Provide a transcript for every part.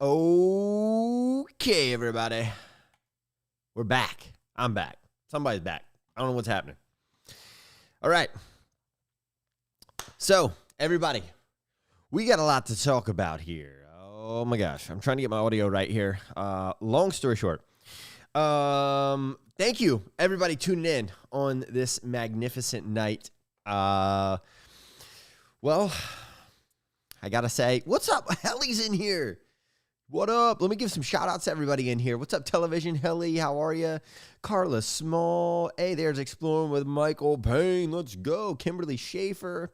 Okay, everybody. We're back. I'm back. Somebody's back. I don't know what's happening. All right. So, everybody, we got a lot to talk about here. Oh, my gosh. I'm trying to get my audio right here. Long story short. Thank you, everybody, tuning in on this magnificent night. Well, I got to say, what's up? Helly's in here. What up? Let me give some shout outs to everybody in here. What's up, Television Helly? How are you? Carla Small. Hey, there's Exploring with Michael Payne. Let's go. Kimberly Schaefer.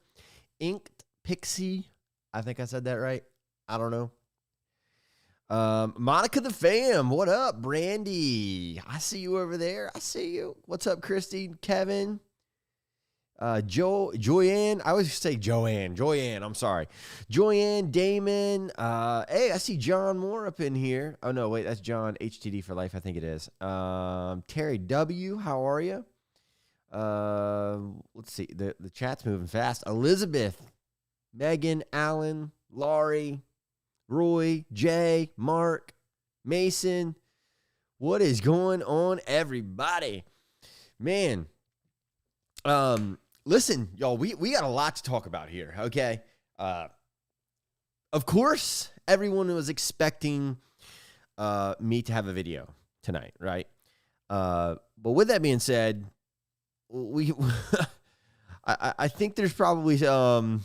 Inked Pixie. I think I said that right. I don't know. Monica the Fam. What up, Brandy? I see you over there. I see you. What's up, Christy? Kevin? Joyanne, I always say Joyanne, I'm sorry. Joyanne, Damon, hey, I see John Moore up in here. Oh, no, wait, that's John, HTD for life, I think it is. Terry W., how are you? Let's see, the chat's moving fast. Elizabeth, Megan, Alan, Laurie, Roy, Jay, Mark, Mason. What is going on, everybody? Man, listen, y'all, we got a lot to talk about here, okay? Of course, everyone was expecting me to have a video tonight, right? But with that being said, I think there's probably, how do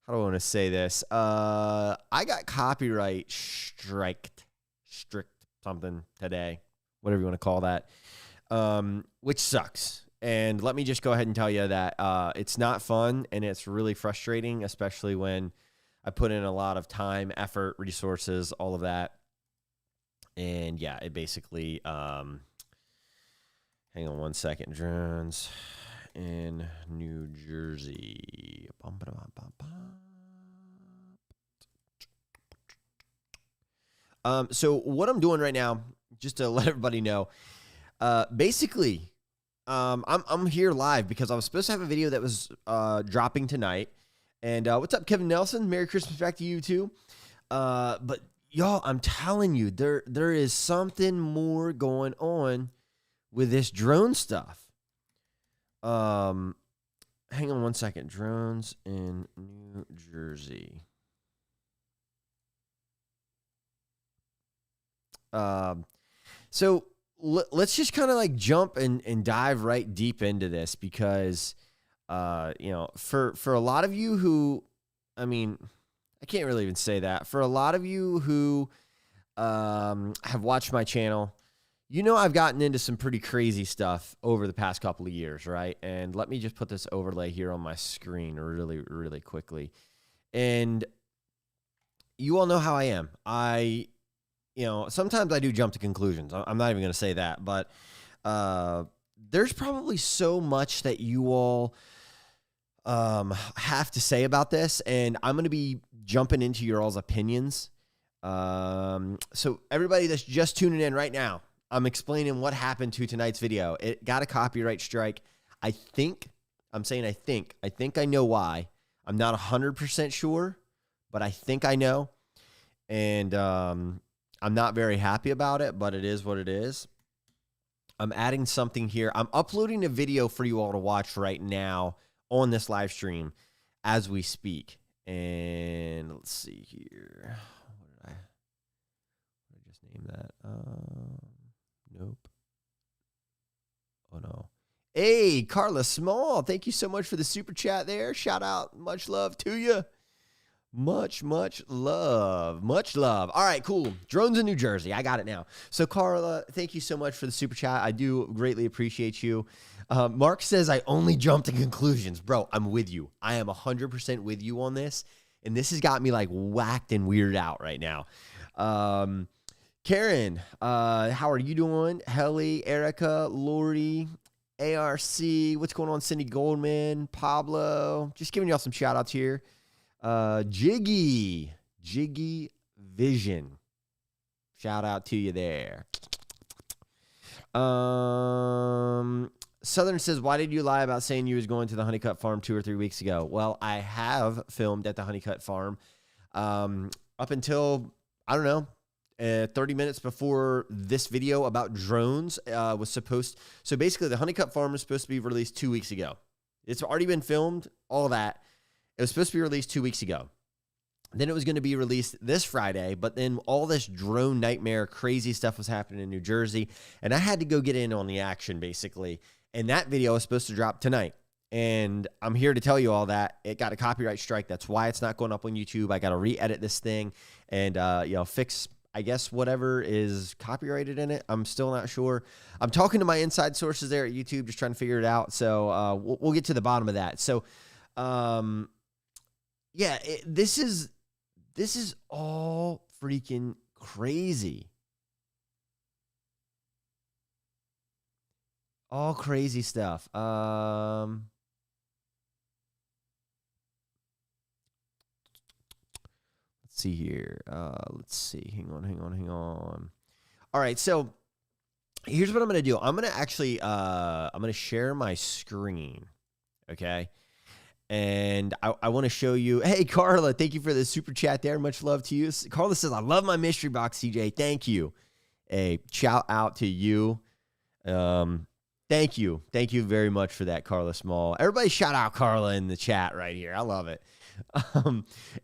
I want to say this? I got copyright strict something today, whatever you want to call that, which sucks. And let me just go ahead and tell you that it's not fun, and it's really frustrating, especially when I put in a lot of time, effort, resources, all of that. And yeah, it basically, hang on one second, drones in New Jersey. So what I'm doing right now, just to let everybody know, basically, I'm here live because I was supposed to have a video that was dropping tonight. And what's up, Kevin Nelson? Merry Christmas back to you too. But y'all, I'm telling you, there is something more going on with this drone stuff. Hang on one second. Drones in New Jersey. So let's just kind of like jump and dive right deep into this because, you know, for a lot of you who, I mean, I can't really even say that. For a lot of you who have watched my channel, you know I've gotten into some pretty crazy stuff over the past couple of years, right? And let me just put this overlay here on my screen really, really quickly. And you all know how I am. You know, sometimes I do jump to conclusions. I'm not even going to say that, but there's probably so much that you all have to say about this, and I'm going to be jumping into your all's opinions. So everybody that's just tuning in right now, I'm explaining what happened to tonight's video. It got a copyright strike. I think I know why. I'm not 100% sure, but I think I know. And I'm not very happy about it, but it is what it is. I'm adding something here. I'm uploading a video for you all to watch right now on this live stream as we speak. And let's see here. What did I just name that? Nope. Oh, no. Hey, Carla Small. Thank you so much for the super chat there. Shout out. Much love to you. Much love. Much love. All right, cool. Drones in New Jersey. I got it now. So, Carla, thank you so much for the super chat. I do greatly appreciate you. Mark says I only jump to conclusions. Bro, I'm with you. I am 100% with you on this. And this has got me like whacked and weirded out right now. Karen, how are you doing? Helly, Erica, Lori, ARC. What's going on? Cindy Goldman, Pablo. Just giving y'all some shout outs here. Jiggy Vision. Shout out to you there. Southern says, why did you lie about saying you was going to the Honeycut Farm 2 or 3 weeks ago? Well, I have filmed at the Honeycut Farm. Up until I don't know, 30 minutes before this video about drones was supposed. So basically, the Honeycutt Farm was supposed to be released 2 weeks ago. It's already been filmed, all that. It was supposed to be released 2 weeks ago. Then it was going to be released this Friday, but then all this drone nightmare, crazy stuff was happening in New Jersey, and I had to go get in on the action, basically. And that video was supposed to drop tonight. And I'm here to tell you all that. It got a copyright strike. That's why it's not going up on YouTube. I got to re-edit this thing and, fix, I guess, whatever is copyrighted in it. I'm still not sure. I'm talking to my inside sources there at YouTube, just trying to figure it out. So we'll get to the bottom of that. So, this is all freaking crazy. All crazy stuff. Let's see here. Let's see. Hang on. All right. So here's what I'm going to do. I'm going to actually, I'm going to share my screen. Okay. And I want to show you. Hey, Carla, thank you for the super chat there. Much love to you. Carla says, I love my mystery box, CJ. Thank you. Hey, shout out to you. Thank you. Thank you very much for that, Carla Small. Everybody shout out Carla in the chat right here. I love it.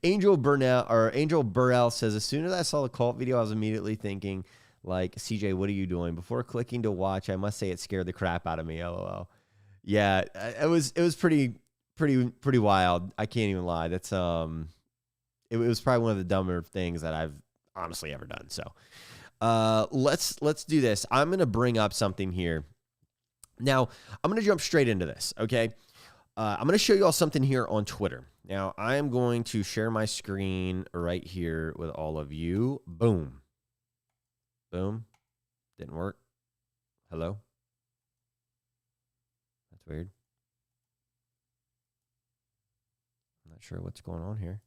Angel Burrell says, as soon as I saw the cult video, I was immediately thinking, like, CJ, what are you doing? Before clicking to watch, I must say it scared the crap out of me. LOL. Yeah, it was pretty wild. I can't even lie. That's it was probably one of the dumber things that I've honestly ever done. So let's do this. I'm gonna bring up something here. Now I'm gonna jump straight into this. Okay, I'm gonna show you all something here on Twitter. Now I am going to share my screen right here with all of you. Boom, boom. Didn't work. Hello. That's weird. Not sure what's going on here.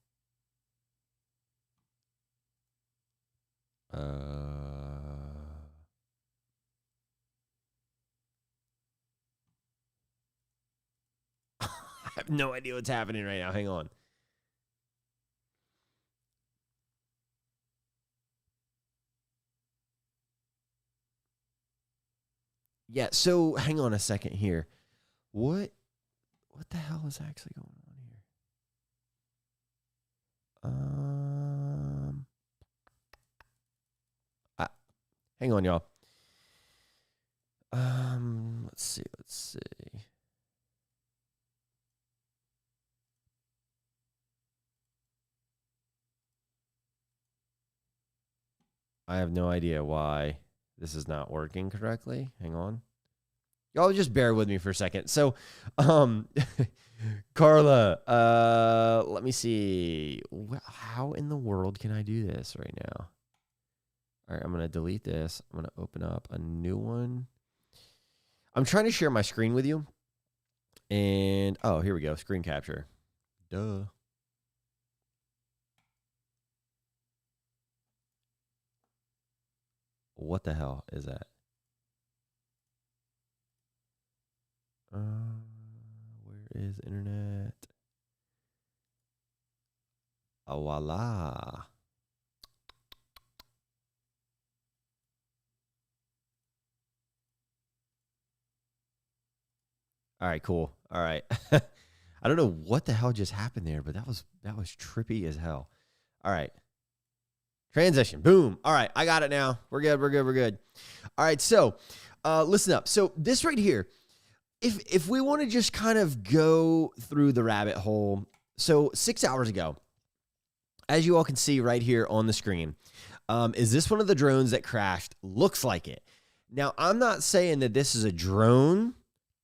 I have no idea what's happening right now. Hang on. Yeah, so hang on a second here. What the hell is actually going on here? Hang on, y'all. Let's see. I have no idea why this is not working correctly. Hang on. Y'all just bear with me for a second. So, Carla, let me see. How in the world can I do this right now? All right, I'm going to delete this. I'm going to open up a new one. I'm trying to share my screen with you. And, oh, here we go. Screen capture. Duh. What the hell is that? Where is internet? Oh, voila. All right, cool. All right. I don't know what the hell just happened there, but that was trippy as hell. All right. Transition. Boom. All right. I got it now. We're good. All right. So, listen up. So this right here, if we want to just kind of go through the rabbit hole. So 6 hours ago, as you all can see right here on the screen, is this one of the drones that crashed? Looks like it. Now, I'm not saying that this is a drone.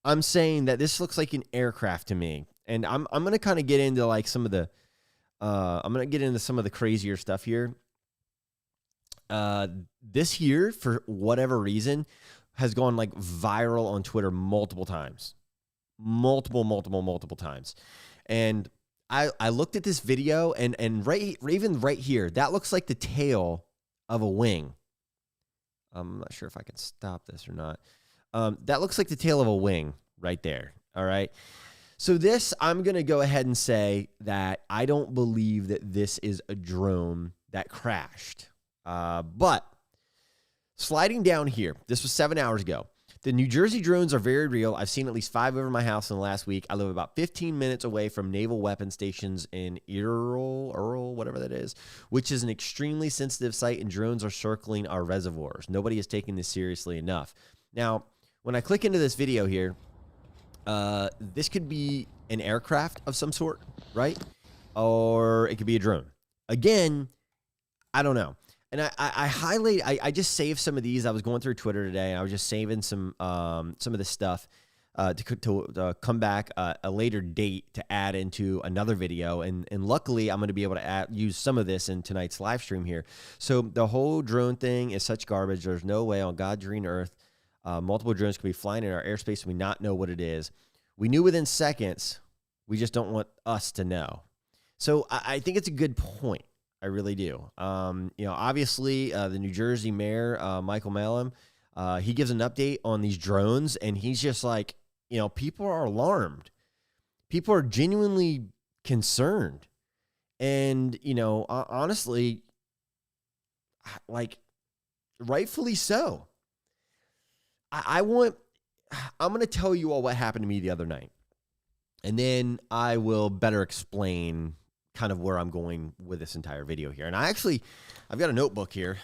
I'm saying that this looks like an aircraft to me. And I'm going to kind of get into like some of the, I'm going to get into some of the crazier stuff here. This here, for whatever reason, has gone like viral on Twitter multiple times. Multiple times. And I looked at this video and even right here, that looks like the tail of a wing. I'm not sure if I can stop this or not. That looks like the tail of a wing right there. All right. So this, I'm going to go ahead and say that I don't believe that this is a drone that crashed. But sliding down here, this was 7 hours ago. The New Jersey drones are very real. I've seen at least 5 over my house in the last week. I live about 15 minutes away from naval weapon stations in Earl, whatever that is, which is an extremely sensitive site, and drones are circling our reservoirs. Nobody is taking this seriously enough. Now, when I click into this video here, this could be an aircraft of some sort, right? Or it could be a drone. Again, I don't know. And I just saved some of these. I was going through Twitter today, and I was just saving some of this stuff to come back a later date to add into another video. And luckily, I'm going to be able to use some of this in tonight's live stream here. So the whole drone thing is such garbage. There's no way on God's green earth multiple drones can be flying in our airspace and we not know what it is. We knew within seconds. We just don't want us to know. So I think it's a good point. I really do. Obviously, the New Jersey mayor, Michael Malum, he gives an update on these drones, and he's just like, people are alarmed. People are genuinely concerned. And, honestly, like, rightfully so. I'm going to tell you all what happened to me the other night, and then I will better explain kind of where I'm going with this entire video here. And I've got a notebook here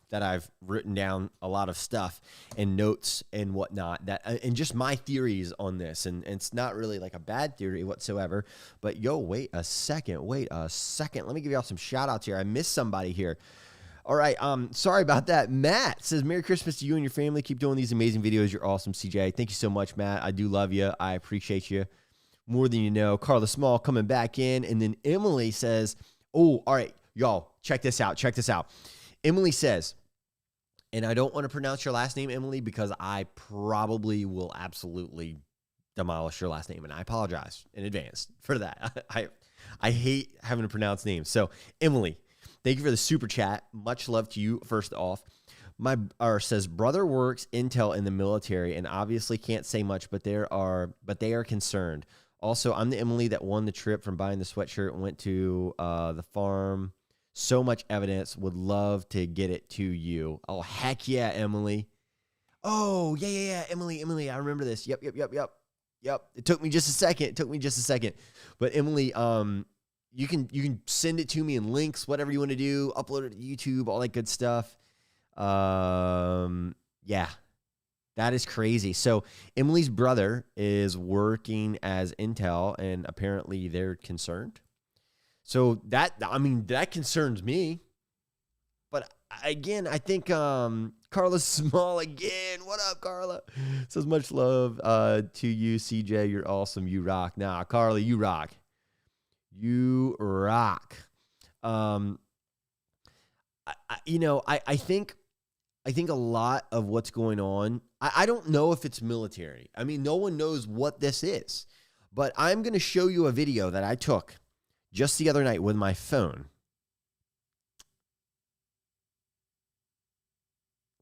that I've written down a lot of stuff and notes and whatnot and just my theories on this. And it's not really like a bad theory whatsoever, but wait a second. Let me give y'all some shout outs here. I missed somebody here. All right. Sorry about that. Matt says, Merry Christmas to you and your family. Keep doing these amazing videos. You're awesome, CJ. Thank you so much, Matt. I do love you. I appreciate you more than you know. Carla Small coming back in. And then Emily says, oh, all right, y'all, check this out. Emily says, and I don't want to pronounce your last name, Emily, because I probably will absolutely demolish your last name. And I apologize in advance for that. I hate having to pronounce names. So, Emily, thank you for the super chat. Much love to you, first off. Says, brother works intel in the military and obviously can't say much, but they are concerned. Also, I'm the Emily that won the trip from buying the sweatshirt and went to the farm. So much evidence. Would love to get it to you. Oh, heck yeah, Emily. Oh, yeah. Emily, I remember this. Yep. It took me just a second. But Emily, you can send it to me in links, whatever you want to do, upload it to YouTube, all that good stuff. Yeah. That is crazy. So Emily's brother is working as intel, and apparently they're concerned. So that concerns me. But again, I think Carla Small again. What up, Carla? Says much love to you, CJ. You're awesome. You rock. Nah, Carla, you rock. You rock. I think a lot of what's going on, I don't know if it's military. I mean, no one knows what this is. But I'm going to show you a video that I took just the other night with my phone.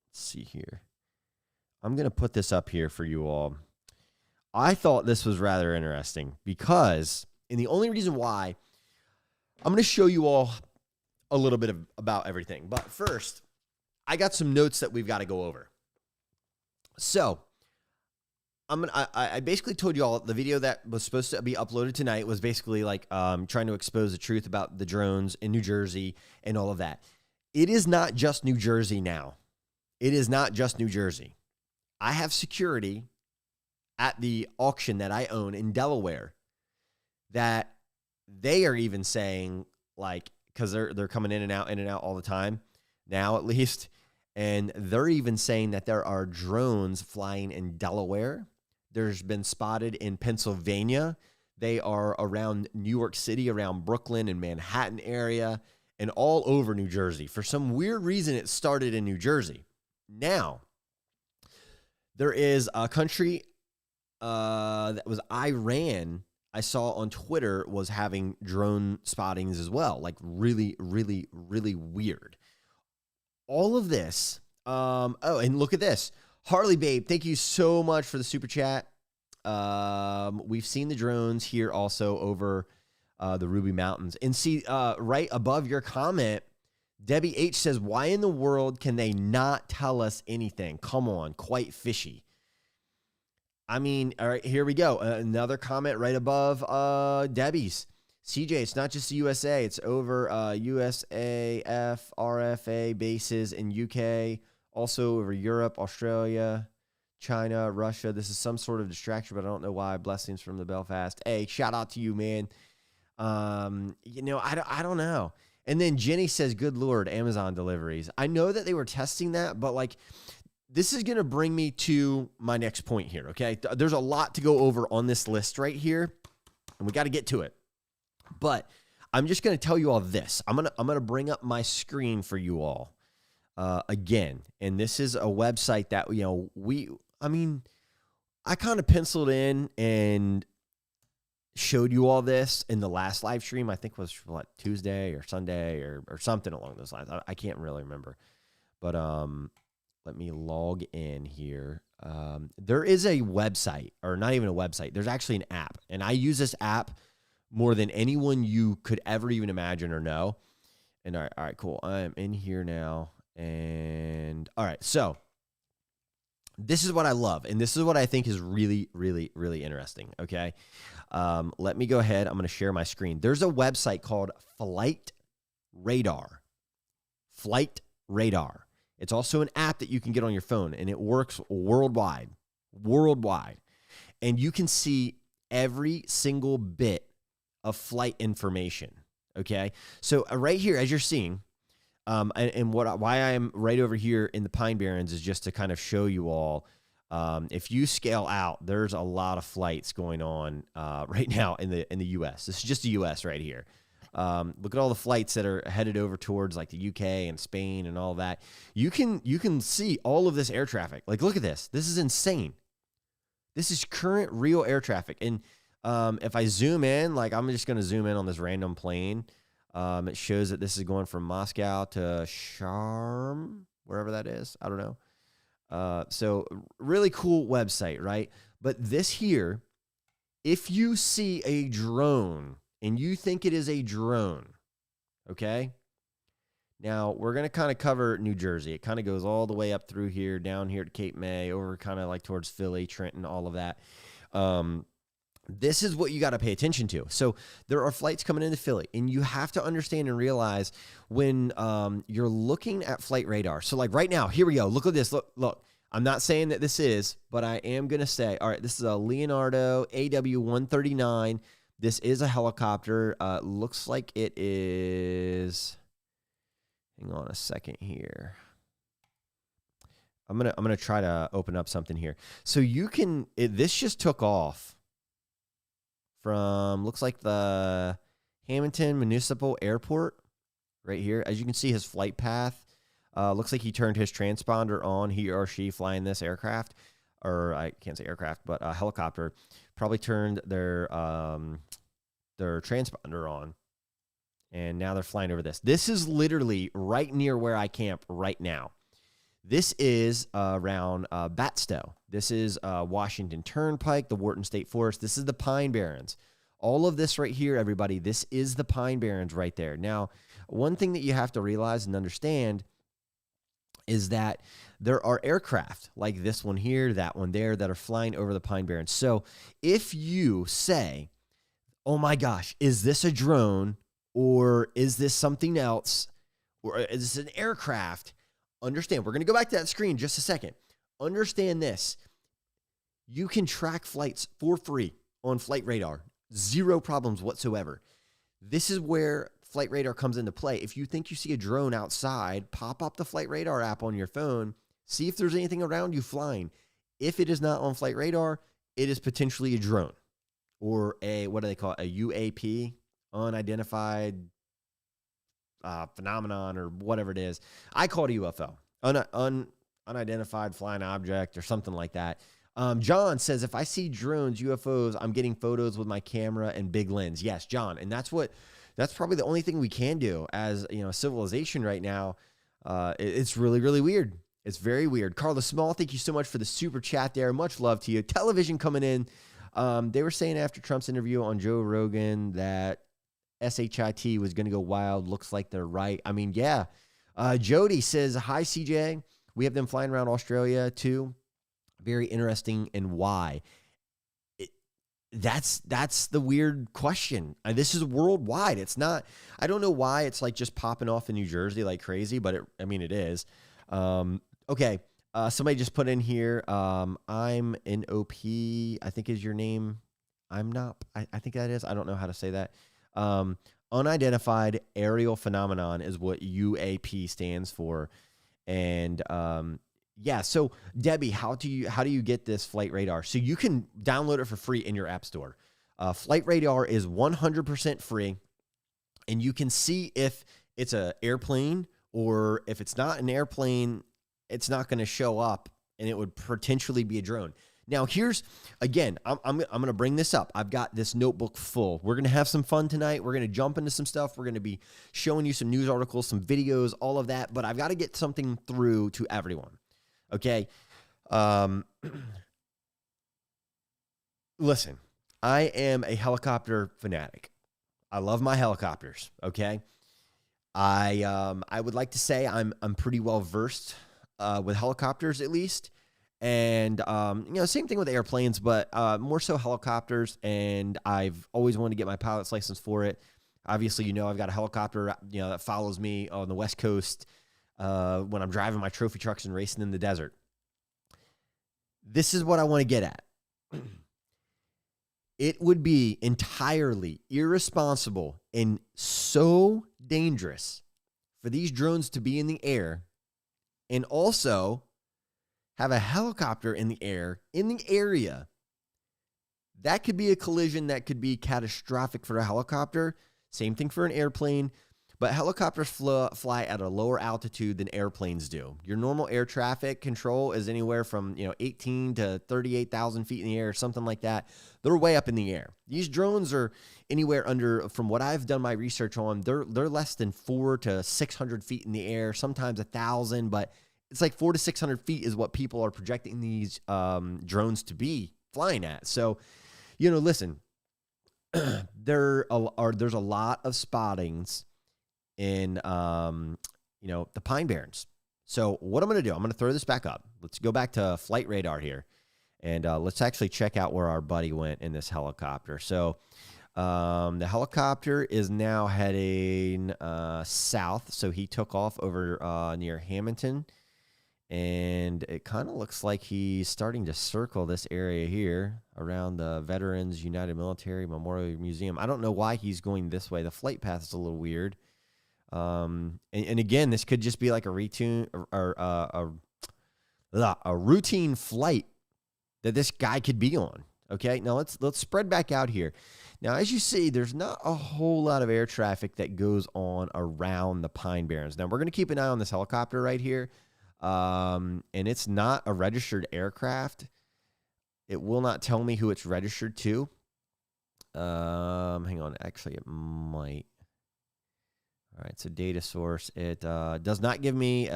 Let's see here. I'm going to put this up here for you all. I thought this was rather interesting because, and the only reason why, I'm going to show you all a little bit about everything. But first, I got some notes that we've got to go over. So, I basically told you all the video that was supposed to be uploaded tonight was basically like trying to expose the truth about the drones in New Jersey and all of that. It is not just New Jersey now. It is not just New Jersey. I have security at the auction that I own in Delaware that they are even saying, like, because they're coming in and out all the time now, at least. And they're even saying that there are drones flying in Delaware. There's been spotted in Pennsylvania. They are around New York City, around Brooklyn and Manhattan area, and all over New Jersey. For some weird reason, it started in New Jersey. Now, there is a country that was Iran, I saw on Twitter, was having drone spottings as well. Like really, really, really weird. All of this. And look at this. Harley Babe, thank you so much for the super chat. We've seen the drones here also over the Ruby Mountains. And see, right above your comment, Debbie H says, why in the world can they not tell us anything? Come on, quite fishy. I mean, all right, here we go. Another comment right above Debbie's. CJ, it's not just the USA. It's over USAF, RFA bases in UK, also over Europe, Australia, China, Russia. This is some sort of distraction, but I don't know why. Blessings from the Belfast. Hey, shout out to you, man. You know, I don't know. And then Jenny says, good Lord, Amazon deliveries. I know that they were testing that, but like, this is going to bring me to my next point here, okay? There's a lot to go over on this list right here, and we got to get to it. But I'm just going to tell you all this. I'm going to bring up my screen for you all again. And this is a website that, you know, I kind of penciled in and showed you all this in the last live stream. I think it was what, Tuesday or Sunday or something along those lines. I can't really remember. But let me log in here. There is a website, or not even a website. There's actually an app, and I use this app more than anyone you could ever even imagine or know. And all right, cool. I'm in here now. And all right, so this is what I love, and this is what I think is really, really, really interesting, okay? Let me go ahead. I'm going to share my screen. There's a website called Flight Radar. Flight Radar. It's also an app that you can get on your phone, and it works worldwide. And you can see every single bit of flight information, okay? So right here, as you're seeing, why I'm right over here in the Pine Barrens is just to kind of show you all, if you scale out, there's a lot of flights going on right now in the U.S. This is just the U.S. right here. Look at all the flights that are headed over towards like the UK and Spain and all that. You can see all of this air traffic. Like, look at this. This is insane. This is current real air traffic. And if I zoom in, like I'm just going to zoom in on this random plane. It shows that this is going from Moscow to Sharm, wherever that is. I don't know. So really cool website, right? But this here, if you see a drone and you think it is a drone, okay? Now, we're going to kind of cover New Jersey. It kind of goes all the way up through here, down here to Cape May, over kind of like towards Philly, Trenton, all of that. This is what you got to pay attention to. So there are flights coming into Philly, and you have to understand and realize when you're looking at flight radar. So like right now, here we go. Look at this. Look. I'm not saying that this is, but I am going to say, all right, this is a Leonardo AW139. This is a helicopter. Looks like it is. Hang on a second here. I'm gonna try to open up something here. So you can. This just took off from, looks like the Hamilton Municipal Airport right here. As you can see, his flight path. Looks like he turned his transponder on. He or she flying this aircraft, or I can't say aircraft, but a helicopter, probably turned their transponder on, and now they're flying over this. This is literally right near where I camp right now. This is around Batstow. This is Washington Turnpike, the Wharton State Forest. This is the Pine Barrens. All of this right here, everybody, this is the Pine Barrens right there. Now, one thing that you have to realize and understand is that there are aircraft like this one here, that one there, that are flying over the Pine Barrens. So if you say, oh my gosh, is this a drone, or is this something else, or is this an aircraft? Understand, we're going to go back to that screen in just a second. Understand this. You can track flights for free on Flight Radar. Zero problems whatsoever. This is where Flight Radar comes into play. If you think you see a drone outside, pop up the Flight Radar app on your phone. See if there's anything around you flying. If it is not on Flight Radar, it is potentially a drone, or a, what do they call it? A UAP, unidentified phenomenon, or whatever it is. I call it a UFO, unidentified flying object, or something like that. John says, if I see drones, UFOs, I'm getting photos with my camera and big lens. Yes, John, and that's probably the only thing we can do as, you know, civilization right now. It's really, really weird. It's very weird. Carla Small, thank you so much for the super chat there. Much love to you. Television coming in. They were saying after Trump's interview on Joe Rogan that SHIT was going to go wild. Looks like they're right. I mean, yeah, Jody says, hi, CJ. We have them flying around Australia too. Very interesting. And why? That's the weird question. This is worldwide. It's not, I don't know why it's like just popping off in New Jersey like crazy, but it is. Okay. Somebody just put in here, I'm NOP, I think is your name. I'm not, I think that is, I don't know how to say that. Unidentified aerial phenomenon is what UAP stands for. And, yeah, so Debbie, how do you get this flight radar? So you can download it for free in your app store. Flight radar is 100% free, and you can see if it's an airplane, or if it's not an airplane, it's not going to show up, and it would potentially be a drone. Now, here's, again, I'm going to bring this up. I've got this notebook full. We're going to have some fun tonight. We're going to jump into some stuff. We're going to be showing you some news articles, some videos, all of that, but I've got to get something through to everyone. Okay. Listen, I am a helicopter fanatic. I love my helicopters. Okay. I would like to say I'm pretty well versed, with helicopters at least. And, same thing with airplanes, but, more so helicopters. And I've always wanted to get my pilot's license for it. Obviously, I've got a helicopter, that follows me on the West Coast, when I'm driving my trophy trucks and racing in the desert. This is what I want to get at. It would be entirely irresponsible and so dangerous for these drones to be in the air and also have a helicopter in the air in the area. That could be a collision that could be catastrophic for a helicopter. Same thing for an airplane. But helicopters fly at a lower altitude than airplanes do. Your normal air traffic control is anywhere from 18 to 38,000 feet in the air, something like that. They're way up in the air. These drones are anywhere under, from what I've done my research on, they're less than 400 to 600 feet in the air, sometimes 1,000, but it's like 400 to 600 feet is what people are projecting these drones to be flying at. So, listen, there's a lot of spottings in, the Pine Barrens. So what I'm going to do, I'm going to throw this back up. Let's go back to flight radar here. And let's actually check out where our buddy went in this helicopter. So the helicopter is now heading south. So he took off over near Hamilton. And it kind of looks like he's starting to circle this area here around the Veterans United Military Memorial Museum. I don't know why he's going this way. The flight path is a little weird. And again, this could just be like a routine flight that this guy could be on. Okay. Now let's spread back out here. Now, as you see, there's not a whole lot of air traffic that goes on around the Pine Barrens. Now we're going to keep an eye on this helicopter right here. And it's not a registered aircraft. It will not tell me who it's registered to. Hang on. Actually, it might. All right, so data source. It does not give me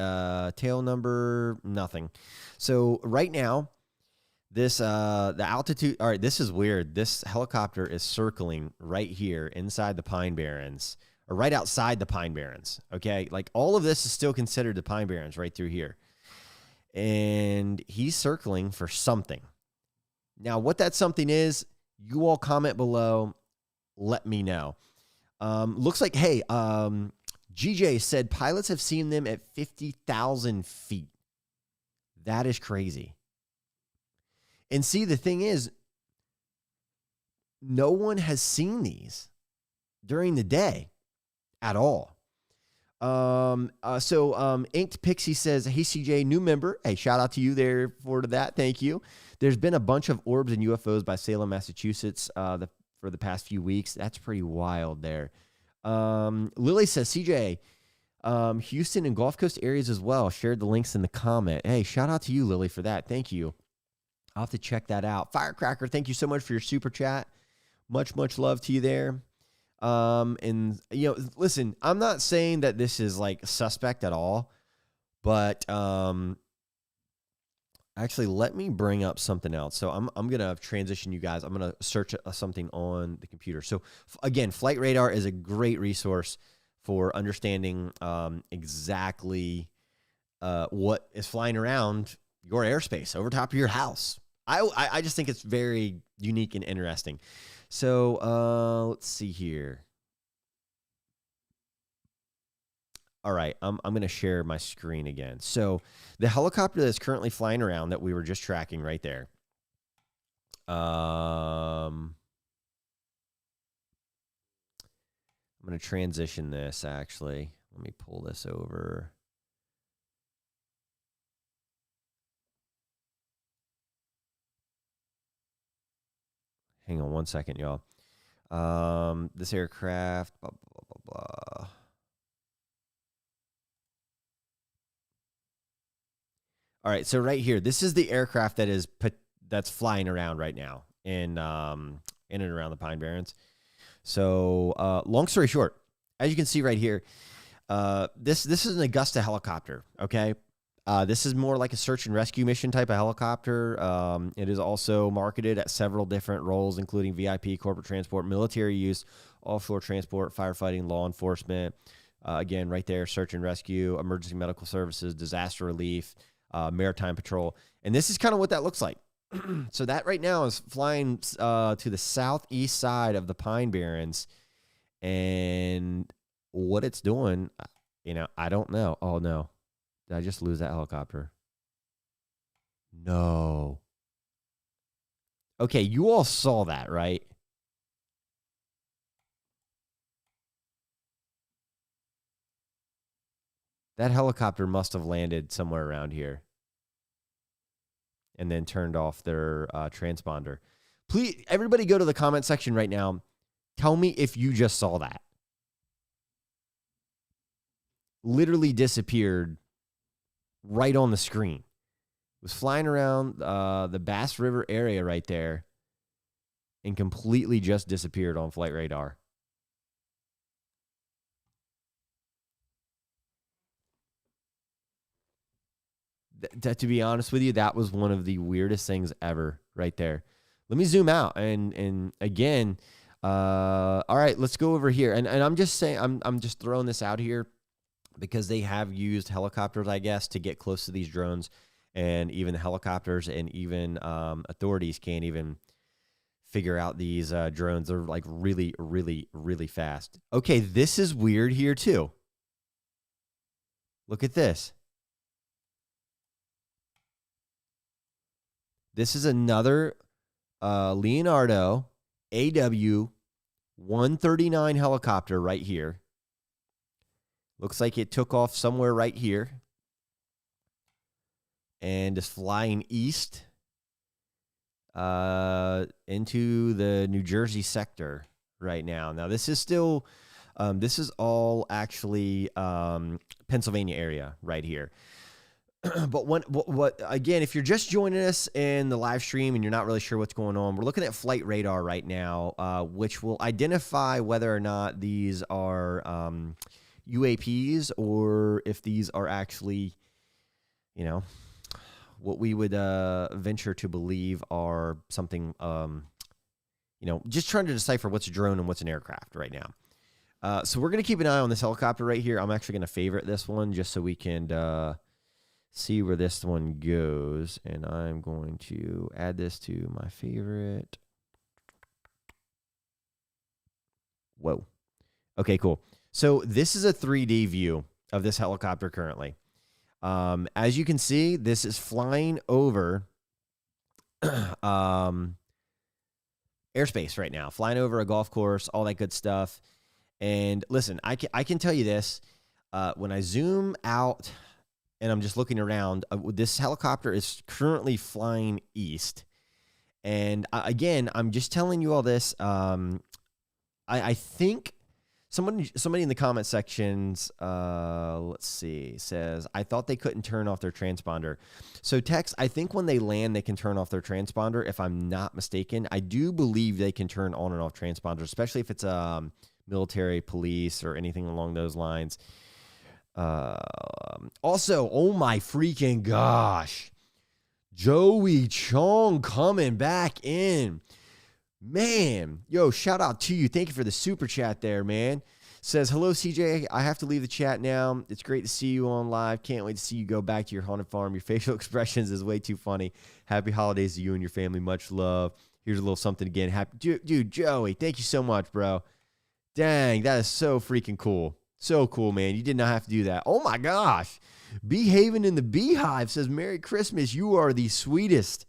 tail number, nothing. So right now, this the altitude. All right, this is weird. This helicopter is circling right here inside the Pine Barrens, or right outside the Pine Barrens. Okay, like all of this is still considered the Pine Barrens right through here, and he's circling for something. Now, what that something is, you all comment below. Let me know. Looks like, hey, GJ said pilots have seen them at 50,000 feet. That is crazy. And see, the thing is, no one has seen these during the day at all. Inked Pixie says, hey, CJ, new member. Hey, shout out to you there for that. Thank you. There's been a bunch of orbs and UFOs by Salem, Massachusetts, for the past few weeks. That's pretty wild there. Lily says, CJ, Houston and Gulf Coast areas as well. Shared the links in the comment. Hey, shout out to you, Lily, for that. Thank you. I'll have to check that out. Firecracker, thank you so much for your super chat. Much, much love to you there. Listen, I'm not saying that this is like suspect at all, but, actually, let me bring up something else. So I'm going to transition you guys. I'm going to search something on the computer. So again, Flight Radar is a great resource. for understanding exactly what is flying around your airspace over top of your house. I just think it's very unique and interesting. So let's see here. All right, I'm going to share my screen again. So the helicopter that's currently flying around that we were just tracking right there. I'm going to transition this, actually. Let me pull this over. Hang on one second, y'all. This aircraft, blah, blah, blah, blah. All right, so right here, this is the aircraft that's flying around right now in and around the Pine Barrens. So long story short, as you can see right here, this is an Augusta helicopter, okay? This is more like a search and rescue mission type of helicopter. It is also marketed at several different roles, including VIP, corporate transport, military use, offshore transport, firefighting, law enforcement. Again, right there, search and rescue, emergency medical services, disaster relief, maritime patrol. And this is kind of what that looks like. So that right now is flying to the southeast side of the Pine Barrens. And what it's doing, I don't know. Oh, no. Did I just lose that helicopter? No. Okay, you all saw that, right? That helicopter must have landed somewhere around here and then turned off their transponder. Please, everybody go to the comment section right now. Tell me if you just saw that. Literally disappeared right on the screen. It was flying around the Bass River area right there and completely just disappeared on flight radar. To be honest with you, that was one of the weirdest things ever right there. Let me zoom out and again, all right, let's go over here. And I'm just saying, I'm just throwing this out here because they have used helicopters, I guess, to get close to these drones, and even the helicopters and even authorities can't even figure out these drones. They're like really, really, really fast. Okay, this is weird here too. Look at this. This is another Leonardo AW-139 helicopter right here. Looks like it took off somewhere right here and is flying east into the New Jersey sector right now. Now, this is still, this is all actually Pennsylvania area right here. But what again, if you're just joining us in the live stream and you're not really sure what's going on, we're looking at flight radar right now, which will identify whether or not these are UAPs or if these are actually, what we would venture to believe are something, just trying to decipher what's a drone and what's an aircraft right now. So we're going to keep an eye on this helicopter right here. I'm actually going to favorite this one just so we can see where this one goes, and I'm going to add this to my favorite. Whoa. Okay, cool. So this is a 3D view of this helicopter currently. As you can see, this is flying over airspace right now, flying over a golf course, all that good stuff. And listen, I can tell you this, when I zoom out and I'm just looking around, this helicopter is currently flying east. And again, I'm just telling you all this. I think somebody in the comment sections, let's see, says, I thought they couldn't turn off their transponder. So Tex, I think when they land, they can turn off their transponder. If I'm not mistaken, I do believe they can turn on and off transponders, especially if it's military, police, or anything along those lines. Also, oh my freaking gosh, Joey Chong coming back in, man. Yo, shout out to you. Thank you for the super chat there, man. Says, hello, CJ. I have to leave the chat now. It's great to see you on live. Can't wait to see you go back to your haunted farm. Your facial expressions is way too funny. Happy holidays to you and your family. Much love. Here's a little something again. Happy, dude, Joey, thank you so much, bro. Dang, that is so freaking cool. So cool, man. You did not have to do that. Oh, my gosh. Behaving in the Beehive says, Merry Christmas. You are the sweetest.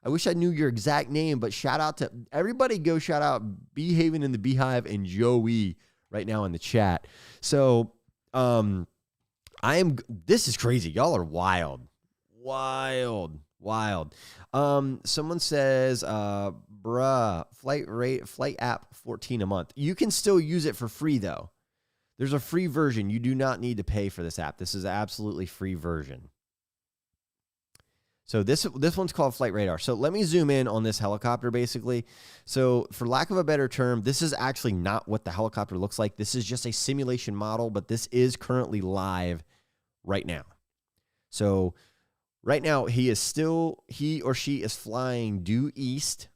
I wish I knew your exact name, but shout out to everybody. Go shout out Behaving in the Beehive and Joey right now in the chat. So, this is crazy. Y'all are wild. Someone says, flight app 14 a month. You can still use it for free though. There's a free version. You do not need to pay for this app. This is absolutely free version. So this one's called Flight Radar. So let me zoom in on this helicopter basically. So for lack of a better term, this is actually not what the helicopter looks like. This is just a simulation model, but this is currently live right now. So right now he or she is flying due east,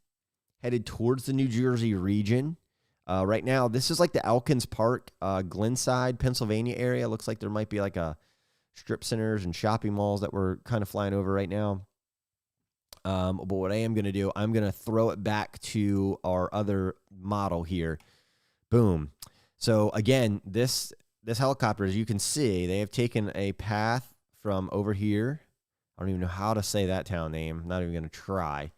headed towards the New Jersey region. Right now, this is like the Elkins Park, Glenside, Pennsylvania area. Looks like there might be like a strip centers and shopping malls that we're kind of flying over right now. But what I am going to do, I'm going to throw it back to our other model here. Boom. So again, this helicopter, as you can see, they have taken a path from over here. I don't even know how to say that town name. I'm not even going to try.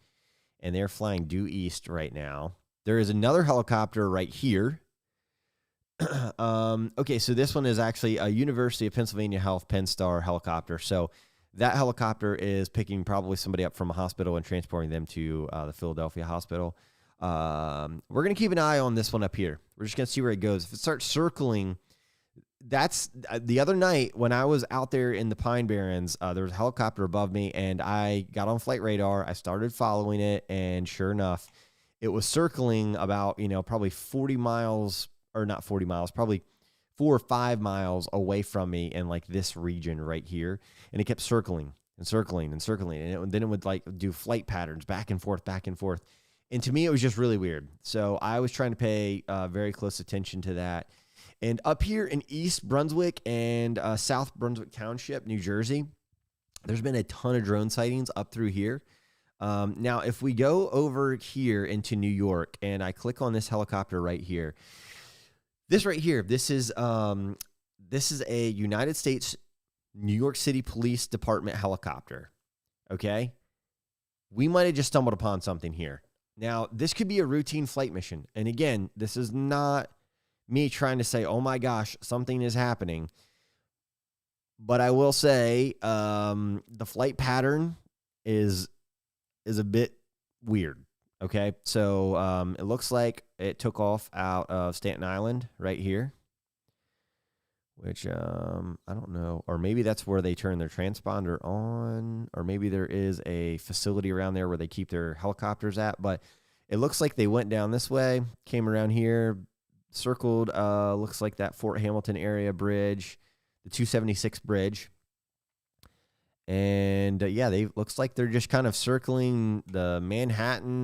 And they're flying due east right now. There is another helicopter right here. Okay, so this one is actually a University of Pennsylvania Health Penn Star helicopter. So that helicopter is picking probably somebody up from a hospital and transporting them to the Philadelphia hospital. We're going to keep an eye on this one up here. We're just going to see where it goes. If it starts circling, that's the other night when I was out there in the Pine Barrens, there was a helicopter above me, and I got on flight radar. I started following it, and sure enough, it was circling about, probably 40 miles, or not 40 miles, probably 4 or 5 miles away from me in like this region right here. And it kept circling and circling and circling. And then it would like do flight patterns back and forth, back and forth. And to me, it was just really weird. So I was trying to pay very close attention to that. And up here in East Brunswick and South Brunswick Township, New Jersey, there's been a ton of drone sightings up through here. Now, if we go over here into New York and I click on this helicopter right here, this right here, this is a United States New York City Police Department helicopter. Okay, we might have just stumbled upon something here. Now, this could be a routine flight mission, and again, this is not me trying to say, "Oh my gosh, something is happening." But I will say, the flight pattern is a bit weird. Okay, so it looks like it took off out of Staten Island right here, which I don't know, or maybe that's where they turn their transponder on, or maybe there is a facility around there where they keep their helicopters at, but it looks like they went down this way, came around here, circled, looks like that Fort Hamilton area bridge, the 276 bridge. And yeah, looks like they're just kind of circling the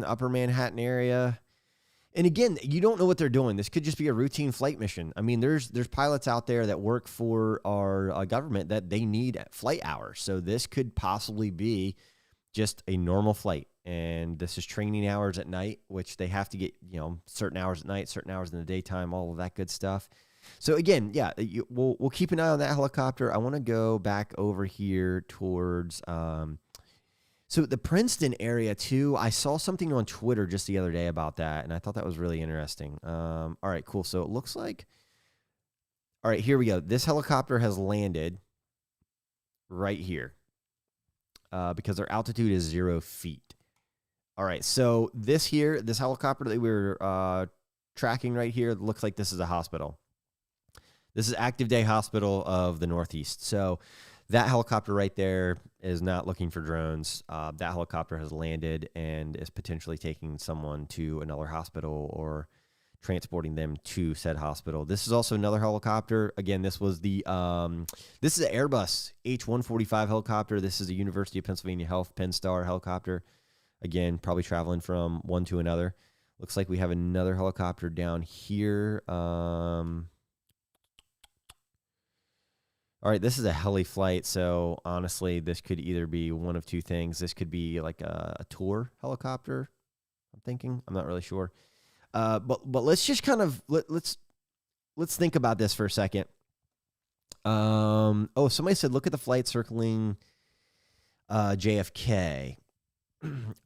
upper Manhattan area. And again, you don't know what they're doing. This could just be a routine flight mission. I mean, there's pilots out there that work for our government that they need flight hours. So this could possibly be just a normal flight. And this is training hours at night, which they have to get, certain hours at night, certain hours in the daytime, all of that good stuff. So again, yeah, we'll keep an eye on that helicopter. I want to go back over here towards, so the Princeton area too. I saw something on Twitter just the other day about that, and I thought that was really interesting. All right, cool. So it looks like, all right, here we go. This helicopter has landed right here because their altitude is 0 feet. All right, so this helicopter that we were tracking right here, looks like this is a hospital. This is Active Day Hospital of the Northeast. So that helicopter right there is not looking for drones. That helicopter has landed and is potentially taking someone to another hospital or transporting them to said hospital. This is also another helicopter. Again, this was this is an Airbus H-145 helicopter. This is a University of Pennsylvania Health Penn Star helicopter. Again, probably traveling from one to another. Looks like we have another helicopter down here. All right, this is a heli flight, so honestly, this could either be one of two things. This could be like a tour helicopter. I'm thinking. I'm not really sure. But let's just kind of let's think about this for a second. Oh, somebody said look at the flight circling JFK.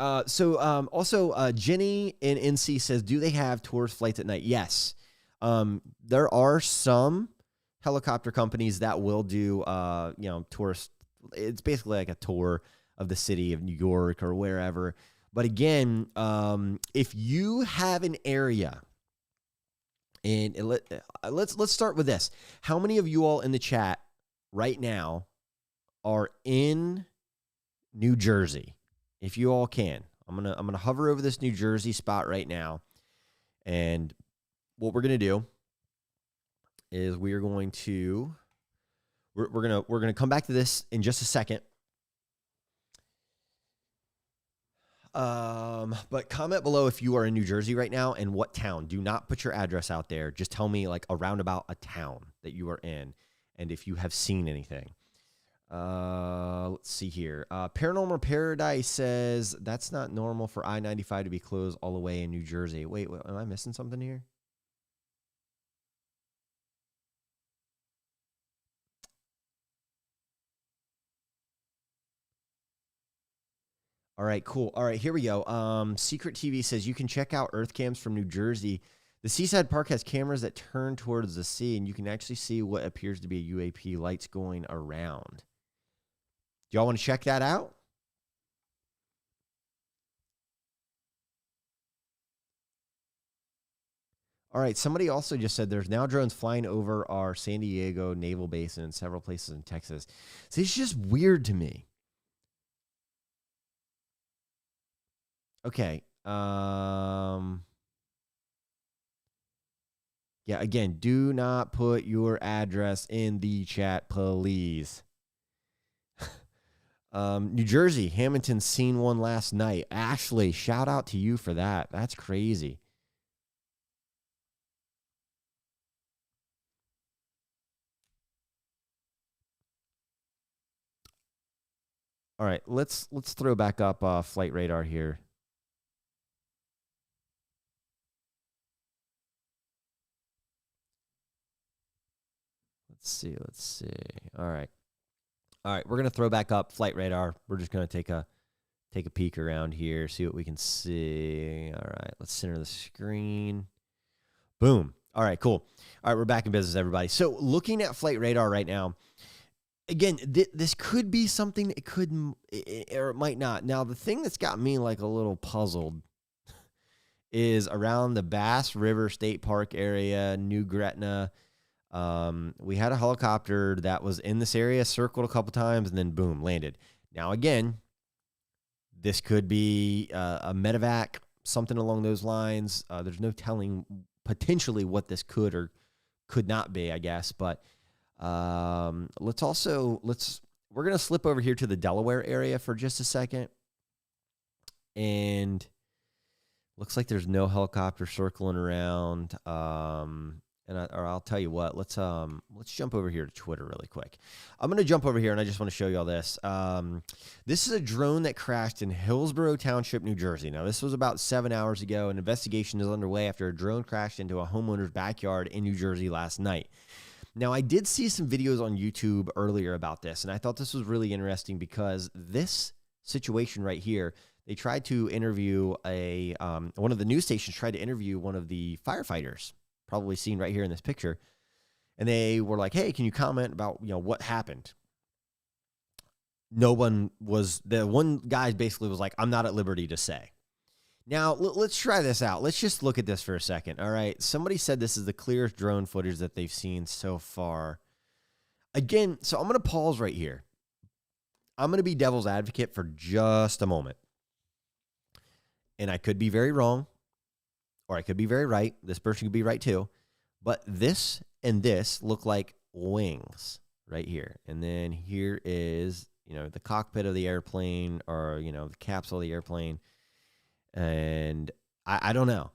Also, Jenny in NC says, do they have tourist flights at night? Yes. There are some helicopter companies that will do, tourist. It's basically like a tour of the city of New York or wherever. But again, if you have an area, and let's start with this. How many of you all in the chat right now are in New Jersey? If you all can, I'm gonna hover over this New Jersey spot right now, and what we're gonna do is we're gonna come back to this in just a second. But comment below if you are in New Jersey right now and what town. Do not put your address out there. Just tell me like around about a town that you are in, and if you have seen anything. Let's see here. Paranormal Paradise says that's not normal for I-95 to be closed all the way in New Jersey. Wait, am I missing something here? All right, cool. All right, here we go. Secret TV says you can check out Earth cams from New Jersey. The Seaside Park has cameras that turn towards the sea, and you can actually see what appears to be a UAP lights going around. Do y'all want to check that out? All right, somebody also just said there's now drones flying over our San Diego Naval Base and several places in Texas. So it's just weird to me. Okay. Yeah, again, do not put your address in the chat, please. New Jersey, Hamilton seen one last night. Ashley, shout out to you for that. That's crazy. All right, let's throw back up flight radar here. Let's see. All right, we're gonna throw back up flight radar. We're just gonna take a peek around here, see what we can see. All right, let's center the screen. Boom. All right, cool. All right, we're back in business, everybody. So looking at flight radar right now, again, this could be something that could, or it might not. Now, the thing that's got me like a little puzzled is around the Bass River State Park area, New Gretna. We had a helicopter that was in this area, circled a couple times, and then boom, landed. Now, again, this could be a medevac, something along those lines. There's no telling potentially what this could or could not be, I guess. But we're going to slip over here to the Delaware area for just a second. And looks like there's no helicopter circling around. Or I'll tell you what, let's jump over here to Twitter really quick. I'm going to jump over here, and I just want to show you all this. This is a drone that crashed in Hillsborough Township, New Jersey. Now, this was about 7 hours ago. An investigation is underway after a drone crashed into a homeowner's backyard in New Jersey last night. Now, I did see some videos on YouTube earlier about this, and I thought this was really interesting because this situation right here, they tried to interview one of the news stations tried to interview one of the firefighters, probably seen right here in this picture. And they were like, hey, can you comment about, what happened? No one was, the one guy basically was like, I'm not at liberty to say. Now, let's try this out. Let's just look at this for a second. All right. Somebody said this is the clearest drone footage that they've seen so far. Again, so I'm going to pause right here. I'm going to be devil's advocate for just a moment. And I could be very wrong, or I could be very right. This person could be right too. But this and this look like wings right here. And then here is, the cockpit of the airplane, or, the capsule of the airplane. And I don't know.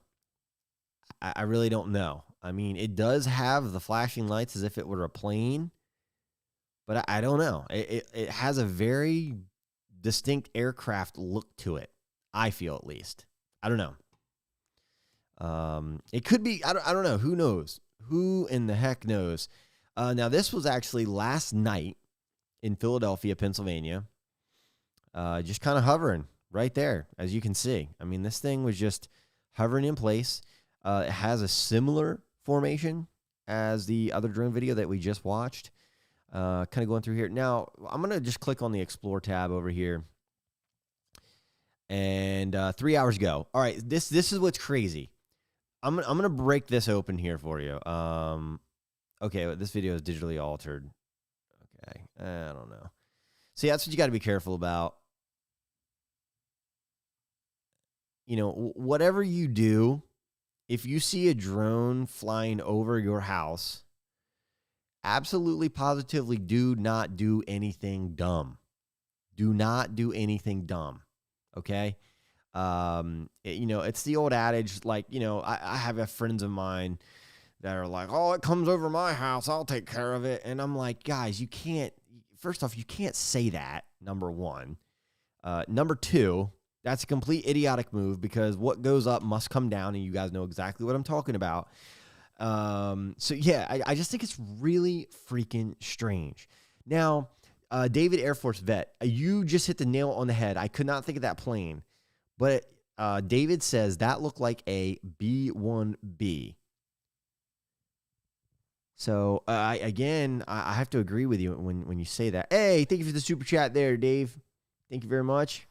I really don't know. I mean, it does have the flashing lights as if it were a plane. but I don't know. It has a very distinct aircraft look to it. I feel, at least. I don't know. It could be. I don't know. Who knows? Who in the heck knows? Now, this was actually last night in Philadelphia, Pennsylvania. Just kind of hovering right there, as you can see. I mean, this thing was just hovering in place. It has a similar formation as the other drone video that we just watched. Kind of going through here. Now, I'm going to just click on the Explore tab over here. And 3 hours ago. All right, this is what's crazy. I'm gonna break this open here for you. Okay, this video is digitally altered. Okay, I don't know. See, that's what you got to be careful about. You know, whatever you do, if you see a drone flying over your house, absolutely positively do not do anything dumb. Do not do anything dumb. Okay? You know, it's the old adage, like, you know, I have friends of mine that are like, oh, it comes over my house, I'll take care of it. And I'm like, guys, you can't, first off, you can't say that, number one. Number two, that's a complete idiotic move, because what goes up must come down, and you guys know exactly what I'm talking about. So yeah, I just think it's really freaking strange. Now, David Air Force Vet, you just hit the nail on the head. I could not think of that plane, but David says that looked like a B-1B. So I have to agree with you when you say that. Hey, thank you for the super chat there, Dave. Thank you very much.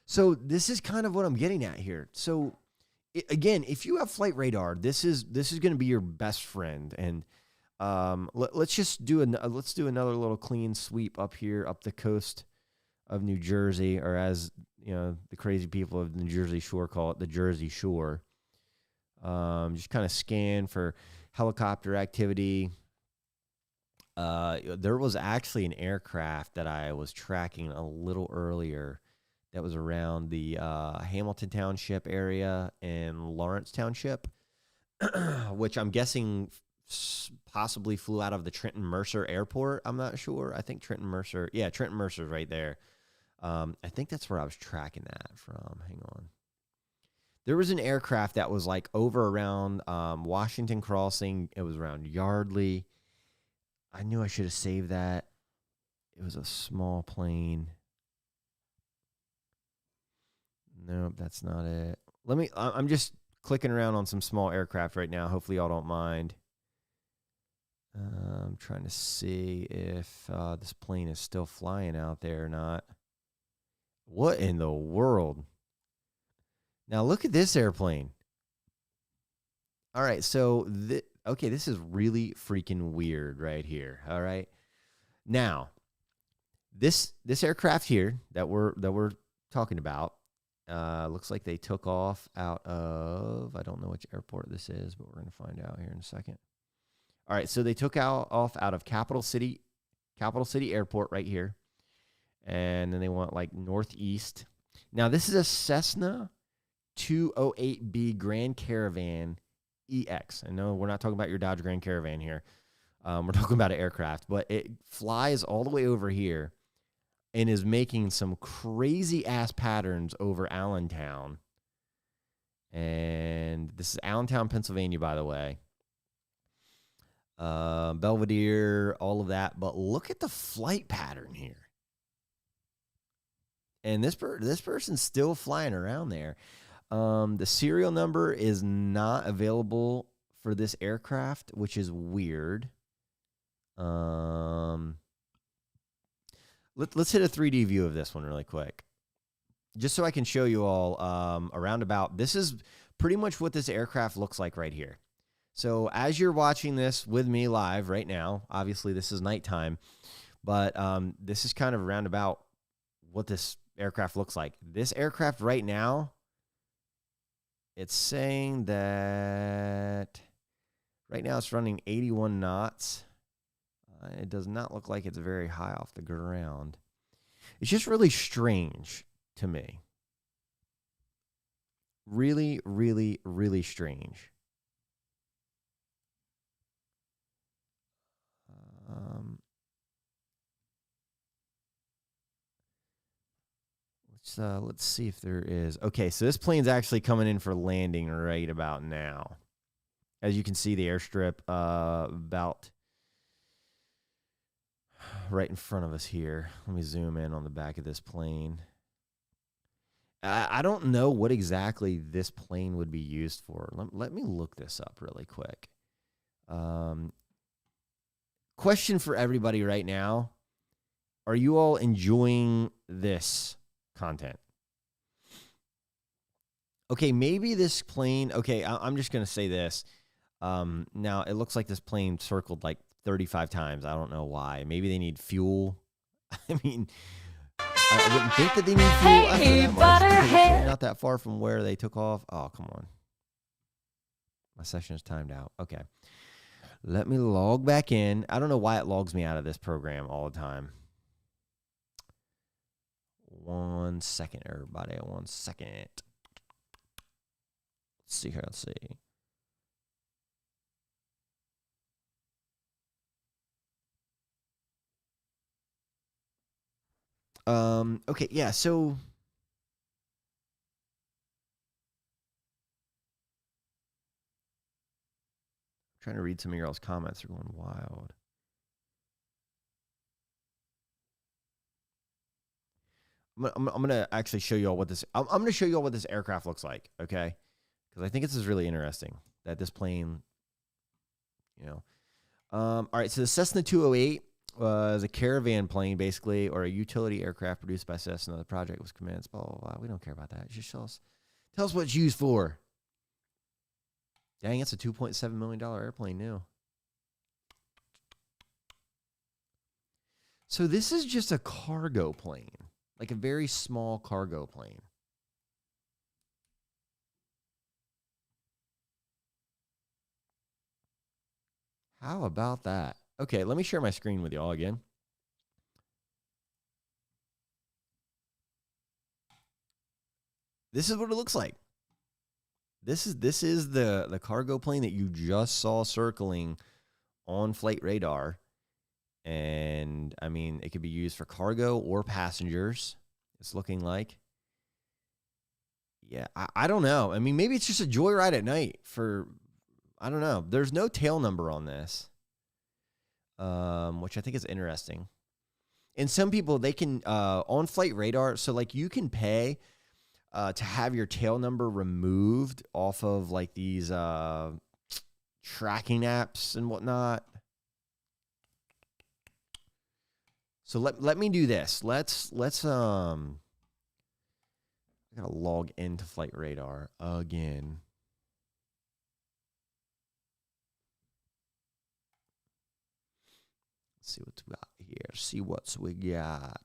So this is kind of what I'm getting at here. So again, if you have flight radar, this is going to be your best friend. And let's just do another little clean sweep up here, up the coast of New Jersey, or as you know, the crazy people of the New Jersey Shore call it, the Jersey Shore. Just kind of scan for helicopter activity. There was actually an aircraft that I was tracking a little earlier that was around the Hamilton Township area and Lawrence Township, which I'm guessing possibly flew out of the Trenton Mercer Airport. I'm not sure. I think Trenton Mercer. Yeah, Trenton Mercer's right there. I think that's where I was tracking that from. Hang on. There was an aircraft that was like over around Washington Crossing. It was around Yardley. I knew I should have saved that. It was a small plane. Nope, that's not it. I'm just clicking around on some small aircraft right now. Hopefully y'all don't mind. I'm trying to see if this plane is still flying out there or not. What in the world? Now look at this airplane. All right, so okay, this is really freaking weird right here. All right. Now, this aircraft here that we're talking about looks like they took off out of, I don't know which airport this is, but we're going to find out here in a second. All right, so they took off out of Capital City Airport right here. And then they went like northeast. Now, this is a Cessna 208B Grand Caravan EX. I know we're not talking about your Dodge Grand Caravan here. We're talking about an aircraft, but it flies all the way over here and is making some crazy ass patterns over Allentown. And this is Allentown, Pennsylvania, by the way. Belvedere, all of that. But look at the flight pattern here. And this person's still flying around there. The serial number is not available for this aircraft, which is weird. Let's hit a 3D view of this one really quick, just so I can show you all around about. This is pretty much what this aircraft looks like right here. So as you're watching this with me live right now, obviously this is nighttime, but this is kind of around about what this aircraft looks like. This aircraft right now, it's saying that right now it's running 81 knots. It does not look like it's very high off the ground. It's just really strange to me. Really, really, really strange. Let's see if there is. Okay, so this plane's actually coming in for landing right about now. As you can see, the airstrip about right in front of us here. Let me zoom in on the back of this plane. I don't know what exactly this plane would be used for. Let me look this up really quick. Question for everybody right now. Are you all enjoying this content? Okay, maybe this plane. Okay, I'm just going to say this. Now, it looks like this plane circled like 35 times. I don't know why. Maybe they need fuel. I mean, I wouldn't think that they need fuel after that much. Not that far from where they took off. Oh, come on. My session is timed out. Okay. Let me log back in. I don't know why it logs me out of this program all the time. 1 second, everybody. 1 second. Let's see here. Let's see. Okay, yeah, so I'm trying to read some of your all's comments. They're going wild. I'm gonna actually show you all what this. I'm gonna show you all what this aircraft looks like. Okay, because I think this is really interesting that this plane. You know, all right. So the Cessna 208 was a caravan plane, basically, or a utility aircraft produced by Cessna. The project was commenced. Blah blah blah. We don't care about that. Just tell us what it's used for. Dang, it's a $2.7 million airplane new. So this is just a cargo plane, like a very small cargo plane. How about that? Okay, let me share my screen with you all again. This is what it looks like. This is the cargo plane that you just saw circling on flight radar. And I mean, it could be used for cargo or passengers. It's looking like. Yeah, I don't know. I mean, maybe it's just a joyride at night for, I don't know. There's no tail number on this, which I think is interesting. And some people, they can, on flight radar, so like you can pay to have your tail number removed off of like these tracking apps and whatnot. So let me do this. Let's I gotta log into flight radar again. Let's see what we got here. See what we got.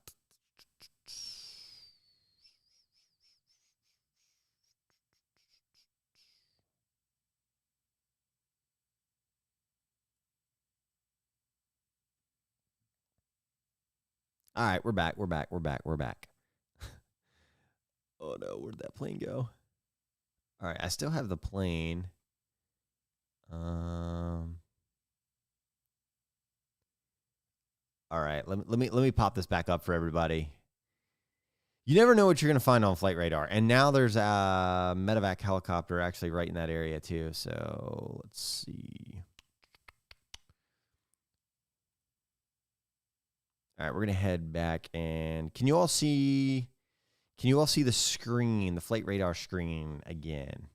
All right, we're back. Oh no, where'd that plane go? All right, I still have the plane. All right, let me pop this back up for everybody. You never know what you're going to find on flight radar. And now there's a medevac helicopter actually right in that area too. So let's see. All right, we're going to head back, and can you all see the screen, the flight radar screen again?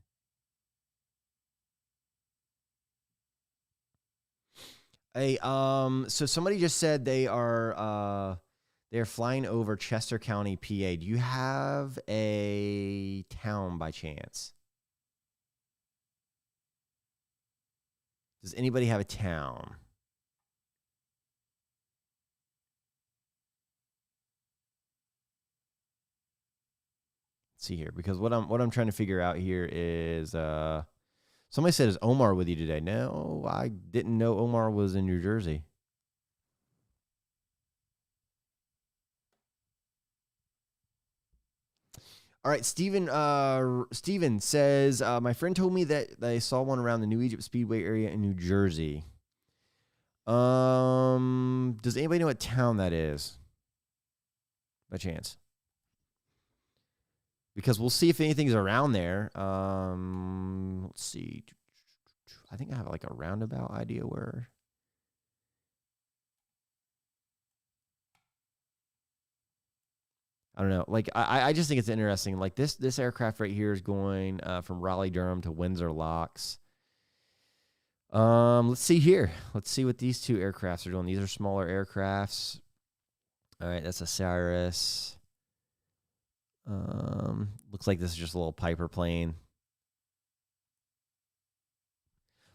Hey, so somebody just said they're flying over Chester County, PA. Do you have a town by chance? Does anybody have a town? Let's see here, because what I'm trying to figure out here is somebody said, is Omar with you today? No, I didn't know Omar was in New Jersey. All right, Steven says, my friend told me that they saw one around the New Egypt Speedway area in New Jersey. Does anybody know what town that is? By chance? Because we'll see if anything's around there. Let's see. I think I have like a roundabout idea where. I don't know. Like I just think it's interesting. Like this aircraft right here is going from Raleigh Durham to Windsor Locks. Let's see here. Let's see what these two aircrafts are doing. These are smaller aircrafts. All right, that's a Cyrus. Looks like this is just a little Piper plane.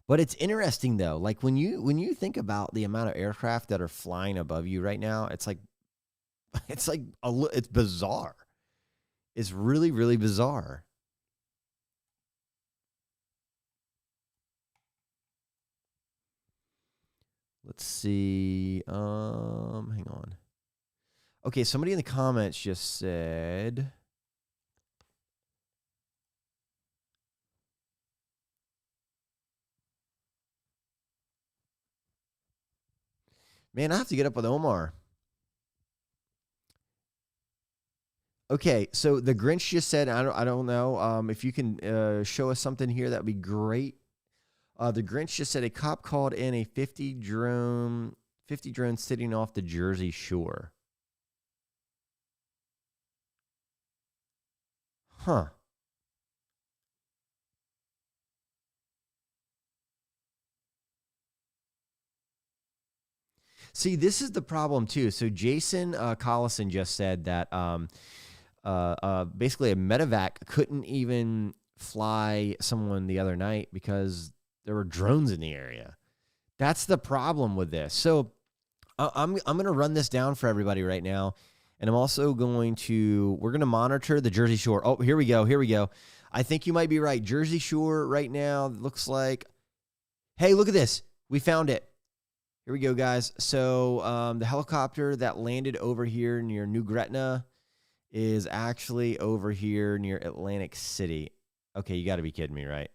But it's interesting though. Like when you think about the amount of aircraft that are flying above you right now, it's bizarre. It's really, really bizarre. Let's see. Hang on. Okay, somebody in the comments just said. Man, I have to get up with Omar. Okay, so the Grinch just said, I don't know. If you can show us something here, that would be great. The Grinch just said a cop called in a 50 drone sitting off the Jersey Shore. Huh. See, this is the problem too. So Jason Collison just said that basically a medevac couldn't even fly someone the other night because there were drones in the area. That's the problem with this. So I'm going to run this down for everybody right now. And I'm also we're going to monitor the Jersey Shore. Oh, here we go. I think you might be right. Jersey Shore right now looks like, hey, look at this. We found it. Here we go, guys. So the helicopter that landed over here near New Gretna is actually over here near Atlantic City. Okay, you got to be kidding me, right?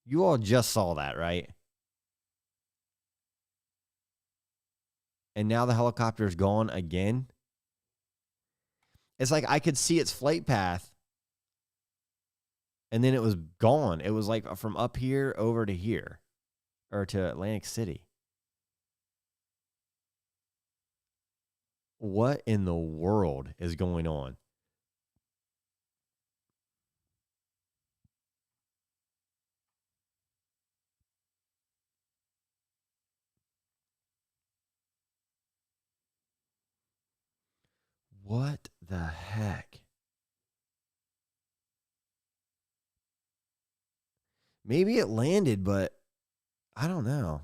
You all just saw that, right? And now the helicopter is gone again. It's like I could see its flight path. And then it was gone. It was like from up here over to here. Or to Atlantic City. What in the world is going on? What the heck? Maybe it landed, but I don't know.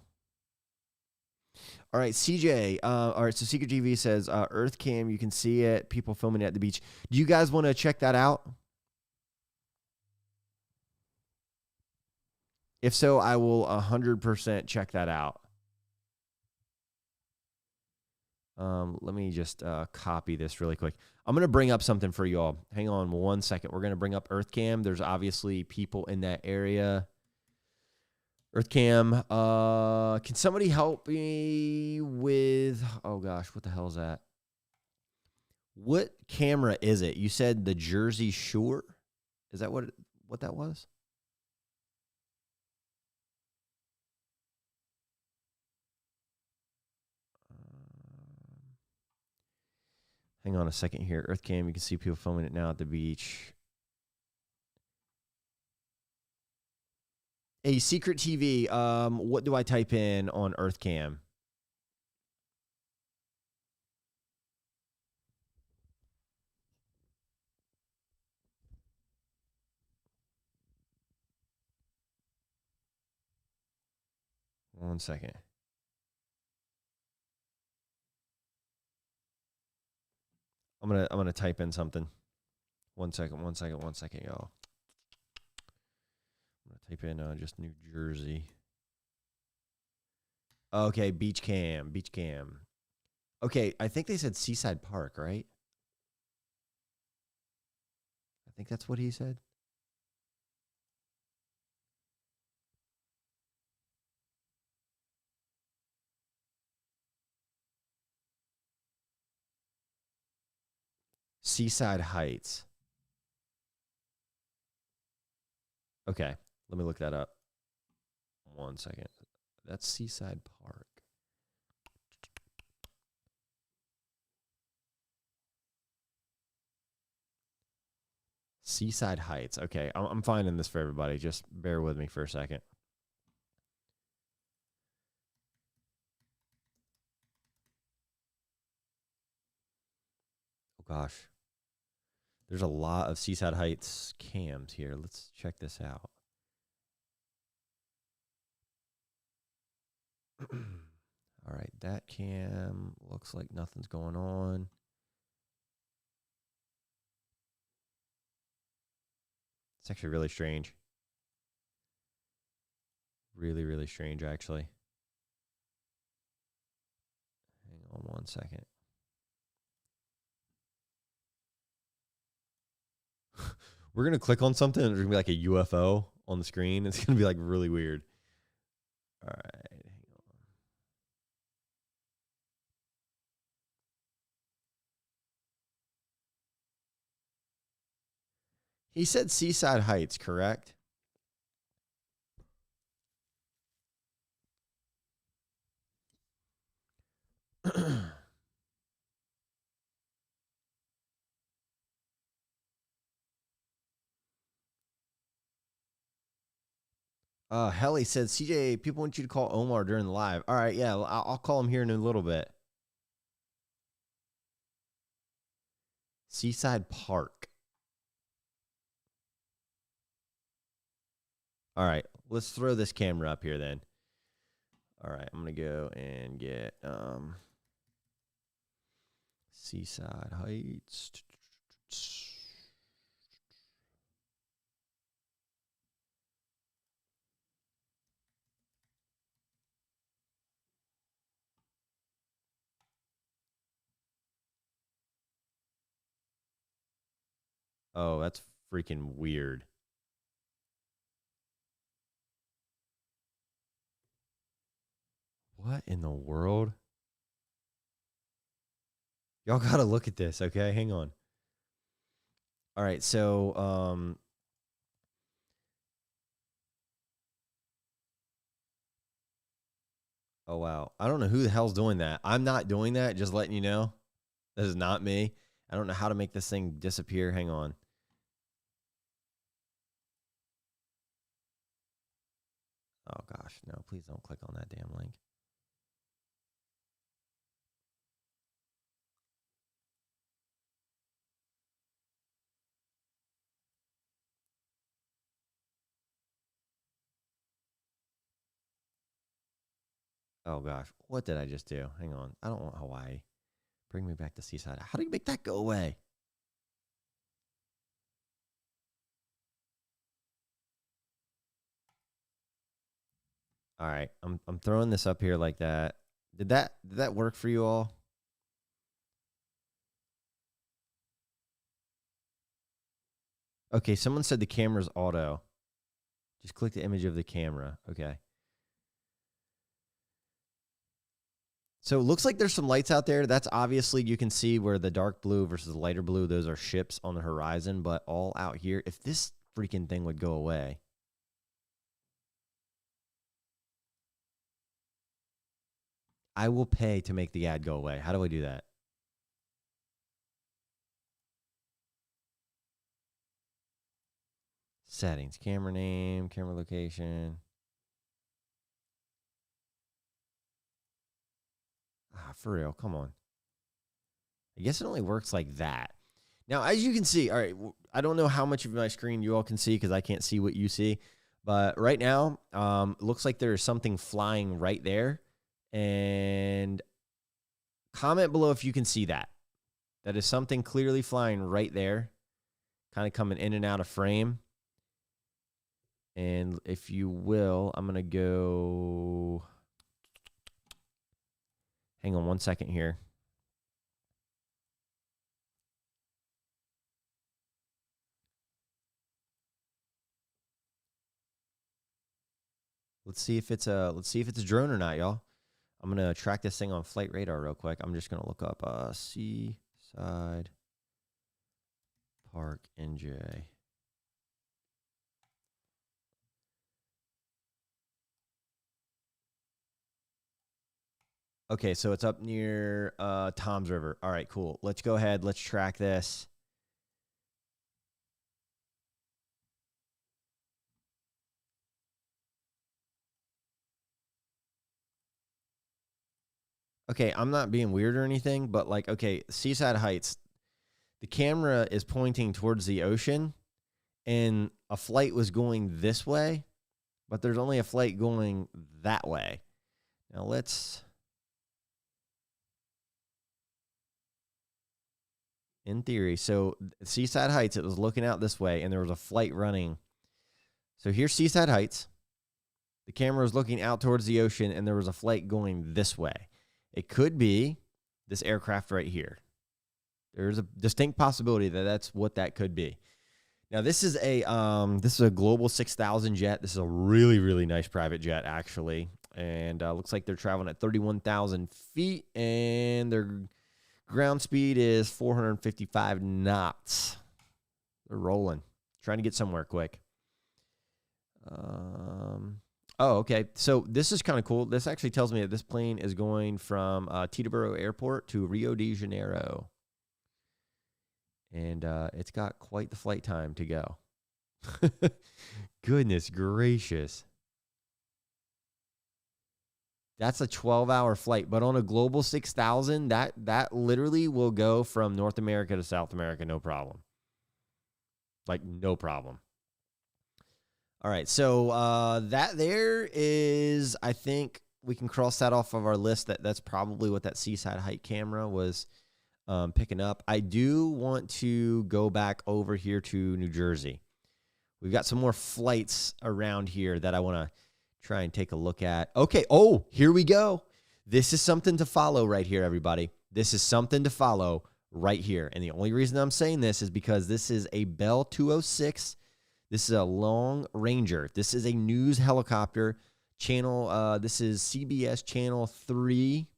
All right, CJ. All right, so Secret TV says Earth Cam, you can see it. People filming it at the beach. Do you guys want to check that out? If so, I will 100% check that out. Let me just copy this really quick. I'm going to bring up something for you all. Hang on 1 second. We're going to bring up Earth Cam. There's obviously people in that area. Earth Cam. Can somebody help me with, oh gosh, what the hell is that? What camera is it? You said the Jersey Shore? Is that what that was? Hang on a second here. Earth Cam, you can see people filming it now at the beach. A Secret TV. What do I type in on Earth Cam? One second. I'm gonna type in something. One second, y'all. I'm gonna type in just New Jersey. Okay, beach cam. Okay, I think they said Seaside Park, right? I think that's what he said. Seaside Heights. Okay, let me look that up. 1 second. That's Seaside Park. Seaside Heights. Okay, I'm finding this for everybody. Just bear with me for a second. Oh, gosh. There's a lot of Seaside Heights cams here. Let's check this out. All right, that cam looks like nothing's going on. It's actually really strange. Really, really strange, actually. Hang on 1 second. We're going to click on something and there's going to be like a UFO on the screen. It's going to be like really weird. All right. Hang on. He said Seaside Heights, correct? Helly said, CJ, people want you to call Omar during the live. All right, yeah, I'll call him here in a little bit. Seaside Park. All right, let's throw this camera up here then. All right, I'm going to go and get Seaside Heights. Oh, that's freaking weird. What in the world? Y'all got to look at this, okay? Hang on. All right, so oh wow. I don't know who the hell's doing that. I'm not doing that, just letting you know. This is not me. I don't know how to make this thing disappear. Hang on. Oh gosh, no, please don't click on that damn link. Oh gosh, what did I just do? Hang on. I don't want Hawaii. Bring me back to Seaside. How do you make that go away? All right, I'm throwing this up here like that. Did that work for you all? Okay, someone said the camera's auto. Just click the image of the camera. Okay. So it looks like there's some lights out there. That's obviously, you can see where the dark blue versus the lighter blue, those are ships on the horizon, but all out here, if this freaking thing would go away. I will pay to make the ad go away. How do I do that? Settings, camera name, camera location. Ah, for real, come on. I guess it only works like that. Now, as you can see, all right, I don't know how much of my screen you all can see because I can't see what you see. But right now, it looks like there's something flying right there. And comment below if you can see that. That is something clearly flying right there, kind of coming in and out of frame. And if you will, I'm going to go. Hang on 1 second here. Let's see if it's a drone or not, y'all. I'm gonna track this thing on flight radar real quick. I'm just gonna look up Seaside Park NJ. Okay, so it's up near Toms River. All right, cool. Let's go ahead. Let's track this. Okay, I'm not being weird or anything, but like, okay, Seaside Heights, the camera is pointing towards the ocean, and a flight was going this way, but there's only a flight going that way. Now let's, in theory, so Seaside Heights, it was looking out this way, and there was a flight running. So here's Seaside Heights. The camera was looking out towards the ocean, and there was a flight going this way. It could be this aircraft right here. There's a distinct possibility that that's what that could be. Now, this is a Global 6000 jet. This is a really, really nice private jet, actually. And looks like they're traveling at 31,000 feet, and their ground speed is 455 knots. They're rolling, trying to get somewhere quick. Oh, okay. So this is kind of cool. This actually tells me that this plane is going from Teterboro Airport to Rio de Janeiro. And it's got quite the flight time to go. Goodness gracious. That's a 12-hour flight. But on a Global 6000, that literally will go from North America to South America, no problem. Like, no problem. All right, so that there is, I think we can cross that off of our list. That's probably what that Seaside Height camera was picking up. I do want to go back over here to New Jersey. We've got some more flights around here that I want to try and take a look at. Okay, oh, here we go. This is something to follow right here, everybody. This is something to follow right here. And the only reason I'm saying this is because this is a Bell 206. This is a Long Ranger. This is a news helicopter channel. This is CBS Channel 3.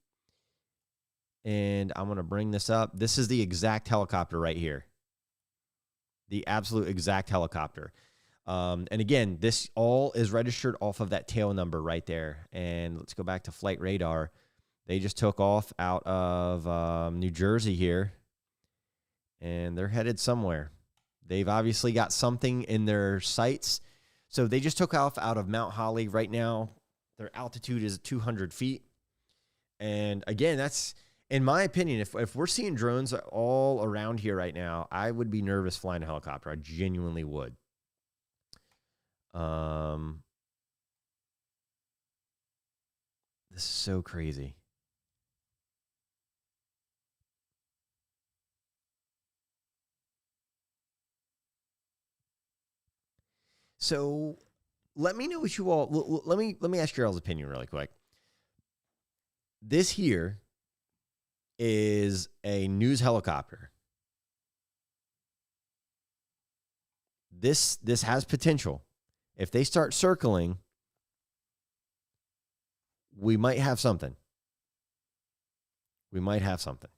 And I'm going to bring this up. This is the exact helicopter right here. The absolute exact helicopter. And again, this all is registered off of that tail number right there. And let's go back to flight radar. They just took off out of New Jersey here. And they're headed somewhere. They've obviously got something in their sights. So they just took off out of Mount Holly right now. Their altitude is 200 feet. And again, that's, in my opinion, if we're seeing drones all around here right now, I would be nervous flying a helicopter. I genuinely would. This is so crazy. So let me know what you all, let me ask your all's opinion really quick. This here is a news helicopter. This has potential. If they start circling, we might have something. We might have something.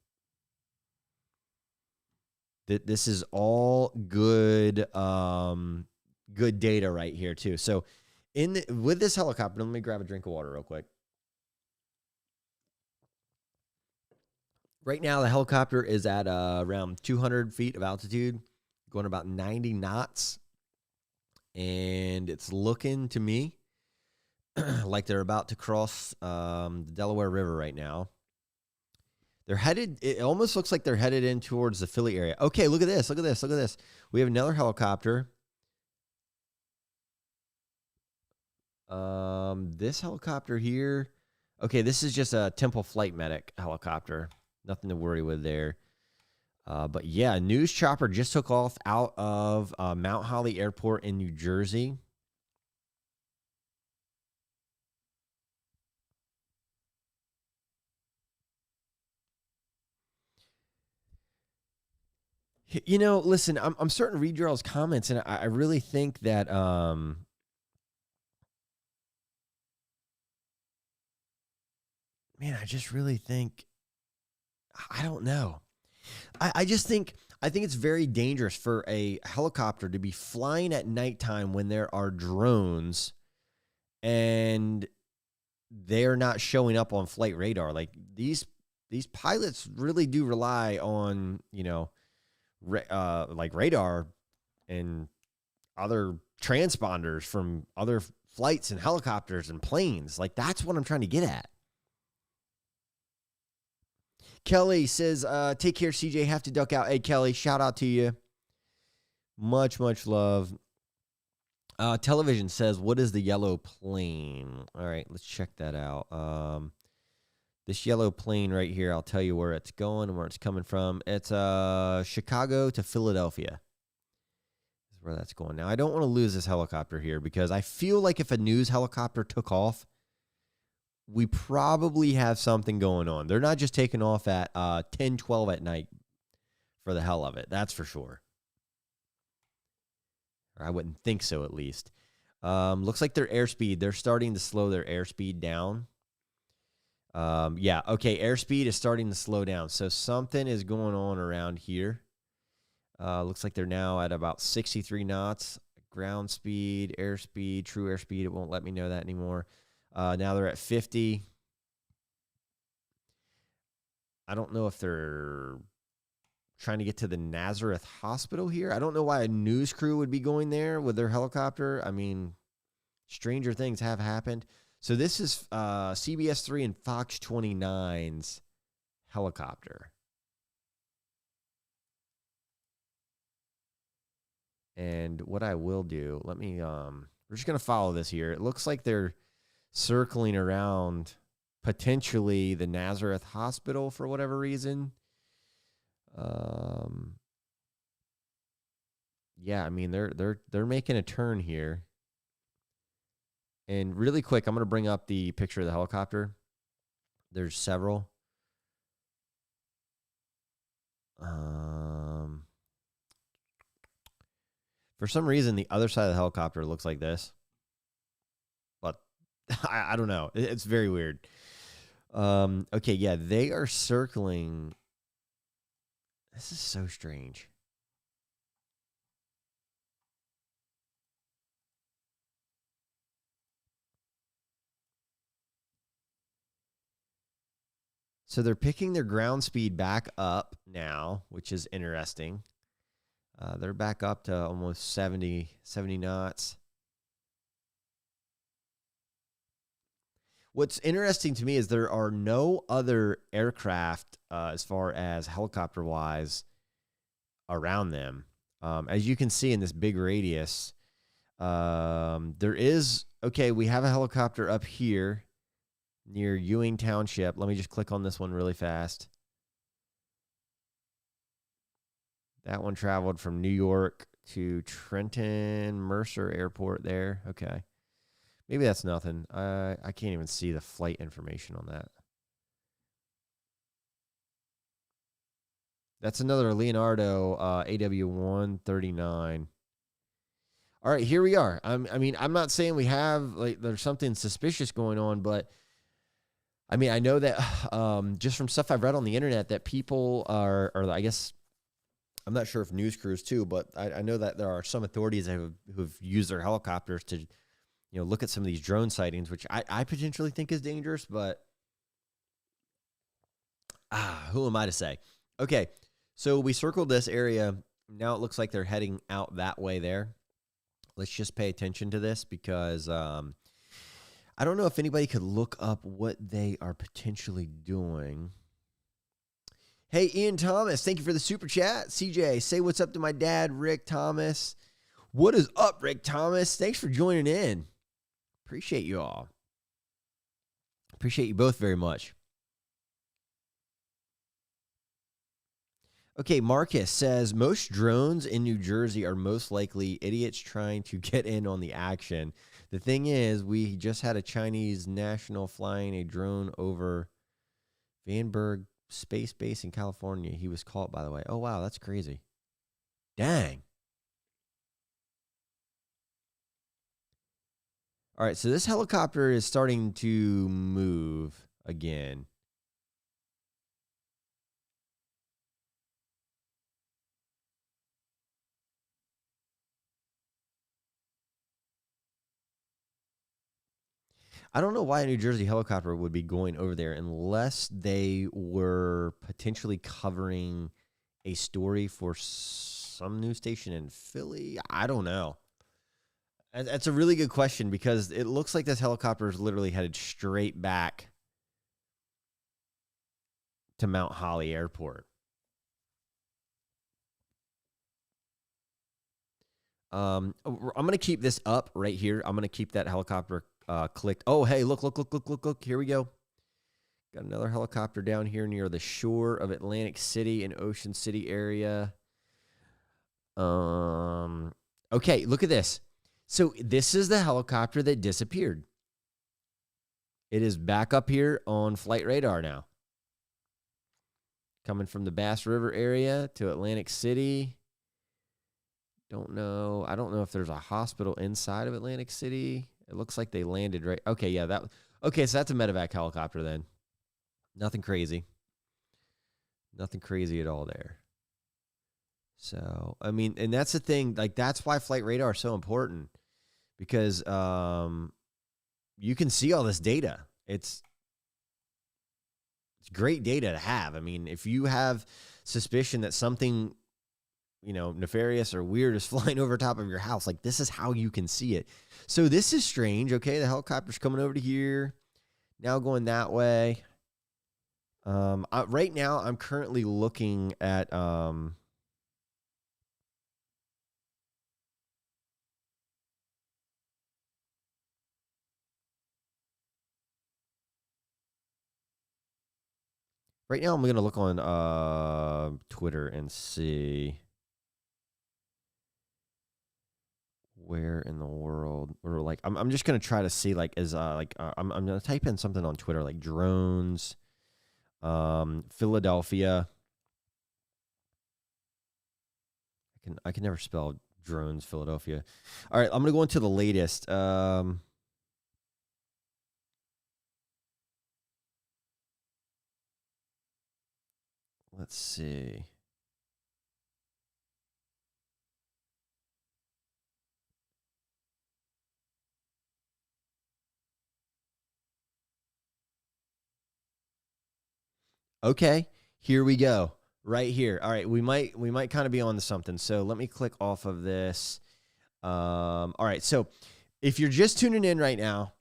This is all good good data right here too. So with this helicopter, let me grab a drink of water real quick. Right now, the helicopter is at around 200 feet of altitude, going about 90 knots. And it's looking to me like they're about to cross the Delaware River right now. They're headed, it almost looks like they're headed in towards the Philly area. Okay, look at this, look at this, look at this. We have another helicopter. This helicopter here, okay, this is just a Temple Flight Medic helicopter. Nothing to worry with there. But yeah, news chopper just took off out of Mount Holly Airport in New Jersey. You know, listen, I'm starting to read your all's comments, and I really think that man, I just really think, I don't know. I just think, I think it's very dangerous for a helicopter to be flying at nighttime when there are drones and they're not showing up on flight radar. Like these pilots really do rely on, like radar and other transponders from other flights and helicopters and planes. Like that's what I'm trying to get at. Kelly says, take care, CJ. Have to duck out. Hey, Kelly, shout out to you. Much, much love. Television says, what is the yellow plane? All right, let's check that out. This yellow plane right here, I'll tell you where it's going and where it's coming from. It's Chicago to Philadelphia. This is where that's going. Now, I don't want to lose this helicopter here because I feel like if a news helicopter took off, we probably have something going on. They're not just taking off at 10, 12 at night for the hell of it. That's for sure. Or I wouldn't think so, at least. Looks like their airspeed, they're starting to slow their airspeed down. Yeah, okay, airspeed is starting to slow down. So something is going on around here. Looks like they're now at about 63 knots. Ground speed, airspeed, true airspeed. It won't let me know that anymore. Now they're at 50. I don't know if they're trying to get to the Nazareth Hospital here. I don't know why a news crew would be going there with their helicopter. I mean, stranger things have happened. So this is CBS 3 and Fox 29's helicopter. And what I will do, let me, we're just going to follow this here. It looks like they're circling around potentially the Nazareth Hospital for whatever reason. Yeah, I mean they're making a turn here. And really quick, I'm going to bring up the picture of the helicopter. There's several. For some reason, the other side of the helicopter looks like this. But I don't know. It's very weird. Okay, yeah, they are circling. This is so strange. So they're picking their ground speed back up now, which is interesting. They're back up to almost 70 knots. What's interesting to me is there are no other aircraft as far as helicopter-wise around them. As you can see in this big radius, there is, okay, we have a helicopter up here near Ewing Township. Let me just click on this one really fast. That one traveled from New York to Trenton Mercer Airport there. Okay. Maybe that's nothing. I can't even see the flight information on that. That's another Leonardo AW139. All right, here we are. I mean, I'm not saying we have, like, there's something suspicious going on, but I mean, I know that just from stuff I've read on the internet that people are, or I guess, I'm not sure if news crews too, but I know that there are some authorities that who've used their helicopters to, look at some of these drone sightings, which I potentially think is dangerous, but who am I to say? Okay, so we circled this area. Now it looks like they're heading out that way there. Let's just pay attention to this because I don't know if anybody could look up what they are potentially doing. Hey, Ian Thomas, thank you for the super chat. CJ, say what's up to my dad, Rick Thomas. What is up, Rick Thomas? Thanks for joining in. Appreciate you all. Appreciate you both very much. Okay, Marcus says, most drones in New Jersey are most likely idiots trying to get in on the action. The thing is, we just had a Chinese national flying a drone over Vandenberg Space Base in California. He was caught, by the way. Oh, wow, that's crazy. Dang. All right, so this helicopter is starting to move. again. I don't know why a New Jersey helicopter would be going over there unless they were potentially covering a story for some news station in Philly. I don't know. That's a really good question because it looks like this helicopter is literally headed straight back to Mount Holly Airport. I'm going to keep this up right here. I'm going to keep that helicopter clicked. Oh, hey, look. Here we go. Got another helicopter down here near the shore of Atlantic City and Ocean City area. Okay, look at this. So this is the helicopter that disappeared. It is back up here on flight radar now. Coming from the Bass River area to Atlantic City. Don't know. I don't know if there's a hospital inside of Atlantic City. It looks like they landed right. Okay, yeah, okay, so that's a medevac helicopter then. Nothing crazy. Nothing crazy at all there. So, I mean, and that's the thing, like that's why flight radar is so important because you can see all this data. It's great data to have. I mean, if you have suspicion that something, nefarious or weird is flying over top of your house, like this is how you can see it. So this is strange. Okay, the helicopter's coming over to here, now going that way. Right now, I'm currently looking at right now, I'm going to look on Twitter and see where in the world, or like, I'm just going to try to see like, I'm going to type in something on Twitter, like drones, Philadelphia. I can never spell drones, Philadelphia. All right, I'm going to go into the latest. Let's see. Okay, here we go. Right here. All right, we might kind of be on to something. So let me click off of this. All right, so if you're just tuning in right now,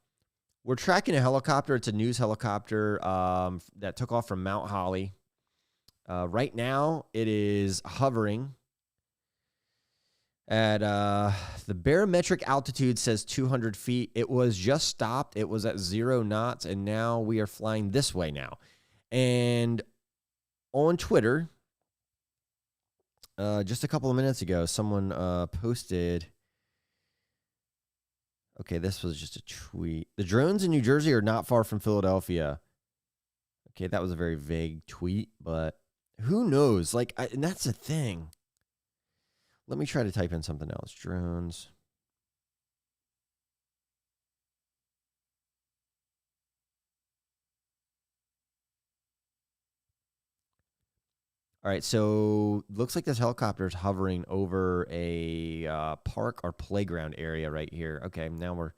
we're tracking a helicopter. It's a news helicopter that took off from Mount Holly. Right now, it is hovering at the barometric altitude says 200 feet. It was just stopped. It was at 0 knots, and now we are flying this way now. And on Twitter, just a couple of minutes ago, someone posted. Okay, this was just a tweet. The drones in New Jersey are not far from Philadelphia. Okay, that was a very vague tweet, but who knows? Like, and that's the thing. Let me try to type in something else. Drones. All right, so looks like this helicopter is hovering over a park or playground area right here. Okay, now we're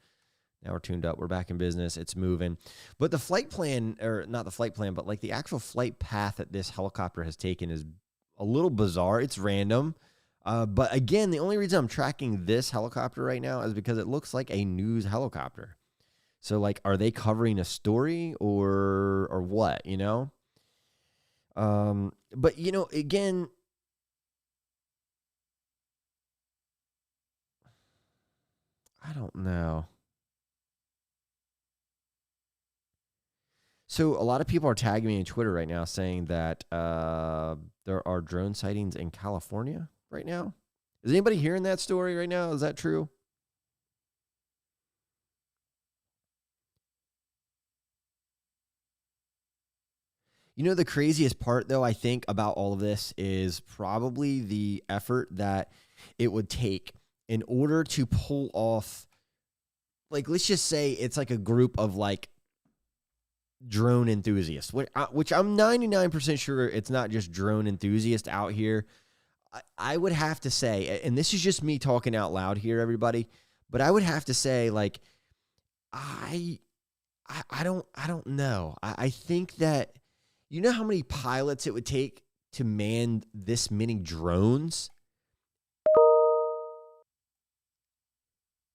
tuned up. We're back in business. It's moving. But the flight plan, or not the flight plan, but like the actual flight path that this helicopter has taken is a little bizarre. It's random. But again, the only reason I'm tracking this helicopter right now is because it looks like a news helicopter. So like, are they covering a story or what, But again, I don't know. So a lot of people are tagging me on Twitter right now saying that there are drone sightings in California right now. Is anybody hearing that story right now? Is that true? The craziest part, though, I think about all of this is probably the effort that it would take in order to pull off, like, let's just say it's like a group of like drone enthusiasts, which I'm 99% sure it's not just drone enthusiasts out here. I would have to say, and this is just me talking out loud here, everybody, but I would have to say, like, I don't know. I think that, you know how many pilots it would take to man this many drones?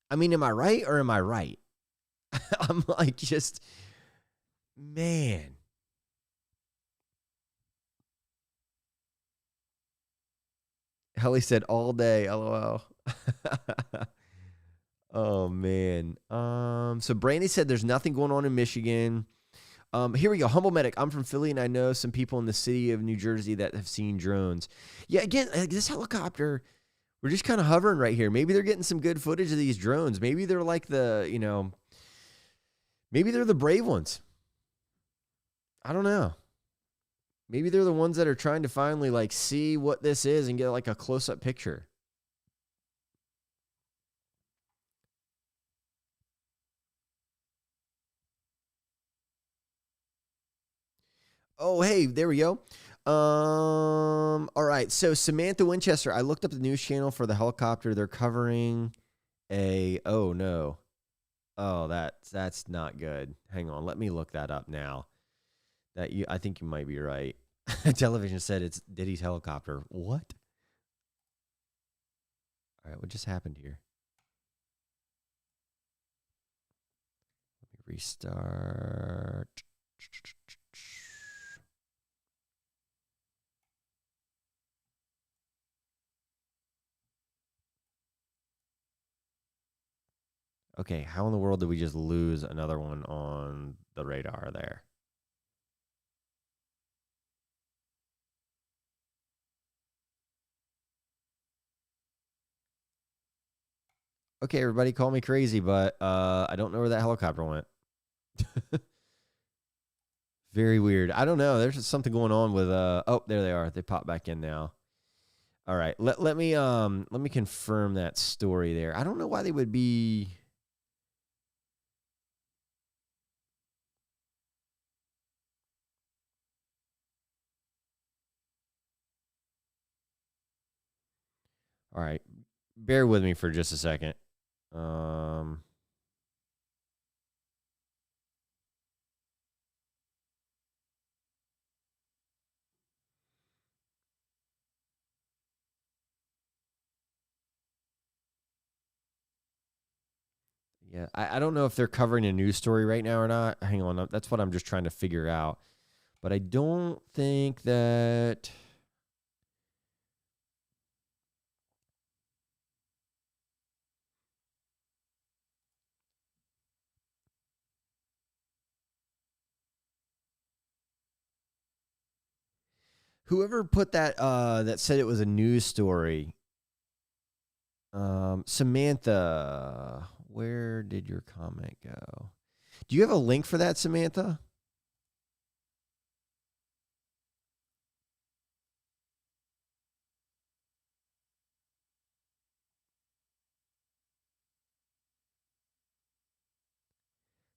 I mean, am I right or am I right? I'm like, just, man. Helly said all day, LOL. Oh, man. So Brandy said there's nothing going on in Michigan. Here we go. Humble Medic. I'm from Philly, and I know some people in the city of New Jersey that have seen drones. Yeah, again, this helicopter, we're just kind of hovering right here. Maybe they're getting some good footage of these drones. Maybe they're like maybe they're the brave ones. I don't know. Maybe they're the ones that are trying to finally, like, see what this is and get, like, a close-up picture. Oh, hey, there we go. All right. So Samantha Winchester, I looked up the news channel for the helicopter. They're covering oh no. Oh, that's not good. Hang on. Let me look that up now. I think you might be right. Television said it's Diddy's helicopter. What? All right. What just happened here? Let me restart. Okay, how in the world did we just lose another one on the radar there? Okay, everybody call me crazy, but I don't know where that helicopter went. Very weird. I don't know. There's something going on with oh, there they are. They pop back in now. All right. Let me confirm that story there. I don't know why they would be. All right. Bear with me for just a second. Yeah, I don't know if they're covering a news story right now or not. Hang on. That's what I'm just trying to figure out. But I don't think that. Whoever put that that said it was a news story. Samantha, where did your comment go? Do you have a link for that, Samantha?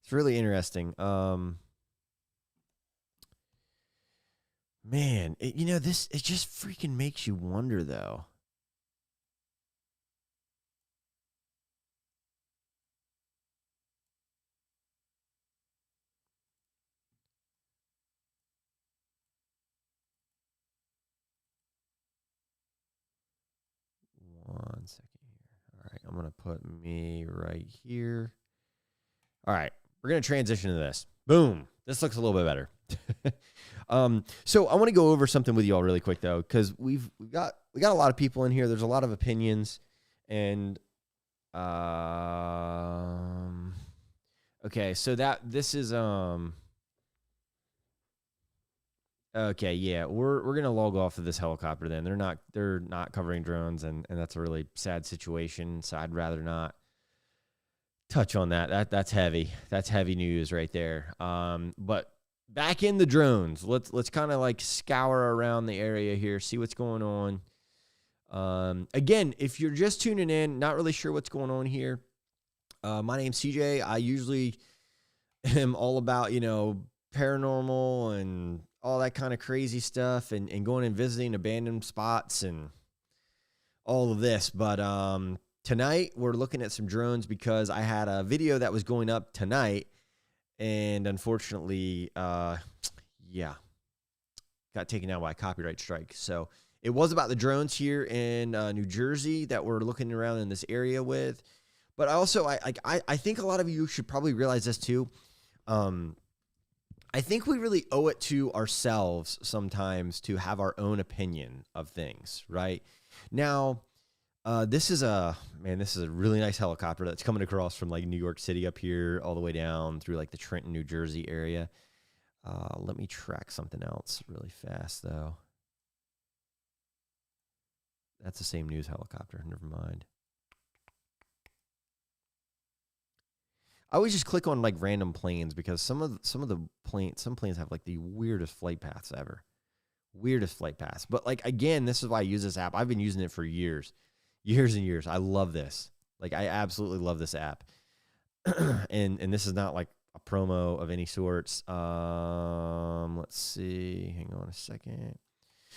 It's really interesting. Man, it just freaking makes you wonder, though. One second here. All right, I'm going to put me right here. All right, we're going to transition to this. Boom. This looks a little bit better. So I want to go over something with you all really quick, though, because we got a lot of people in here. There's a lot of opinions, and okay, so this is okay, yeah, we're gonna log off of this helicopter. Then they're not covering drones, and that's a really sad situation. So I'd rather not touch on that. That's heavy. That's heavy news right there. But back in the drones. Let's kind of like scour around the area here, see what's going on. Again, if you're just tuning in, not really sure what's going on here, my name's CJ. I usually am all about, paranormal and all that kind of crazy stuff, and going and visiting abandoned spots and all of this. But tonight we're looking at some drones because I had a video that was going up tonight, and unfortunately, yeah, got taken down by a copyright strike. So it was about the drones here in New Jersey that we're looking around in this area with. But also, I think a lot of you should probably realize this too. I think we really owe it to ourselves sometimes to have our own opinion of things, right? Now, this is a really nice helicopter that's coming across from like New York City up here all the way down through like the Trenton, New Jersey area. Let me track something else really fast though. That's the same news helicopter. Never mind. I always just click on like random planes because some planes have like the weirdest flight paths ever. Weirdest flight paths. But like, again, this is why I use this app. I've been using it for years and years. I love this. Like, I absolutely love this app. and this is not like a promo of any sorts. Let's see. Hang on a second.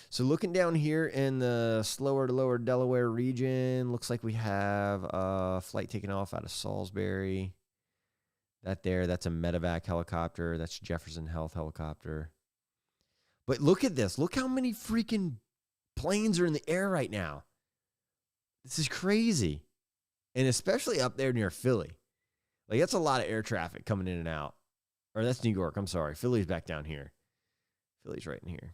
So looking down here in the slower to lower Delaware region, looks like we have a flight taking off out of Salisbury. That's a medevac helicopter. That's Jefferson Health helicopter. But look at this. Look how many freaking planes are in the air right now. This is crazy. And especially up there near Philly. Like, that's a lot of air traffic coming in and out. Or that's New York. I'm sorry. Philly's back down here. Philly's right in here.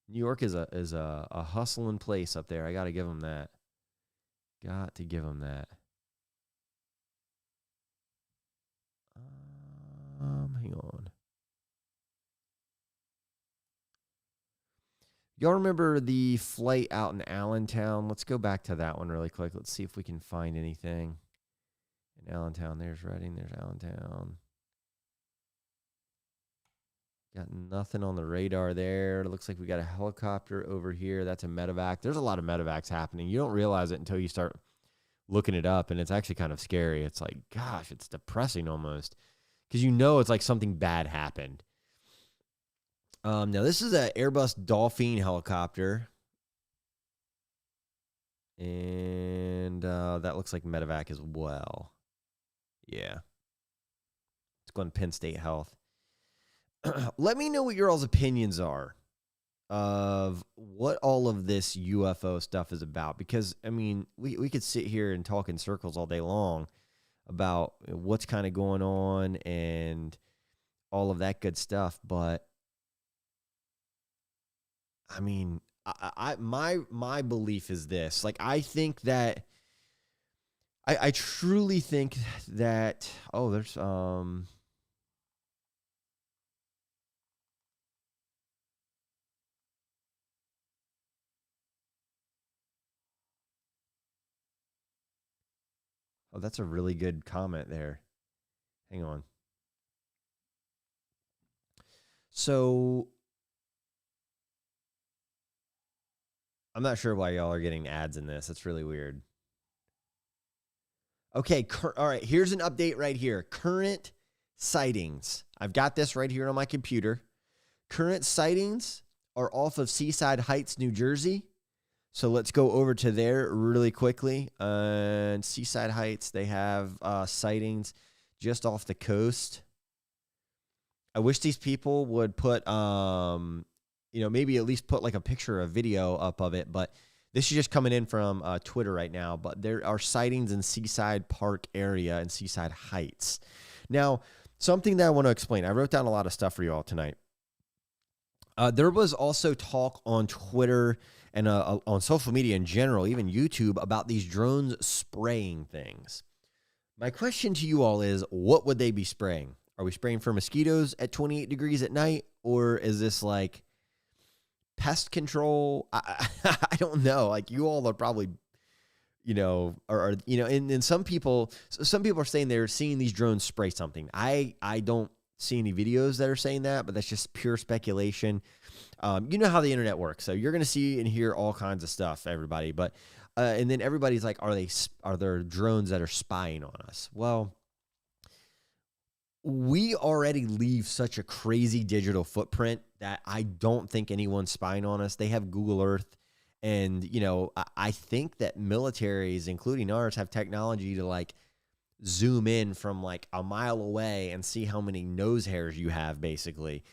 New York is a hustling place up there. I got to give them that. Got to give them that. Hang on. Y'all remember the flight out in Allentown? Let's go back to that one really quick. Let's see if we can find anything in Allentown. There's Reading. There's Allentown. Got nothing on the radar there. It looks like we got a helicopter over here. That's a medevac. There's a lot of medevacs happening. You don't realize it until you start looking it up, and it's actually kind of scary. It's like, gosh, it's depressing almost. Because you know it's like something bad happened. Now, this is an Airbus Dolphin helicopter. And that looks like medevac as well. Yeah. It's going to Penn State Health. Let me know what your all's opinions are of what all of this UFO stuff is about. Because, I mean, we could sit here and talk in circles all day long about what's kind of going on and all of that good stuff. But I mean, my belief is this. Like, I think that I truly think that, oh, there's oh, that's a really good comment there. Hang on. So I'm not sure why y'all are getting ads in this. That's really weird. Okay, all right, here's an update right here. Current sightings. I've got this right here on my computer. Current sightings are off of Seaside Heights, New Jersey. So let's go over to there really quickly. Seaside Heights, they have sightings just off the coast. I wish these people would put, maybe at least put like a picture or a video up of it. But this is just coming in from Twitter right now. But there are sightings in Seaside Park area and Seaside Heights. Now, something that I want to explain. I wrote down a lot of stuff for you all tonight. There was also talk on Twitter and on social media in general, even YouTube, about these drones spraying things. My question to you all is, what would they be spraying? Are we spraying for mosquitoes at 28 degrees at night? Or is this like pest control? I don't know. Like, you all are probably, and some people are saying they're seeing these drones spray something. I don't see any videos that are saying that, but that's just pure speculation. You know how the internet works. So you're going to see and hear all kinds of stuff, everybody. But, and then everybody's like, are there drones that are spying on us? Well, we already leave such a crazy digital footprint that I don't think anyone's spying on us. They have Google Earth. And, I think that militaries, including ours, have technology to like zoom in from like a mile away and see how many nose hairs you have, basically.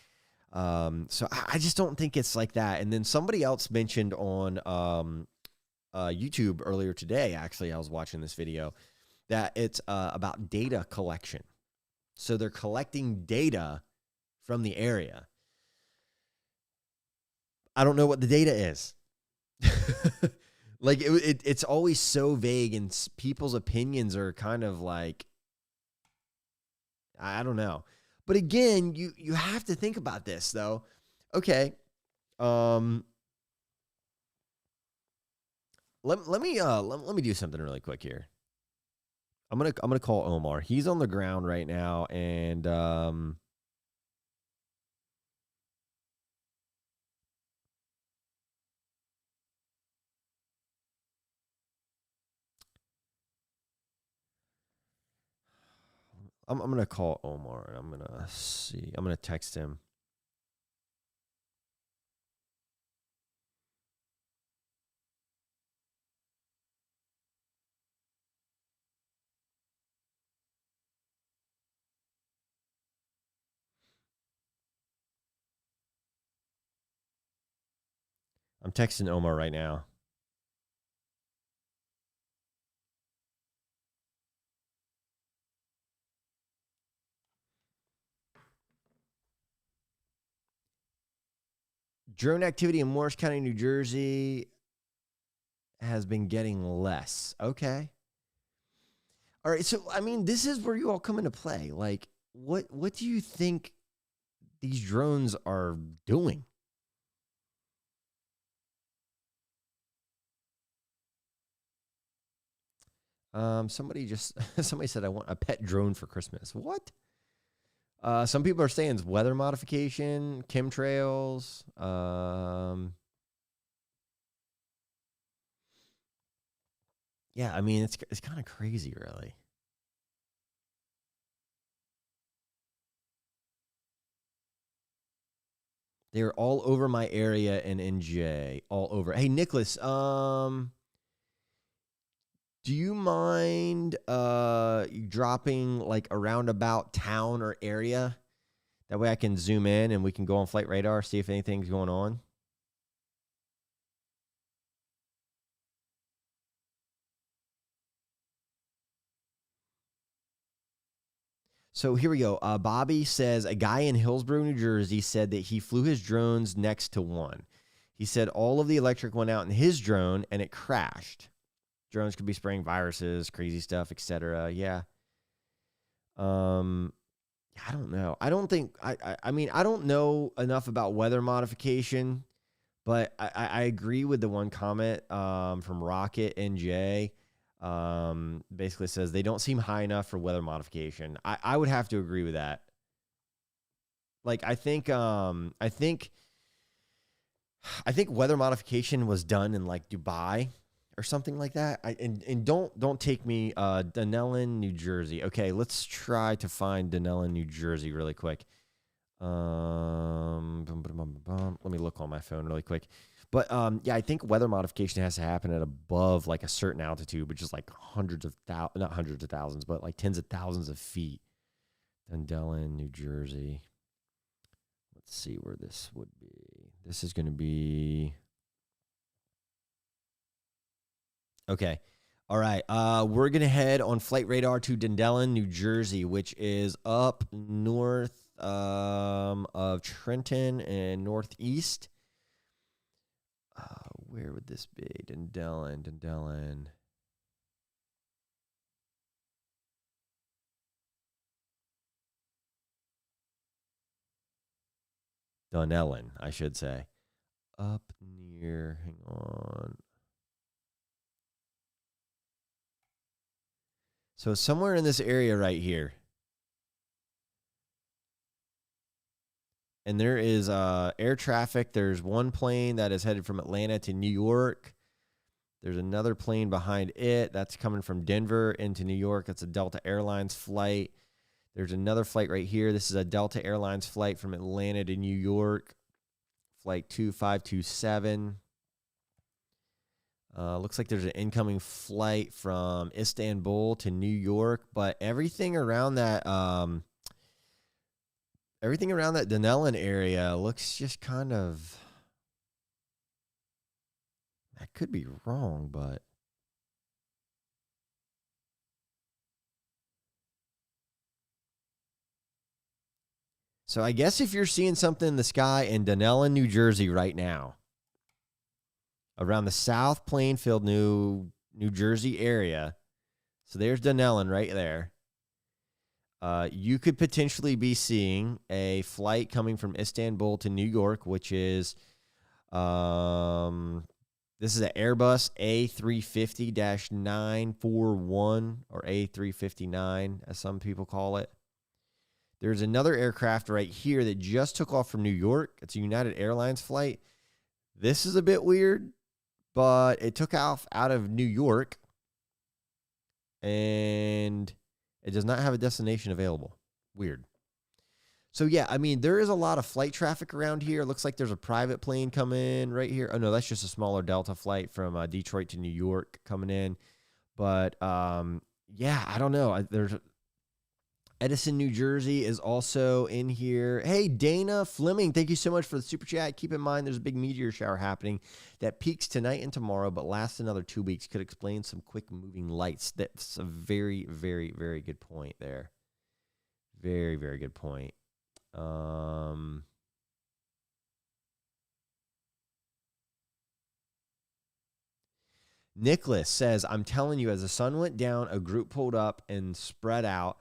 So I just don't think it's like that. And then somebody else mentioned on YouTube earlier today, actually, I was watching this video, that it's about data collection. So they're collecting data from the area. I don't know what the data is. Like it's always so vague, and people's opinions are kind of like, I don't know. But again, you have to think about this though. Okay. Let me do something really quick here. I'm gonna call Omar. He's on the ground right now, and I'm gonna call Omar, and I'm gonna see. I'm gonna text him. I'm texting Omar right now. Drone activity in Morris County, New Jersey has been getting less. Okay. All right. So, I mean, this is where you all come into play. Like, what do you think these drones are doing? Somebody said I want a pet drone for Christmas. What? Some people are saying it's weather modification, chemtrails. Yeah, I mean, it's kind of crazy, really. They're all over my area in NJ, all over. Hey, Nicholas, do you mind dropping like a roundabout town or area? That way I can zoom in and we can go on flight radar, see if anything's going on. So here we go. Bobby says a guy in Hillsborough, New Jersey said that he flew his drones next to one. He said all of the electric went out in his drone and it crashed. Drones could be spraying viruses, crazy stuff, etc. Yeah. I don't know. I don't think I mean, I don't know enough about weather modification, but I agree with the one comment from Rocket NJ. Basically says they don't seem high enough for weather modification. I would have to agree with that. Like I think weather modification was done in like Dubai or something like that. And don't take me Dunellen, New Jersey. Okay, let's try to find Dunellen, New Jersey really quick. Let me look on my phone really quick. But yeah, I think weather modification has to happen at above like a certain altitude, which is like not hundreds of thousands, but like tens of thousands of feet. Dunellen, New Jersey. Let's see where this would be. This is going to be okay. All right. We're going to head on flight radar to Dunellen, New Jersey, which is up north of Trenton and northeast. Where would this be? Dunellen. Dunellen, I should say. Up near, hang on. So somewhere in this area right here. And there is air traffic. There's one plane that is headed from Atlanta to New York. There's another plane behind it that's coming from Denver into New York. That's a Delta Airlines flight. There's another flight right here. This is a Delta Airlines flight from Atlanta to New York, flight 2527. Looks like there's an incoming flight from Istanbul to New York, but everything around that Denellen area looks just kind of, I could be wrong, but so I guess if you're seeing something in the sky in Denellen, New Jersey right now, around the South Plainfield, New Jersey area, so there's Denellen right there. You could potentially be seeing a flight coming from Istanbul to New York, which is, this is an Airbus A350-941 or A359, as some people call it. There's another aircraft right here that just took off from New York. It's a United Airlines flight. This is a bit weird, but it took off out of New York, and it does not have a destination available. Weird. So, yeah, I mean, there is a lot of flight traffic around here. It looks like there's a private plane coming in right here. Oh, no, that's just a smaller Delta flight from Detroit to New York coming in. But, yeah, I don't know. There's Edison, New Jersey is also in here. Hey, Dana Fleming, thank you so much for the super chat. Keep in mind there's a big meteor shower happening that peaks tonight and tomorrow, but lasts another 2 weeks. Could explain some quick moving lights. That's a very, very, very good point there. Very, very good point. Nicholas says, I'm telling you, as the sun went down, a group pulled up and spread out.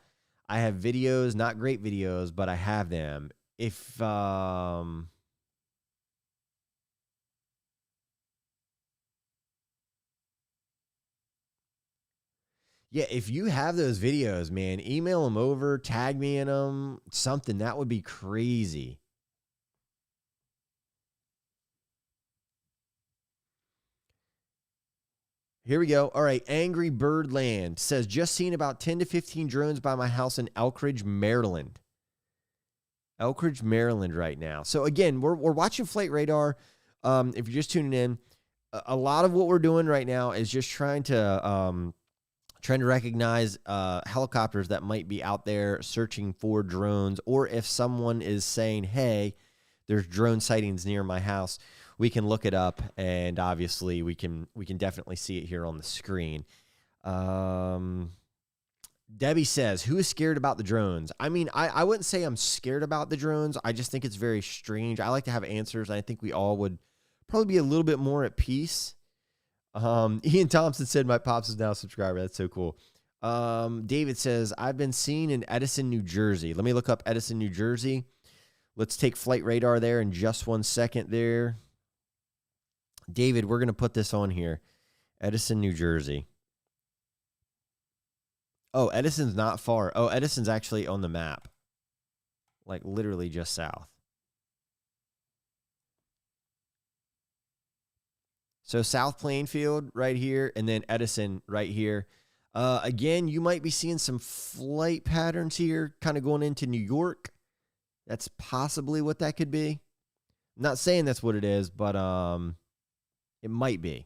I have videos, not great videos, but I have them. If yeah, if you have those videos, man, email them over, tag me in them, something. That would be crazy. Here we go. All right. Angry Birdland says, just seen about 10 to 15 drones by my house in Elkridge, Maryland. Elkridge, Maryland right now. So, again, we're watching Flight Radar. If you're just tuning in, a lot of what we're doing right now is just trying to recognize helicopters that might be out there searching for drones, or if someone is saying, hey, there's drone sightings near my house, we can look it up, and obviously we can definitely see it here on the screen. Debbie says, who is scared about the drones? I mean, I wouldn't say I'm scared about the drones. I just think it's very strange. I like to have answers. I think we all would probably be a little bit more at peace. Ian Thompson said, my pops is now a subscriber. That's so cool. David says, I've been seen in Edison, New Jersey. Let me look up Edison, New Jersey. Let's take Flight Radar there in just 1 second there. David, we're going to put this on here. Edison, New Jersey. Oh, Edison's not far. Oh, Edison's actually on the map. Like literally just south. So South Plainfield right here, and then Edison right here. Again, you might be seeing some flight patterns here kind of going into New York. That's possibly what that could be. I'm not saying that's what it is, but it might be.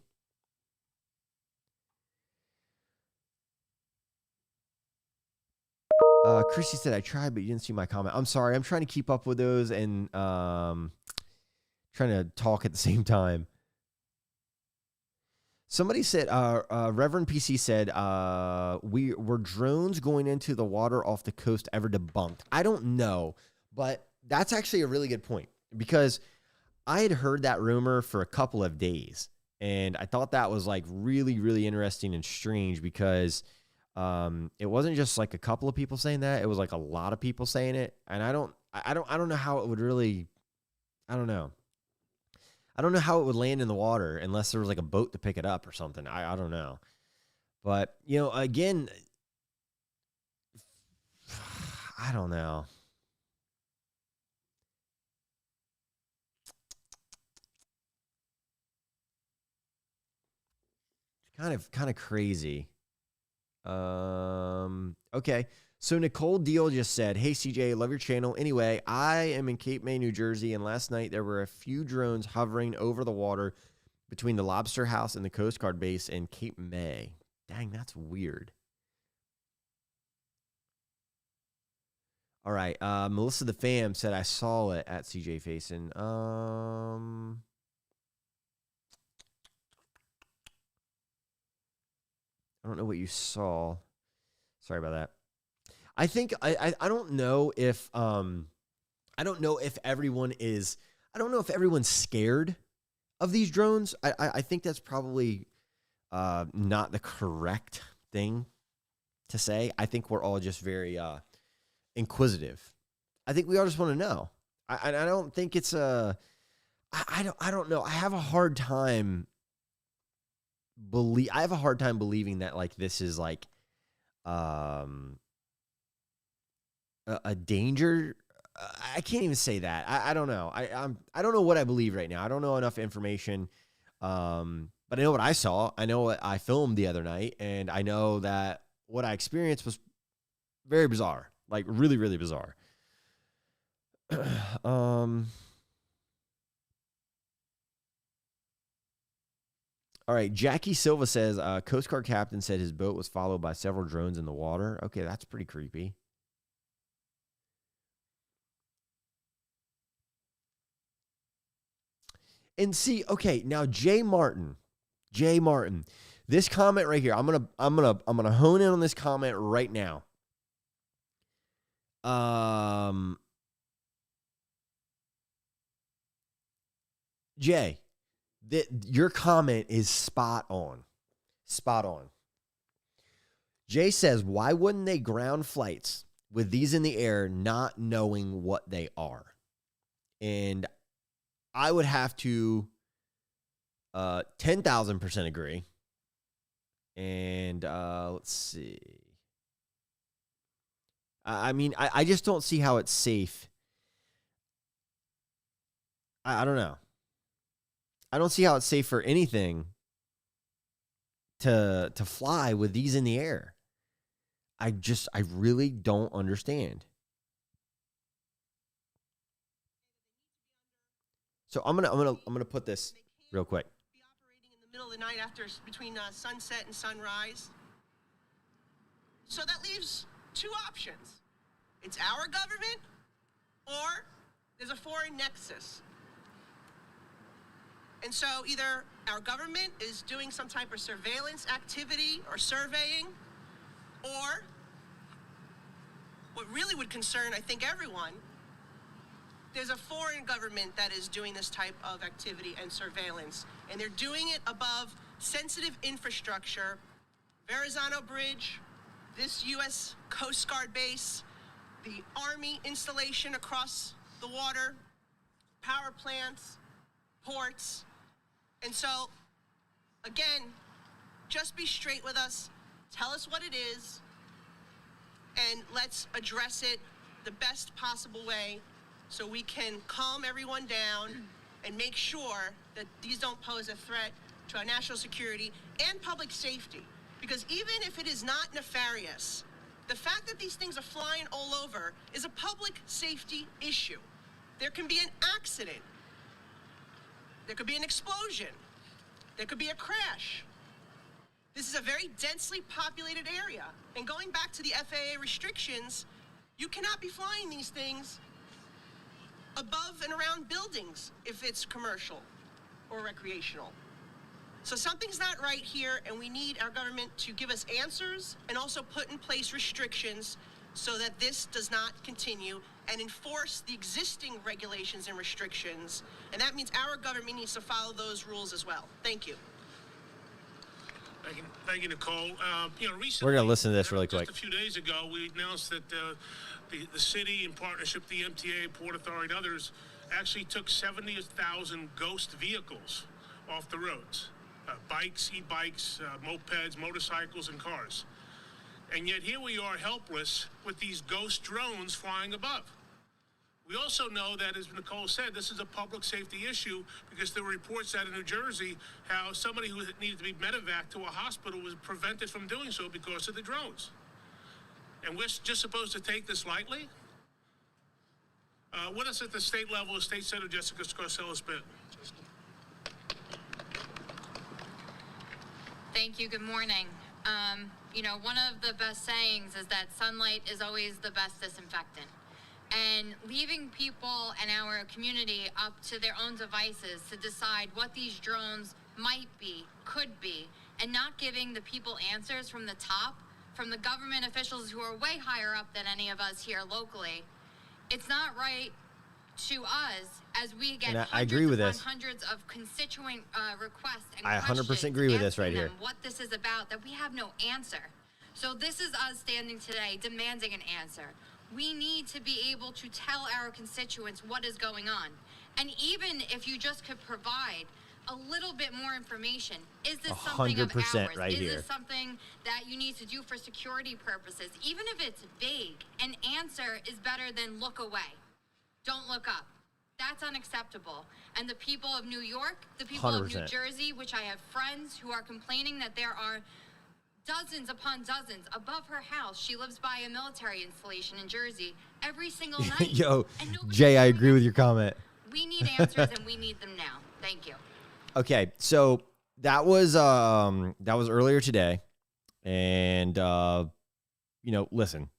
Chrissy said, I tried, but you didn't see my comment. I'm sorry. I'm trying to keep up with those and trying to talk at the same time. Somebody said, Reverend PC said, were drones going into the water off the coast ever debunked? I don't know, but that's actually a really good point, because I had heard that rumor for a couple of days, and I thought that was like really, really interesting and strange, because it wasn't just like a couple of people saying that. It was like a lot of people saying it. And I don't know how it would really, I don't know. I don't know how it would land in the water unless there was like a boat to pick it up or something. I don't know. But, you know, again, I don't know. Kind of crazy. Okay. So Nicole Deal just said, "Hey CJ, love your channel. Anyway, I am in Cape May, New Jersey, and last night there were a few drones hovering over the water between the Lobster House and the Coast Guard base in Cape May. Dang, that's weird." All right, Melissa the Fam said, "I saw it at CJ Faison." I don't know what you saw. Sorry about that. I think I don't know if everyone's scared of these drones. I think that's probably not the correct thing to say. I think we're all just very inquisitive. I think we all just want to know. I don't think it's I don't know. I have a hard time believing that like this is like a danger. I can't even say that. I don't know. I don't know what I believe right now. I don't know enough information. But I know what I saw. I know what I filmed the other night, and I know that what I experienced was very bizarre. Like really, really bizarre. All right, Jackie Silva says, Coast Guard captain said his boat was followed by several drones in the water. Okay, that's pretty creepy. And see, okay, now Jay Martin, this comment right here, I'm gonna hone in on this comment right now. Jay, your comment is spot on. Spot on. Jay says, why wouldn't they ground flights with these in the air not knowing what they are? And I would have to 10,000% agree. And let's see. I mean, I just don't see how it's safe. I don't know. I don't see how it's safe for anything to fly with these in the air. I really don't understand. So I'm gonna put this real quick. Be operating in the middle of the night after between sunset and sunrise. So that leaves two options. It's our government, or there's a foreign nexus. And so either our government is doing some type of surveillance activity or surveying, or what really would concern, I think, everyone, there's a foreign government that is doing this type of activity and surveillance, and they're doing it above sensitive infrastructure, Verrazano Bridge, this U.S. Coast Guard base, the Army installation across the water, power plants, ports. And so, again, just be straight with us, tell us what it is, and let's address it the best possible way so we can calm everyone down and make sure that these don't pose a threat to our national security and public safety. Because even if it is not nefarious, the fact that these things are flying all over is a public safety issue. There can be an accident. There could be an explosion. There could be a crash. This is a very densely populated area. And going back to the FAA restrictions, you cannot be flying these things above and around buildings if it's commercial or recreational. So something's not right here, and we need our government to give us answers and also put in place restrictions so that this does not continue, and enforce the existing regulations and restrictions. And that means our government needs to follow those rules as well. Thank you. Thank you, Nicole. Recently, We're going to listen to this really quick. Just a few days ago, we announced that the city, in partnership with the MTA, Port Authority, and others, actually took 70,000 ghost vehicles off the roads. Bikes, e-bikes, mopeds, motorcycles, and cars. And yet here we are helpless with these ghost drones flying above. We also know that, as Nicole said, this is a public safety issue because there were reports out of New Jersey how somebody who needed to be medevaced to a hospital was prevented from doing so because of the drones. And we're just supposed to take this lightly? What is at the state level? State Senator Jessica Scarcella-Smith. Thank you. Good morning. One of the best sayings is that sunlight is always the best disinfectant. And leaving people and our community up to their own devices to decide what these drones might be, could be, and not giving the people answers from the top, from the government officials who are way higher up than any of us here locally, it's not right to us as we get I agree with this. hundreds of constituent requests and I 100% agree with this right here. What this is about, that we have no answer. So this is us standing today demanding an answer. We need to be able to tell our constituents what is going on. And even if you just could provide a little bit more information, is this something of ours? Right is here. This something that you need to do for security purposes? Even if it's vague, an answer is better than look away. Don't look up. That's unacceptable. And the people of New York, the people 100%. of New Jersey, which I have friends who are complaining that there are dozens upon dozens above her house. She lives by a military installation in Jersey every single night. Yo, And nobody's Jay, I doing agree with it. your comment. We need answers, and we need them now. Thank you. Okay, so that was earlier today, and listen,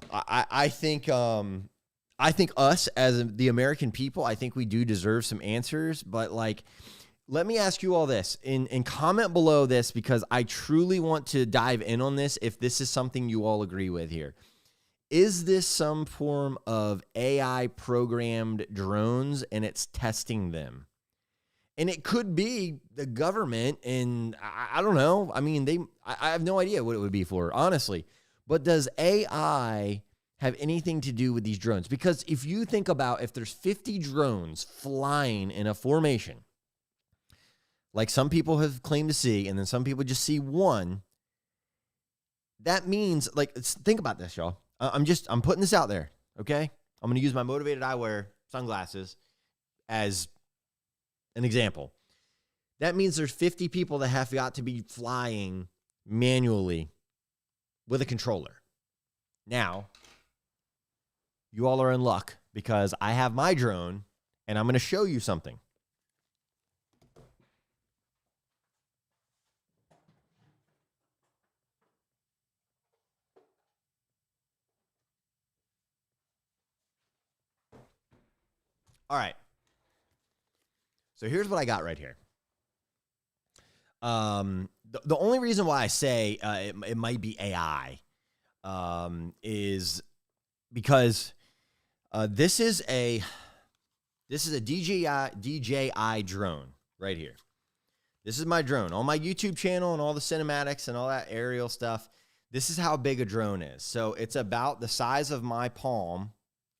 I think us as the American people, I think we do deserve some answers, but like, let me ask you all this in comment below this, because I truly want to dive in on this. If this is something you all agree with here, is this some form of AI programmed drones and it's testing them? And it could be the government, and I don't know. I mean, I have no idea what it would be for, honestly. But does AI have anything to do with these drones? Because if you think about, if there's 50 drones flying in a formation, like some people have claimed to see, and then some people just see one, that means, like, think about this, y'all. I'm putting this out there, okay? I'm going to use my motivated eyewear sunglasses as an example. That means there's 50 people that have got to be flying manually with a controller. Now, you all are in luck because I have my drone, and I'm going to show you something. All right. So here's what I got right here. The only reason why I say it might be AI is because this is a DJI drone right here. This is my drone on my YouTube channel and all the cinematics and all that aerial stuff. This is how big a drone is. So it's about the size of my palm,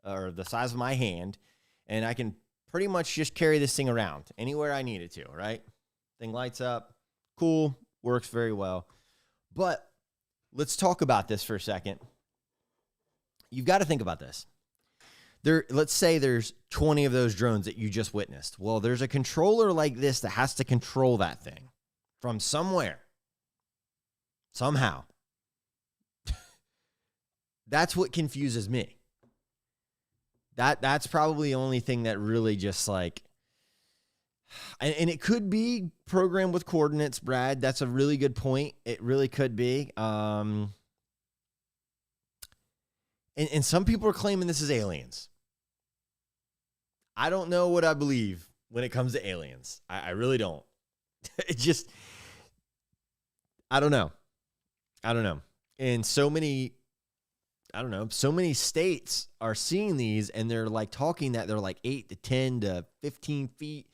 or the size of my hand, and I can pretty much just carry this thing around anywhere I need it to, right? Thing lights up. Cool. Works very well. But let's talk about this for a second. You've got to think about this. Let's say there's 20 of those drones that you just witnessed. Well, there's a controller like this that has to control that thing from somewhere. Somehow. That's what confuses me. That's probably the only thing that really just like, and it could be programmed with coordinates, Brad. That's a really good point. It really could be. And some people are claiming this is aliens. I don't know what I believe when it comes to aliens. I really don't. It just, I don't know. And so many states are seeing these, and they're like talking that they're like 8 to 10 to 15 feet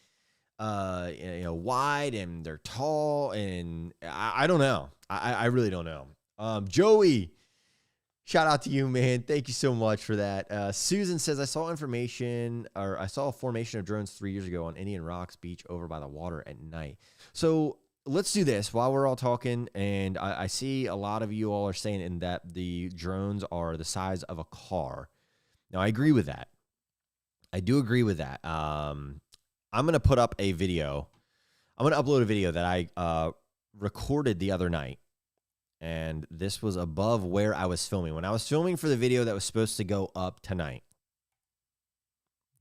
wide, and they're tall, and I don't know. I really don't know. Joey, shout out to you, man. Thank you so much for that. Susan says, I saw a formation of drones 3 years ago on Indian Rocks Beach over by the water at night. So let's do this while we're all talking, and I see a lot of you all are saying in that the drones are the size of a car. Now, I agree with that. I do agree with that. I'm going to put up a video. I'm going to upload a video that I recorded the other night, And this was above where I was filming. When I was filming for the video that was supposed to go up tonight,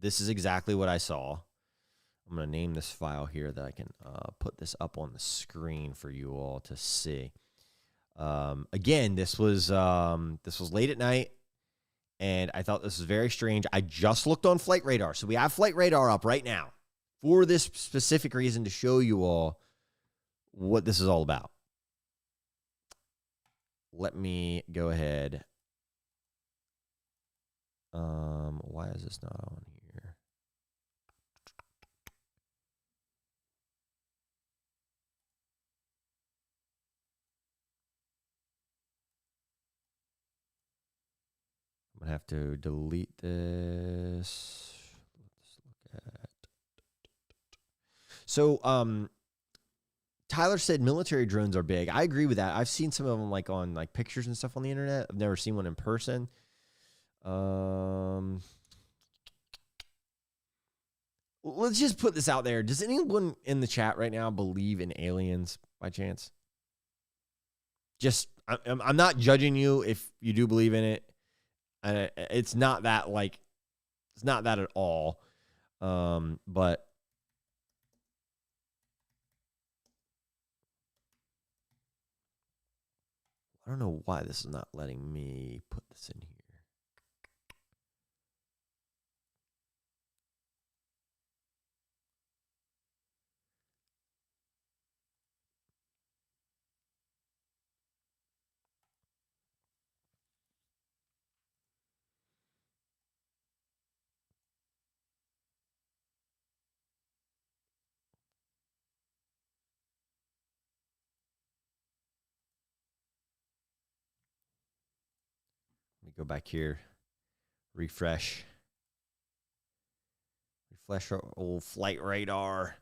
this is exactly what I saw. I'm going to name this file here that I can put this up on the screen for you all to see. Again, this was late at night, and I thought this was very strange. I just looked on flight radar. So we have flight radar up right now for this specific reason, to show you all what this is all about. Let me go ahead. Why is this not on here? I'm gonna have to delete this. Let's look at. So, Tyler said military drones are big. I agree with that. I've seen some of them like on like pictures and stuff on the internet. I've never seen one in person. Let's just put this out there. Does anyone in the chat right now believe in aliens by chance? Just, I'm not judging you if you do believe in it. It's not that like, it's not that at all. But I don't know why this is not letting me put this in here. Let me go back here. Refresh our old flight radar.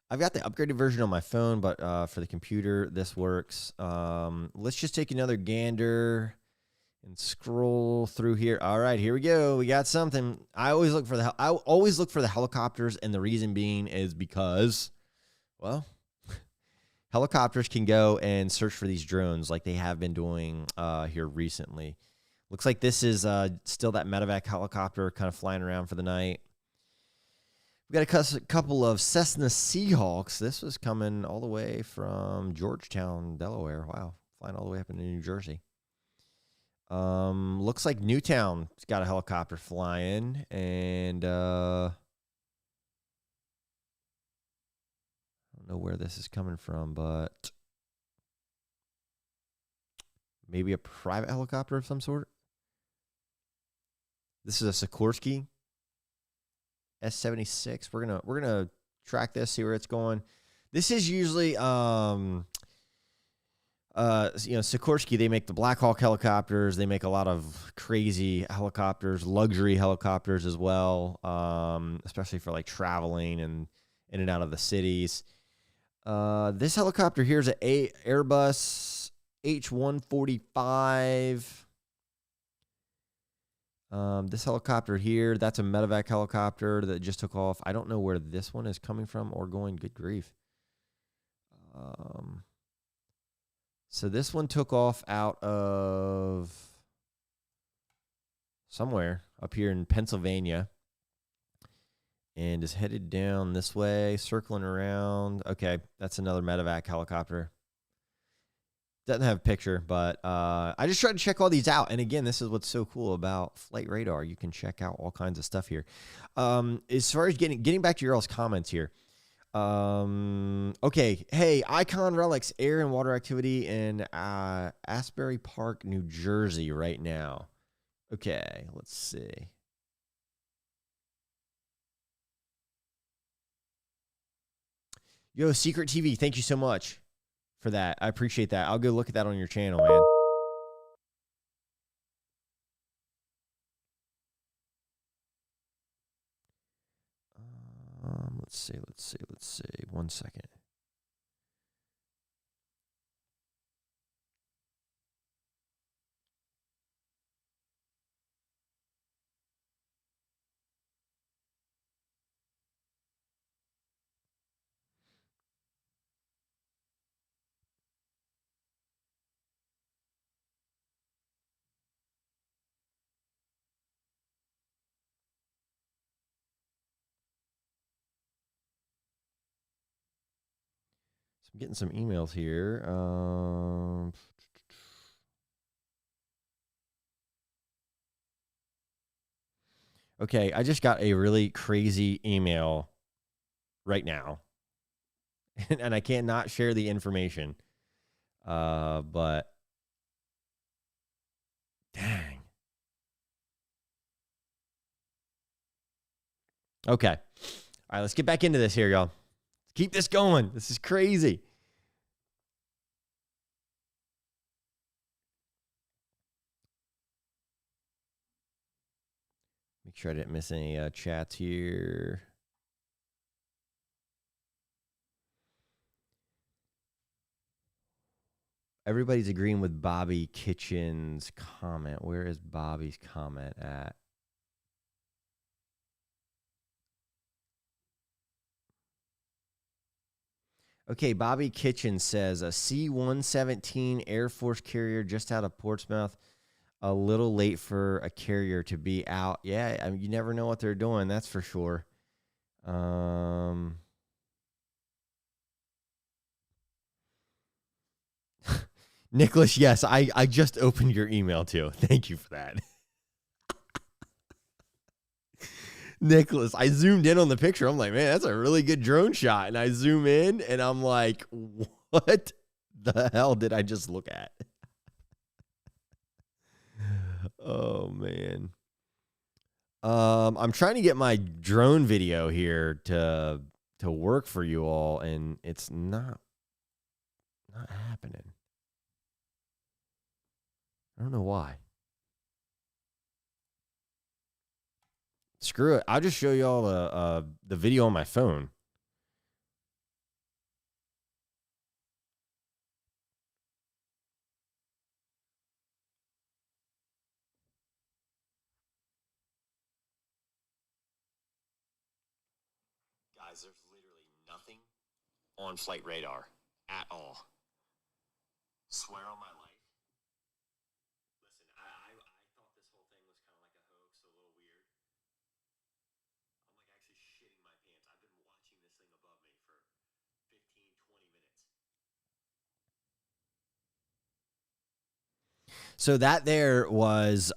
I've got the upgraded version on my phone, but for the computer, this works. Let's just take another gander and scroll through here. All right, here we go. We got something. I always look for the helicopters, and the reason being is because, well, helicopters can go and search for these drones like they have been doing here recently. Looks like this is still that medevac helicopter kind of flying around for the night. We've got a couple of Cessna Seahawks. This was coming all the way from Georgetown, Delaware. Wow, flying all the way up into New Jersey. Looks like Newtown's got a helicopter flying, and I don't know where this is coming from, but maybe a private helicopter of some sort. This is a Sikorsky S-76. We're gonna track this, see where it's going. This is usually Sikorsky, they make the Black Hawk helicopters. They make a lot of crazy helicopters, luxury helicopters as well, especially for like traveling and in and out of the cities. This helicopter here is an Airbus H-145. This helicopter here, that's a medevac helicopter that just took off. I don't know where this one is coming from or going. Good grief. So this one took off out of somewhere up here in Pennsylvania and is headed down this way, circling around. Okay, that's another medevac helicopter. Doesn't have a picture, but I just tried to check all these out. And again, this is what's so cool about Flight Radar. You can check out all kinds of stuff here. As far as getting back to your all's comments here. Okay. Hey, Icon Relics, air and water activity in Asbury Park, New Jersey right now. Okay, let's see. Yo, Secret TV, thank you so much for that. I appreciate that. I'll go look at that on your channel, man. Let's see. 1 second. I'm getting some emails here. Okay, I just got a really crazy email right now, and I cannot share the information. But dang. Okay. All right, let's get back into this here, y'all. Keep this going. This is crazy. Make sure I didn't miss any chats here. Everybody's agreeing with Bobby Kitchen's comment. Where is Bobby's comment at? Okay, Bobby Kitchen says a C-117 Air Force carrier just out of Portsmouth. A little late for a carrier to be out. Yeah, I mean, you never know what they're doing. That's for sure. Nicholas, yes, I just opened your email too. Thank you for that. Nicholas, I zoomed in on the picture. I'm like, man, that's a really good drone shot. And I zoom in and I'm like, what the hell did I just look at? Oh, man. I'm trying to get my drone video here to work for you all, and it's not happening. I don't know why. Screw it. I'll just show you all the video on my phone. Guys, there's literally nothing on flight radar at all. Swear on my life. Listen, I thought this whole thing was kind of like a hoax, a little weird. I'm like actually shitting my pants. I've been watching this thing above me for 15, 20 minutes. So that there was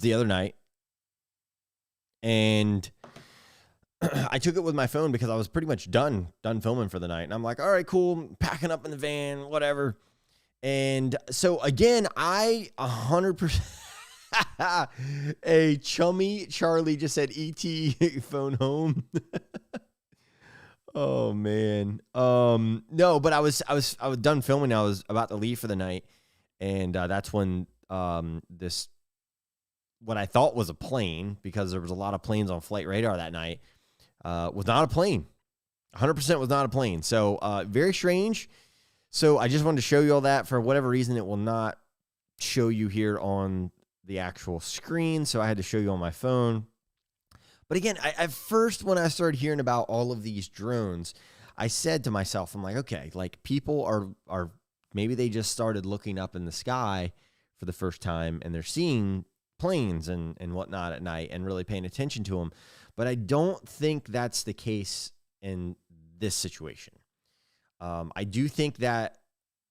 the other night. And I took it with my phone because I was pretty much done filming for the night. And I'm like, all right, cool. Packing up in the van, whatever. And so again, I 100%, a chummy Charlie just said, ET phone home. Oh man. No, but I was done filming. I was about to leave for the night. And that's when this, what I thought was a plane, because there was a lot of planes on flight radar that night, was not a plane. 100% was not a plane. So very strange. So I just wanted to show you all that. For whatever reason, it will not show you here on the actual screen. So I had to show you on my phone. But again, at first, when I started hearing about all of these drones, I said to myself, I'm like, okay, like people are maybe they just started looking up in the sky for the first time and they're seeing planes and whatnot at night and really paying attention to them. But I don't think that's the case in this situation. I do think that,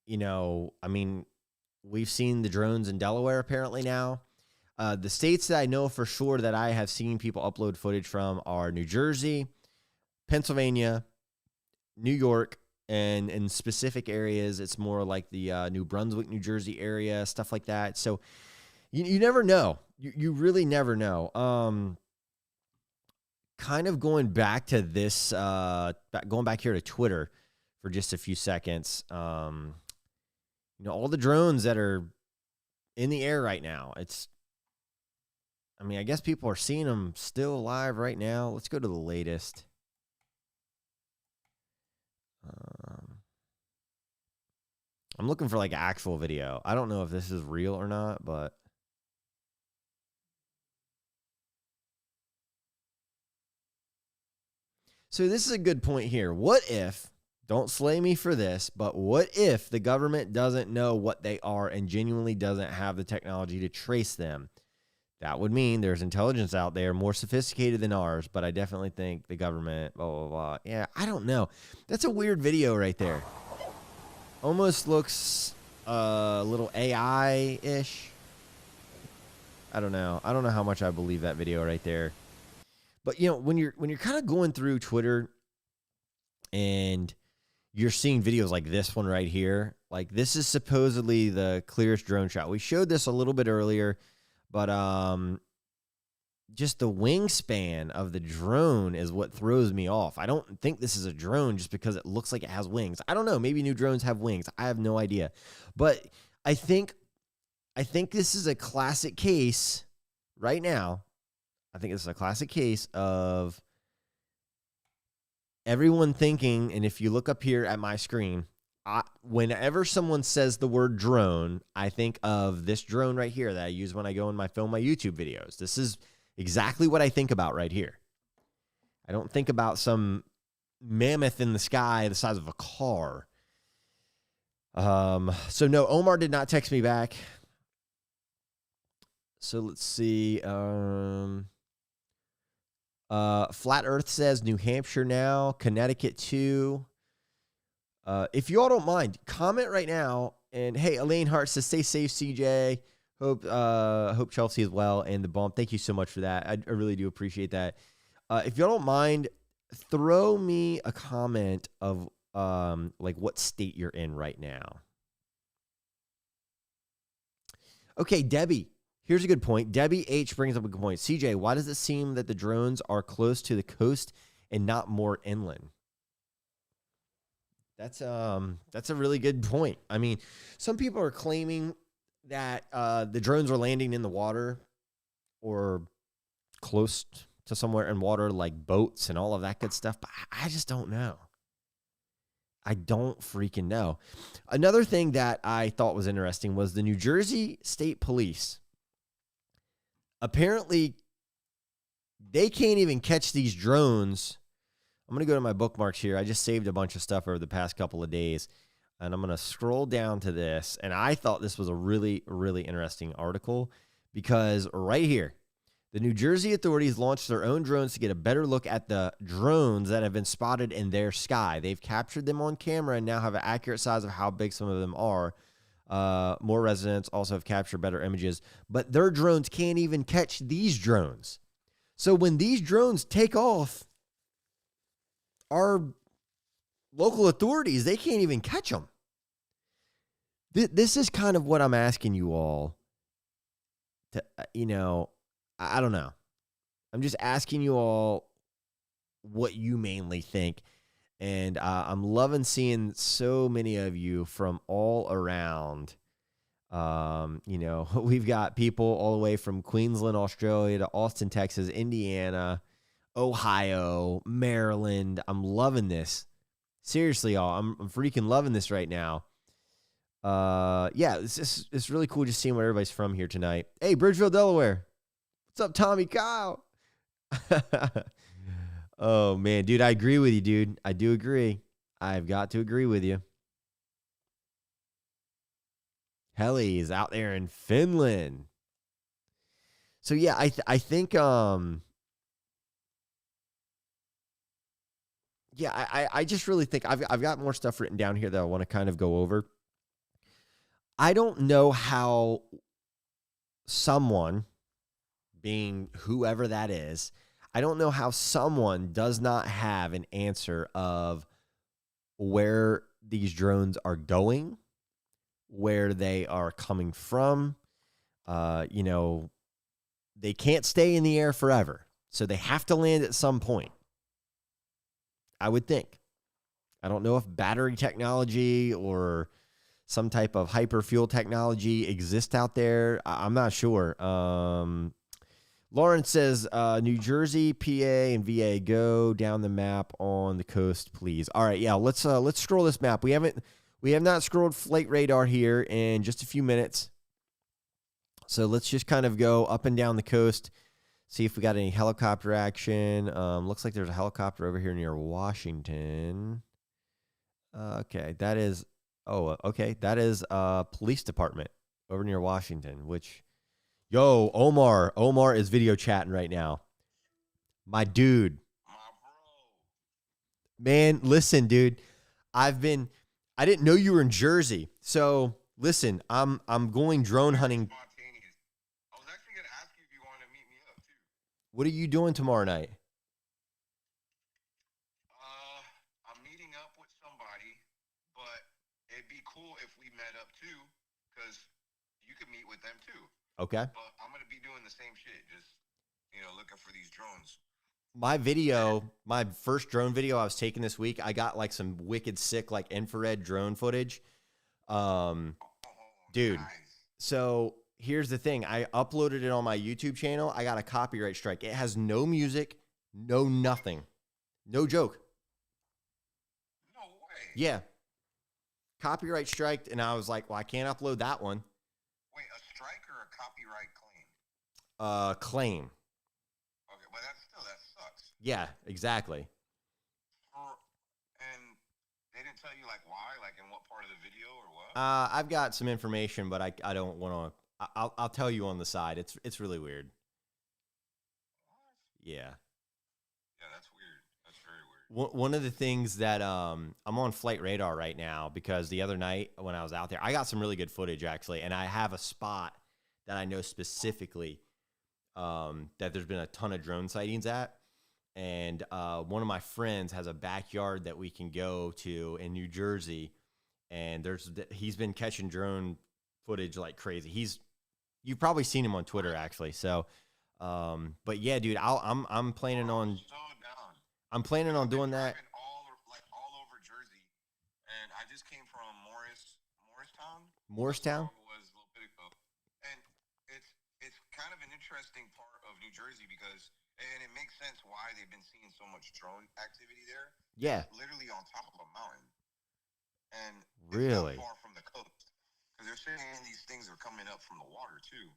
I mean, we've seen the drones in Delaware apparently now. The states that I know for sure that I have seen people upload footage from are New Jersey, Pennsylvania, New York, and in specific areas, it's more like the New Brunswick, New Jersey area, stuff like that. So you never know. You really never know. Kind of going back to this, going back here to Twitter for just a few seconds. All the drones that are in the air right now, I guess people are seeing them still alive right now. Let's go to the latest. I'm looking for like actual video. I don't know if this is real or not, but so this is a good point here. What if, don't slay me for this, but what if the government doesn't know what they are and genuinely doesn't have the technology to trace them? That would mean there's intelligence out there more sophisticated than ours, but I definitely think the government, blah, blah, blah. Yeah, I don't know. That's a weird video right there. Almost looks a little AI-ish. I don't know. I don't know how much I believe that video right there. But, you know, when you're kind of going through Twitter and you're seeing videos like this one right here, like this is supposedly the clearest drone shot. We showed this a little bit earlier, but just the wingspan of the drone is what throws me off. I don't think this is a drone just because it looks like it has wings. I don't know. Maybe new drones have wings. I have no idea. But I think this is a classic case right now. I think it's a classic case of everyone thinking, and if you look up here at my screen, whenever someone says the word drone, I think of this drone right here that I use when I go and film my YouTube videos. This is exactly what I think about right here. I don't think about some mammoth in the sky the size of a car. So no, Omar did not text me back. So let's see. Flat Earth says New Hampshire now, Connecticut too. If you all don't mind, comment right now. And hey, Elaine Hart says, stay safe, CJ. Hope Chelsea as well. And the bump, thank you so much for that. I really do appreciate that. If you all don't mind, throw me a comment of like what state you're in right now. Okay, Debbie. Here's a good point. Debbie H brings up a good point. CJ, why does it seem that the drones are close to the coast and not more inland? That's a really good point. I mean, some people are claiming that the drones are landing in the water or close to somewhere in water, like boats and all of that good stuff, but I just don't know. I don't freaking know. Another thing that I thought was interesting was the New Jersey State Police. Apparently, they can't even catch these drones. I'm going to go to my bookmarks here. I just saved a bunch of stuff over the past couple of days, and I'm going to scroll down to this. And I thought this was a really, really interesting article because right here, the New Jersey authorities launched their own drones to get a better look at the drones that have been spotted in their sky. They've captured them on camera and now have an accurate size of how big some of them are. More residents also have captured better images, but their drones can't even catch these drones. So when these drones take off, our local authorities, they can't even catch them. This is kind of what I'm asking you all to, I don't know. I'm just asking you all what you mainly think. And I'm loving seeing so many of you from all around. We've got people all the way from Queensland, Australia to Austin, Texas, Indiana, Ohio, Maryland. I'm loving this. Seriously, y'all. I'm freaking loving this right now. It's really cool just seeing where everybody's from here tonight. Hey, Bridgeville, Delaware. What's up, Tommy Kyle? Oh, man, dude, I agree with you, dude. I do agree. I've got to agree with you. Helly is out there in Finland. So, yeah, I think, I just really think I've got more stuff written down here that I want to kind of go over. I don't know how someone, being whoever that is, I don't know how someone does not have an answer of where these drones are going, where they are coming from. They can't stay in the air forever, so they have to land at some point, I would think. I don't know if battery technology or some type of hyperfuel technology exists out there. I'm not sure. Lauren says, New Jersey, PA, and VA, go down the map on the coast, please. All right, yeah, let's scroll this map. We have not scrolled flight radar here in just a few minutes. So let's just kind of go up and down the coast, see if we got any helicopter action. Looks like there's a helicopter over here near Washington. Okay, that is police department over near Washington, which Yo, Omar. Omar is video chatting right now. My dude. My bro. Man, listen, dude. I didn't know you were in Jersey. So listen, I'm going drone hunting. Spontaneous. I was actually gonna ask you if you wanted to meet me up too. What are you doing tomorrow night? I'm meeting up with somebody, but it'd be cool if we met up too, because you could meet with them too. Okay. But I'm gonna be doing the same shit, just looking for these drones. My first drone video I was taking this week, I got like some wicked sick like infrared drone footage. Dude. Nice. So here's the thing. I uploaded it on my YouTube channel. I got a copyright strike. It has no music, no nothing. No joke. No way. Yeah. Copyright striked, and I was like, well, I can't upload that one. Wait, a strike or a copyright claim? Claim. Okay, but that sucks. Yeah, exactly. And they didn't tell you like why, like in what part of the video or what? I've got some information, but I don't want to. I'll tell you on the side. It's really weird. What? Yeah. Yeah, that's weird. That's very weird. One of the things that I'm on flight radar right now, because the other night when I was out there, I got some really good footage actually, and I have a spot that I know specifically that there's been a ton of drone sightings at. And one of my friends has a backyard that we can go to in New Jersey, and he's been catching drone footage like crazy. You've probably seen him on Twitter actually. So, but yeah, dude, I'm planning on. So down. I'm planning on doing that. All over Jersey, and I just came from Morristown. Morristown? Was a little bit ago, and it's kind of an interesting part of New Jersey because, and it makes sense why they've been seeing so much drone activity there. Yeah. It's literally on top of a mountain, and Really? it's not far from the coast because they're saying these things are coming up from the water too.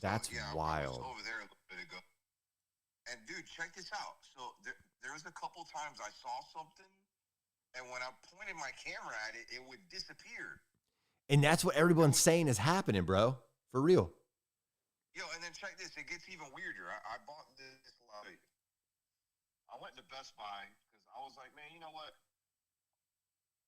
That's I wild. was over there a little bit ago. And dude, check this out. So there was a couple times I saw something, and when I pointed my camera at it, it would disappear. And that's what everyone's saying is happening, bro. For real. Yo, and then check this. It gets even weirder. I bought this light. I went to Best Buy because I was like, man, you know what?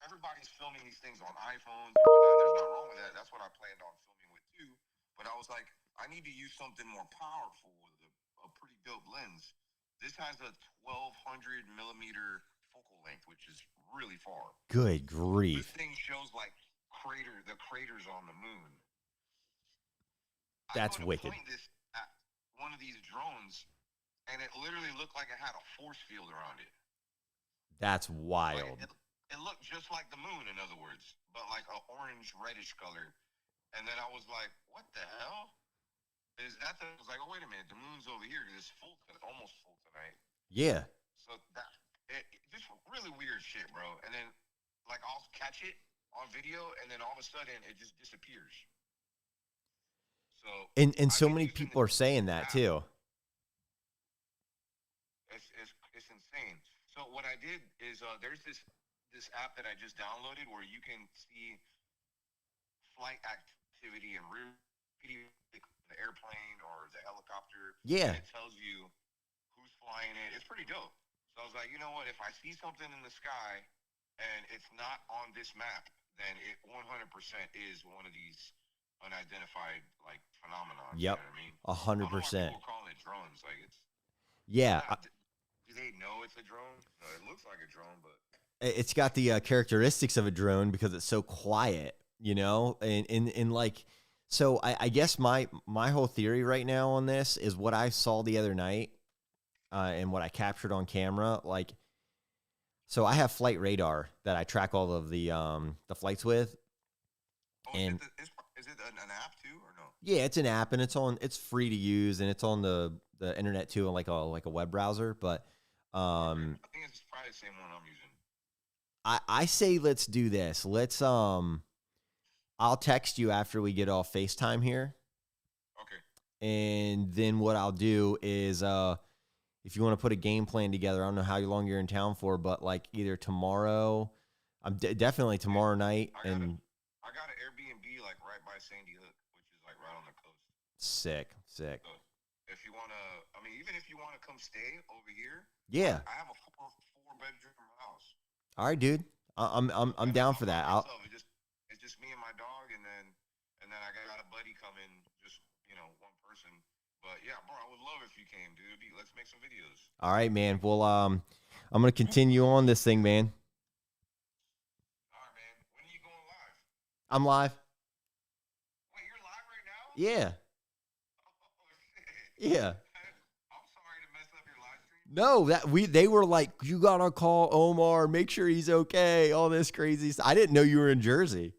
Everybody's filming these things on iPhones and whatnot. There's nothing wrong with that. That's what I planned on filming with too. But I was like, I need to use something more powerful with a pretty dope lens. This has a 1200 millimeter focal length, which is really far. Good grief. This thing shows like the craters on the moon. That's I go to wicked. point this at one of these drones, and it literally looked like it had a force field around it. That's wild. Like it looked just like the moon, in other words, but like an orange reddish color. And then I was like, what the hell? I was like, oh, wait a minute, the moon's over here because it's almost full tonight. Yeah. So just really weird shit, bro. And then like I'll catch it on video, and then all of a sudden it just disappears. So And so many people are saying that too. It's insane. So what I did is there's this app that I just downloaded where you can see flight activity and the airplane or the helicopter. Yeah. And it tells you who's flying it. It's pretty dope. So I was like, you know what? If I see something in the sky and it's not on this map, then it 100% is one of these unidentified like phenomenon. Yep. You know what I mean? 100%. People calling it drones. Like Yeah. do they know it's a drone? No, it looks like a drone, but It's got the characteristics of a drone because it's so quiet, and like, so I guess my whole theory right now on this is what I saw the other night, and what I captured on camera. Like, so I have flight radar that I track all of the flights with. And is it an app too or no? Yeah, it's an app, and it's free to use, and it's on the internet too, like a web browser. But I think it's probably the same one I'm using. I say let's do this. I'll text you after we get off FaceTime here. Okay. And then what I'll do is, if you want to put a game plan together, I don't know how long you're in town for, but like either tomorrow, definitely tomorrow night. I got an Airbnb like right by Sandy Hook, which is like like right on the coast. Sick. So if you wanna, I mean, even if you wanna come stay over here, Yeah. I have a four-bedroom house. All right, dude. I'm down for that. It's just me and my dog, and then I got a buddy coming, just one person. But yeah, bro, I would love if you came, dude. Let's make some videos. All right, man. Well, I'm gonna continue on this thing, man. All right, man. When are you going live? I'm live. Wait, you're live right now? Yeah. Oh shit. Yeah. I'm sorry to mess up your live stream. No, they were like, you gotta call Omar, make sure he's okay. All this crazy stuff. I didn't know you were in Jersey.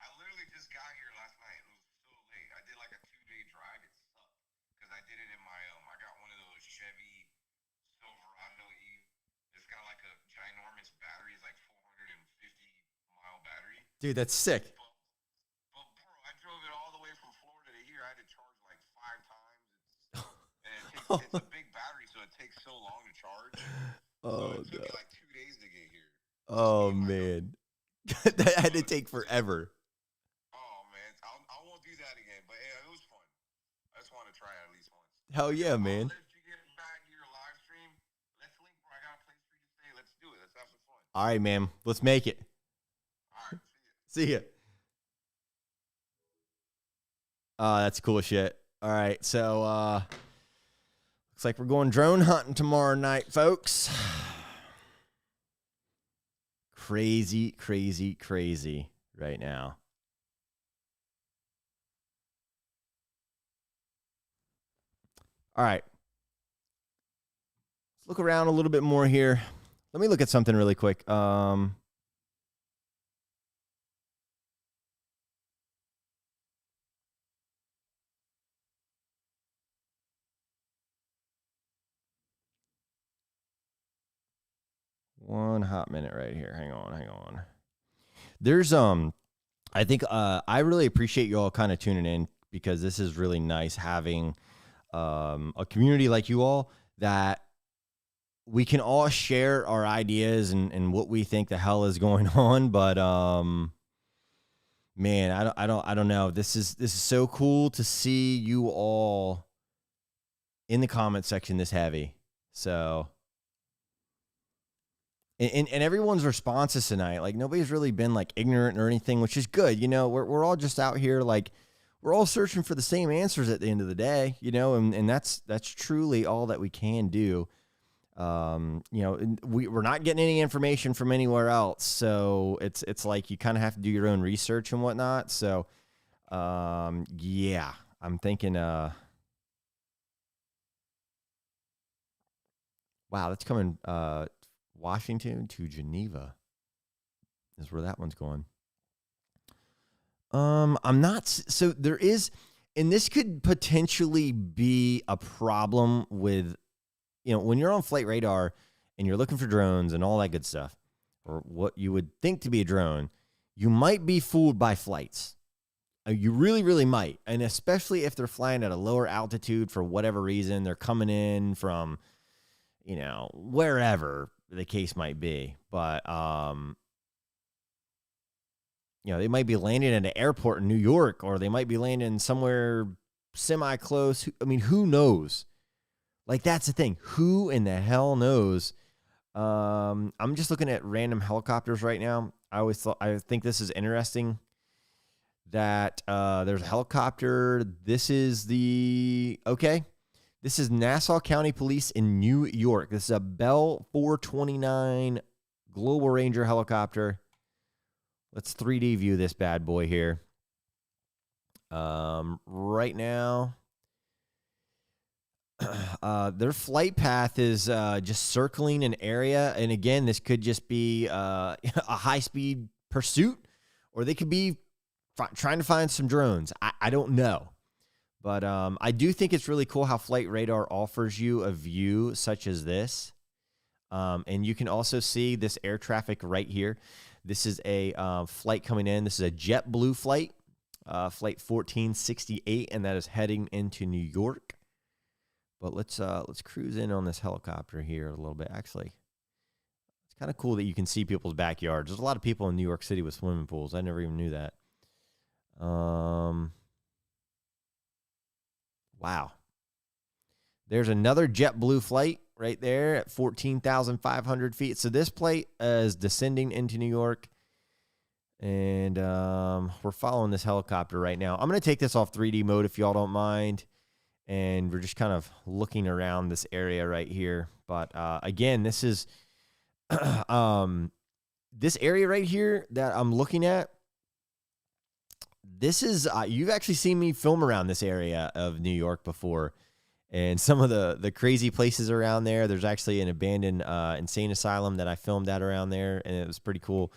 I literally just got here last night. It was so late. I did like a 2-day drive. It sucked because I did it in my I got one of those Chevy Silverado E. It's got like a ginormous battery. It's like 450-mile battery. Dude, that's sick. But bro, I drove it all the way from Florida to here. I had to charge like 5 times. It's a big battery, so it takes so long to charge. Oh, so it took me like 2 days to get here. Oh, man. That had to take forever. Oh man, I won't do that again. But yeah, it was fun. I just want to try it at least once. Hell yeah, man. I'll let you get back to your live stream. Let's link, bro. I got a place for you to stay. Let's do it. Let's have some fun. All right, man. Let's make it. All right, See ya. That's cool shit. All right, so looks like we're going drone hunting tomorrow night, folks. Crazy, crazy, crazy right now. All right. Let's look around a little bit more here. Let me look at something really quick. One hot minute right here. Hang on. There's I think I really appreciate you all kind of tuning in because this is really nice having a community like you all that we can all share our ideas and what we think the hell is going on. But man, I don't know. This is so cool to see you all in the comment section this heavy. So. And everyone's responses tonight, like nobody's really been like ignorant or anything, which is good. We're all just out here like we're all searching for the same answers at the end of the day, and that's truly all that we can do. We're not getting any information from anywhere else, so it's like you kind of have to do your own research and whatnot. So, yeah, I'm thinking, wow, that's coming. Washington to Geneva is where that one's going. I'm not, so there is, and this could potentially be a problem with, when you're on flight radar and you're looking for drones and all that good stuff, or what you would think to be a drone, you might be fooled by flights. You really, really might. And especially if they're flying at a lower altitude for whatever reason, they're coming in from, wherever the case might be, but they might be landing at an airport in New York, or they might be landing somewhere semi-close. I mean, who knows? Like, that's the thing. Who in the hell knows? I'm just looking at random helicopters right now. I think this is interesting that there's a helicopter. This is This is Nassau County Police in New York. This is a Bell 429 Global Ranger helicopter. Let's 3D view this bad boy here. Right now, their flight path is just circling an area. And again, this could just be a high-speed pursuit, or they could be trying to find some drones. I don't know. But I do think it's really cool how Flight Radar offers you a view such as this. And you can also see this air traffic right here. This is a flight coming in. This is a JetBlue flight, flight 1468, and that is heading into New York. But let's cruise in on this helicopter here a little bit. Actually, it's kind of cool that you can see people's backyards. There's a lot of people in New York City with swimming pools. I never even knew that. Wow. There's another JetBlue flight right there at 14,500 feet. So this plate is descending into New York. And we're following this helicopter right now. I'm going to take this off 3D mode if y'all don't mind. And we're just kind of looking around this area right here. But again, this is this area right here that I'm looking at. This is, you've actually seen me film around this area of New York before. And some of the crazy places around there. There's actually an abandoned insane asylum that I filmed at around there. And it was pretty cool.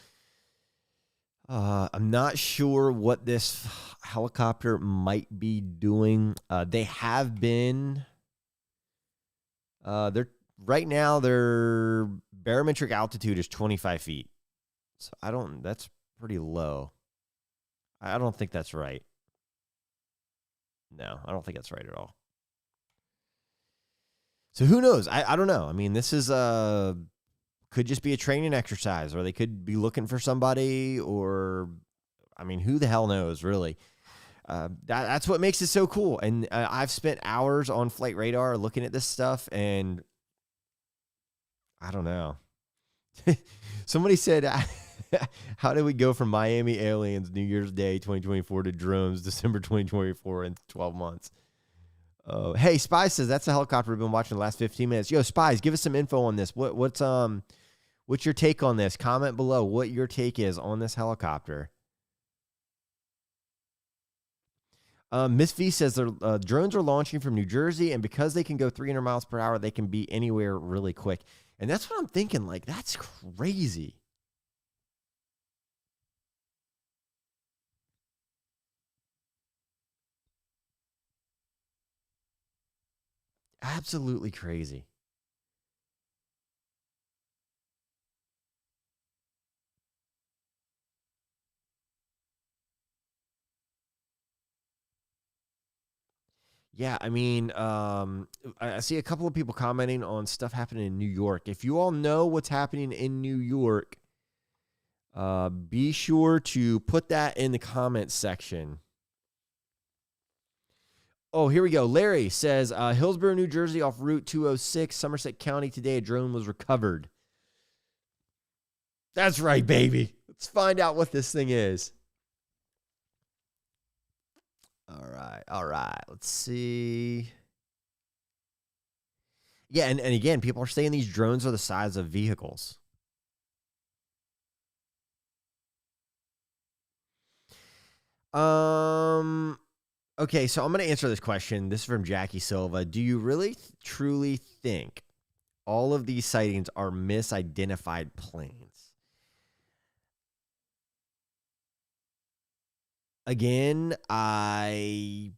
I'm not sure what this helicopter might be doing. They have been, right now their barometric altitude is 25 feet. So that's pretty low. I don't think that's right. No, I don't think that's right at all. So who knows? I don't know. I mean, this is could just be a training exercise, or they could be looking for somebody, or, I mean, who the hell knows, really? That's what makes it so cool. And I've spent hours on Flight Radar looking at this stuff, and I don't know. Somebody said, how did we go from Miami aliens New Year's Day 2024 to drones December 2024 in 12 months? Hey, Spies says that's a helicopter we've been watching the last 15 minutes. Yo, Spies, give us some info on this. What's your take on this? Comment below what your take is on this helicopter. Miss V says drones are launching from New Jersey, and because they can go 300 miles per hour, they can be anywhere really quick. And that's what I'm thinking. Like, that's crazy. Absolutely crazy. Yeah, I mean, I see a couple of people commenting on stuff happening in New York. If you all know what's happening in New York, be sure to put that in the comments section. Oh, here we go. Larry says, Hillsborough, New Jersey, off Route 206, Somerset County. Today, a drone was recovered. That's right, baby. Let's find out what this thing is. All right. Let's see. Yeah, and again, people are saying these drones are the size of vehicles. Okay, so I'm going to answer this question. This is from Jackie Silva. Do you really truly think all of these sightings are misidentified planes? Again, my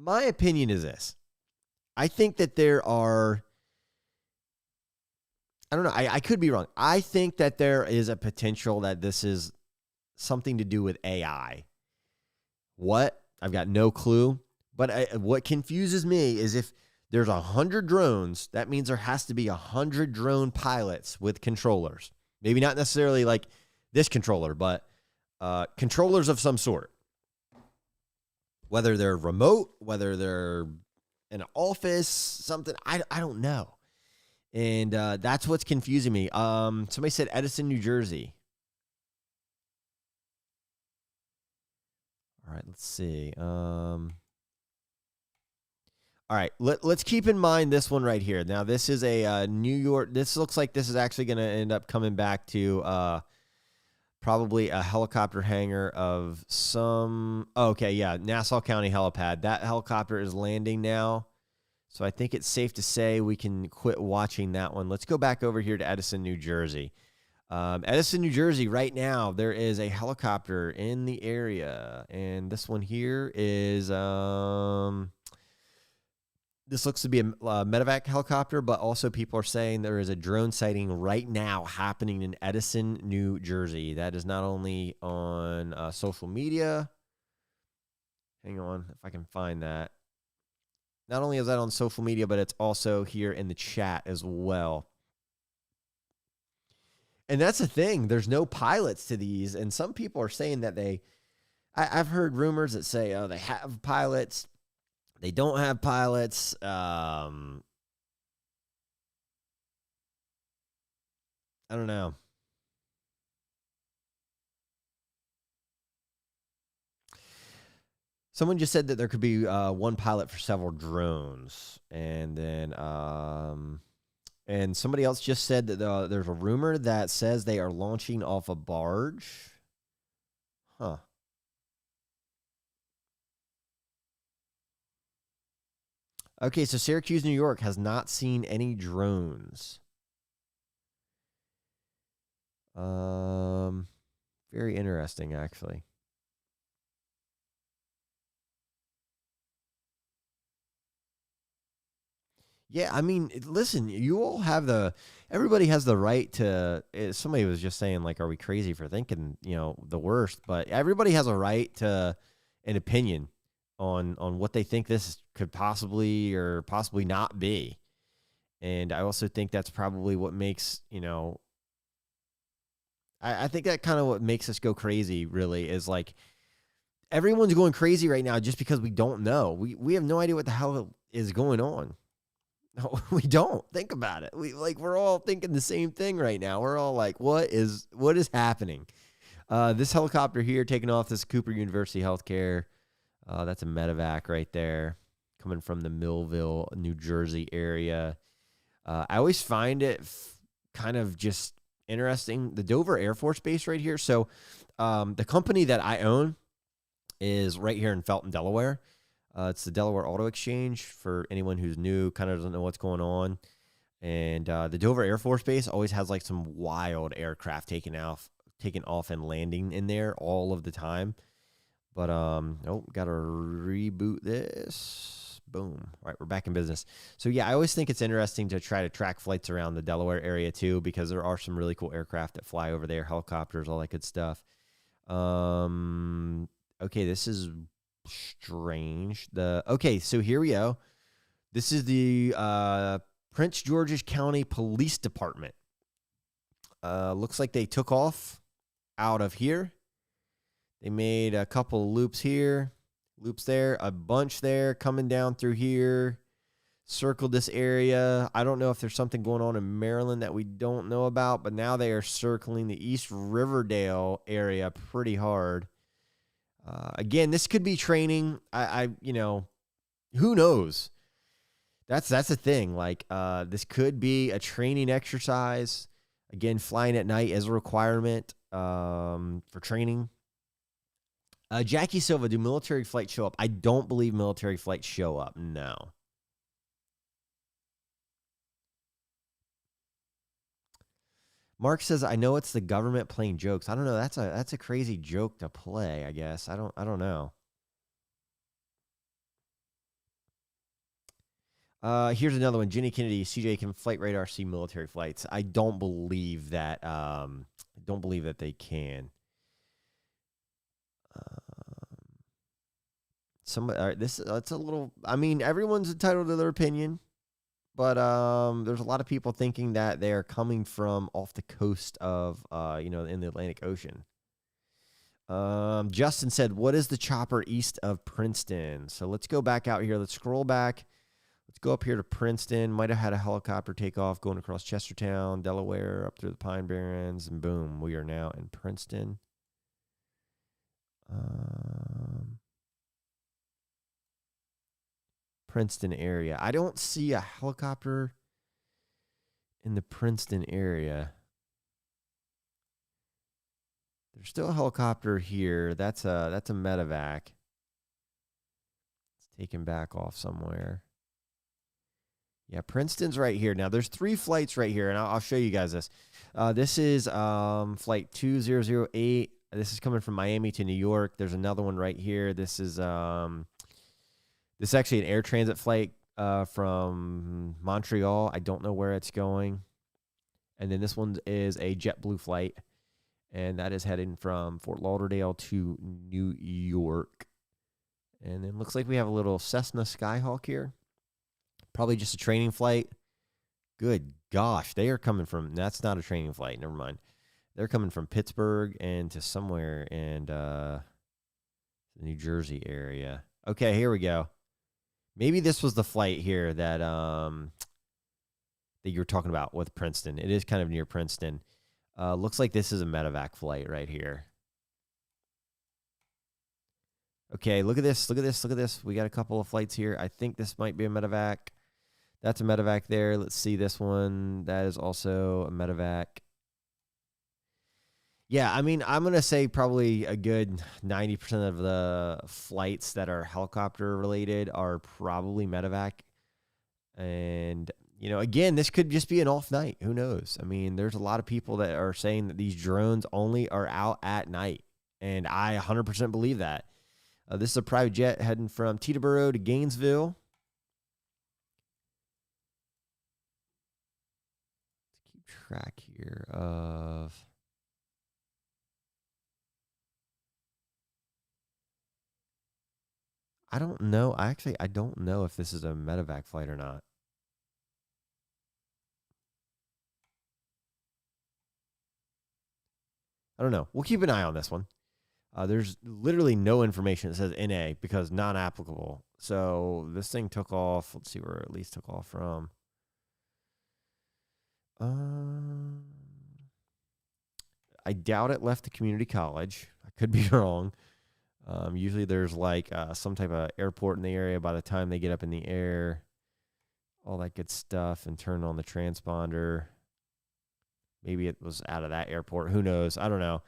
opinion is this. I think that there are, I don't know, I could be wrong. I think that there is a potential that this is something to do with AI. What? I've got no clue. But what confuses me is if there's 100 drones, that means there has to be 100 drone pilots with controllers. Maybe not necessarily like this controller, but controllers of some sort. Whether they're remote, whether they're in an office, something, I don't know. And that's what's confusing me. Somebody said Edison, New Jersey. All right, let's see. All right, let's keep in mind this one right here. Now, this is a New York. This looks like this is actually going to end up coming back to probably a helicopter hangar of some. Oh, okay, yeah, Nassau County helipad. That helicopter is landing now. So I think it's safe to say we can quit watching that one. Let's go back over here to Edison, New Jersey. Edison, New Jersey, right now, there is a helicopter in the area. And this one here is, this looks to be a medevac helicopter, but also people are saying there is a drone sighting right now happening in Edison, New Jersey. That is not only on social media. Hang on, if I can find that. Not only is that on social media, but it's also here in the chat as well. And that's the thing. There's no pilots to these. And some people are saying that I've heard rumors that say, oh, they have pilots. They don't have pilots. I don't know. Someone just said that there could be one pilot for several drones. And then, and somebody else just said that there's a rumor that says they are launching off a barge. Huh. Okay, so Syracuse, New York has not seen any drones. Very interesting, actually. Yeah, I mean, listen, you all have everybody has the right to, somebody was just saying, like, are we crazy for thinking, the worst? But everybody has a right to an opinion on what they think this could possibly or possibly not be. And I also think that's probably what makes, I think that kind of what makes us go crazy, really, is like everyone's going crazy right now just because we don't know. We have no idea what the hell is going on. No, we don't. Think about it. We're all thinking the same thing right now. We're all like, what is happening? This helicopter here taking off, this Cooper University Healthcare. That's a medevac right there coming from the Millville, New Jersey area. I always find it kind of just interesting. The Dover Air Force Base right here. So the company that I own is right here in Felton, Delaware. It's the Delaware Auto Exchange for anyone who's new, kind of doesn't know what's going on. And the Dover Air Force Base always has like some wild aircraft taking off and landing in there all of the time. But, got to reboot this. Boom. All right, we're back in business. So, yeah, I always think it's interesting to try to track flights around the Delaware area, too, because there are some really cool aircraft that fly over there, helicopters, all that good stuff. Okay, this is strange. Okay, so here we go. This is the Prince George's County Police Department. Looks like they took off out of here. They made a couple loops here, loops there, a bunch there, coming down through here, circled this area. I don't know if there's something going on in Maryland that we don't know about, but now they are circling the East Riverdale area pretty hard. Again, this could be training. Who knows? That's the thing. Like, this could be a training exercise. Again, flying at night is a requirement for training. Jackie Silva, do military flights show up? I don't believe military flights show up. No. Mark says, I know it's the government playing jokes. I don't know. That's a crazy joke to play, I guess. I don't know. Here's another one. Jenny Kennedy, CJ, can flight radar see military flights? I don't believe that. Don't believe that they can. That's a little. I mean, everyone's entitled to their opinion, but there's a lot of people thinking that they're coming from off the coast of, in the Atlantic Ocean. Justin said, "What is the chopper east of Princeton?" So let's go back out here. Let's scroll back. Let's go up here to Princeton. Might have had a helicopter take off going across Chestertown, Delaware, up through the Pine Barrens, and boom, we are now in Princeton. Princeton area. I don't see a helicopter in the Princeton area. There's still a helicopter here. That's a medevac. It's taken back off somewhere. Yeah, Princeton's right here. Now, there's 3 flights right here, and I'll show you guys this. This is flight 2008. This is coming from Miami to New York. There's another one right here. This is actually an air transit flight from Montreal. I don't know where it's going. And then this one is a JetBlue flight, and that is heading from Fort Lauderdale to New York. And then looks like we have a little Cessna Skyhawk here. Probably just a training flight. Good gosh, they are coming from, that's not a training flight, never mind. They're coming from Pittsburgh and to somewhere in the New Jersey area. Okay, here we go. Maybe this was the flight here that you were talking about with Princeton. It is kind of near Princeton. Looks like this is a medevac flight right here. Okay, look at this. Look at this. Look at this. We got a couple of flights here. I think this might be a medevac. That's a medevac there. Let's see this one. That is also a medevac. Yeah, I mean, I'm going to say probably a good 90% of the flights that are helicopter related are probably medevac. And, you know, again, this could just be an off night. Who knows? I mean, there's a lot of people that are saying that these drones only are out at night. And I 100% believe that. This is a private jet heading from Teterboro to Gainesville. Let's keep track here of... I don't know. I don't know if this is a medevac flight or not. I don't know. We'll keep an eye on this one. There's literally no information that says NA because non-applicable. So this thing took off. Let's see where it at least took off from. I doubt it left the community college. I could be wrong. Usually there's like some type of airport in the area by the time they get up in the air. All that good stuff and turn on the transponder. Maybe it was out of that airport. Who knows? I don't know.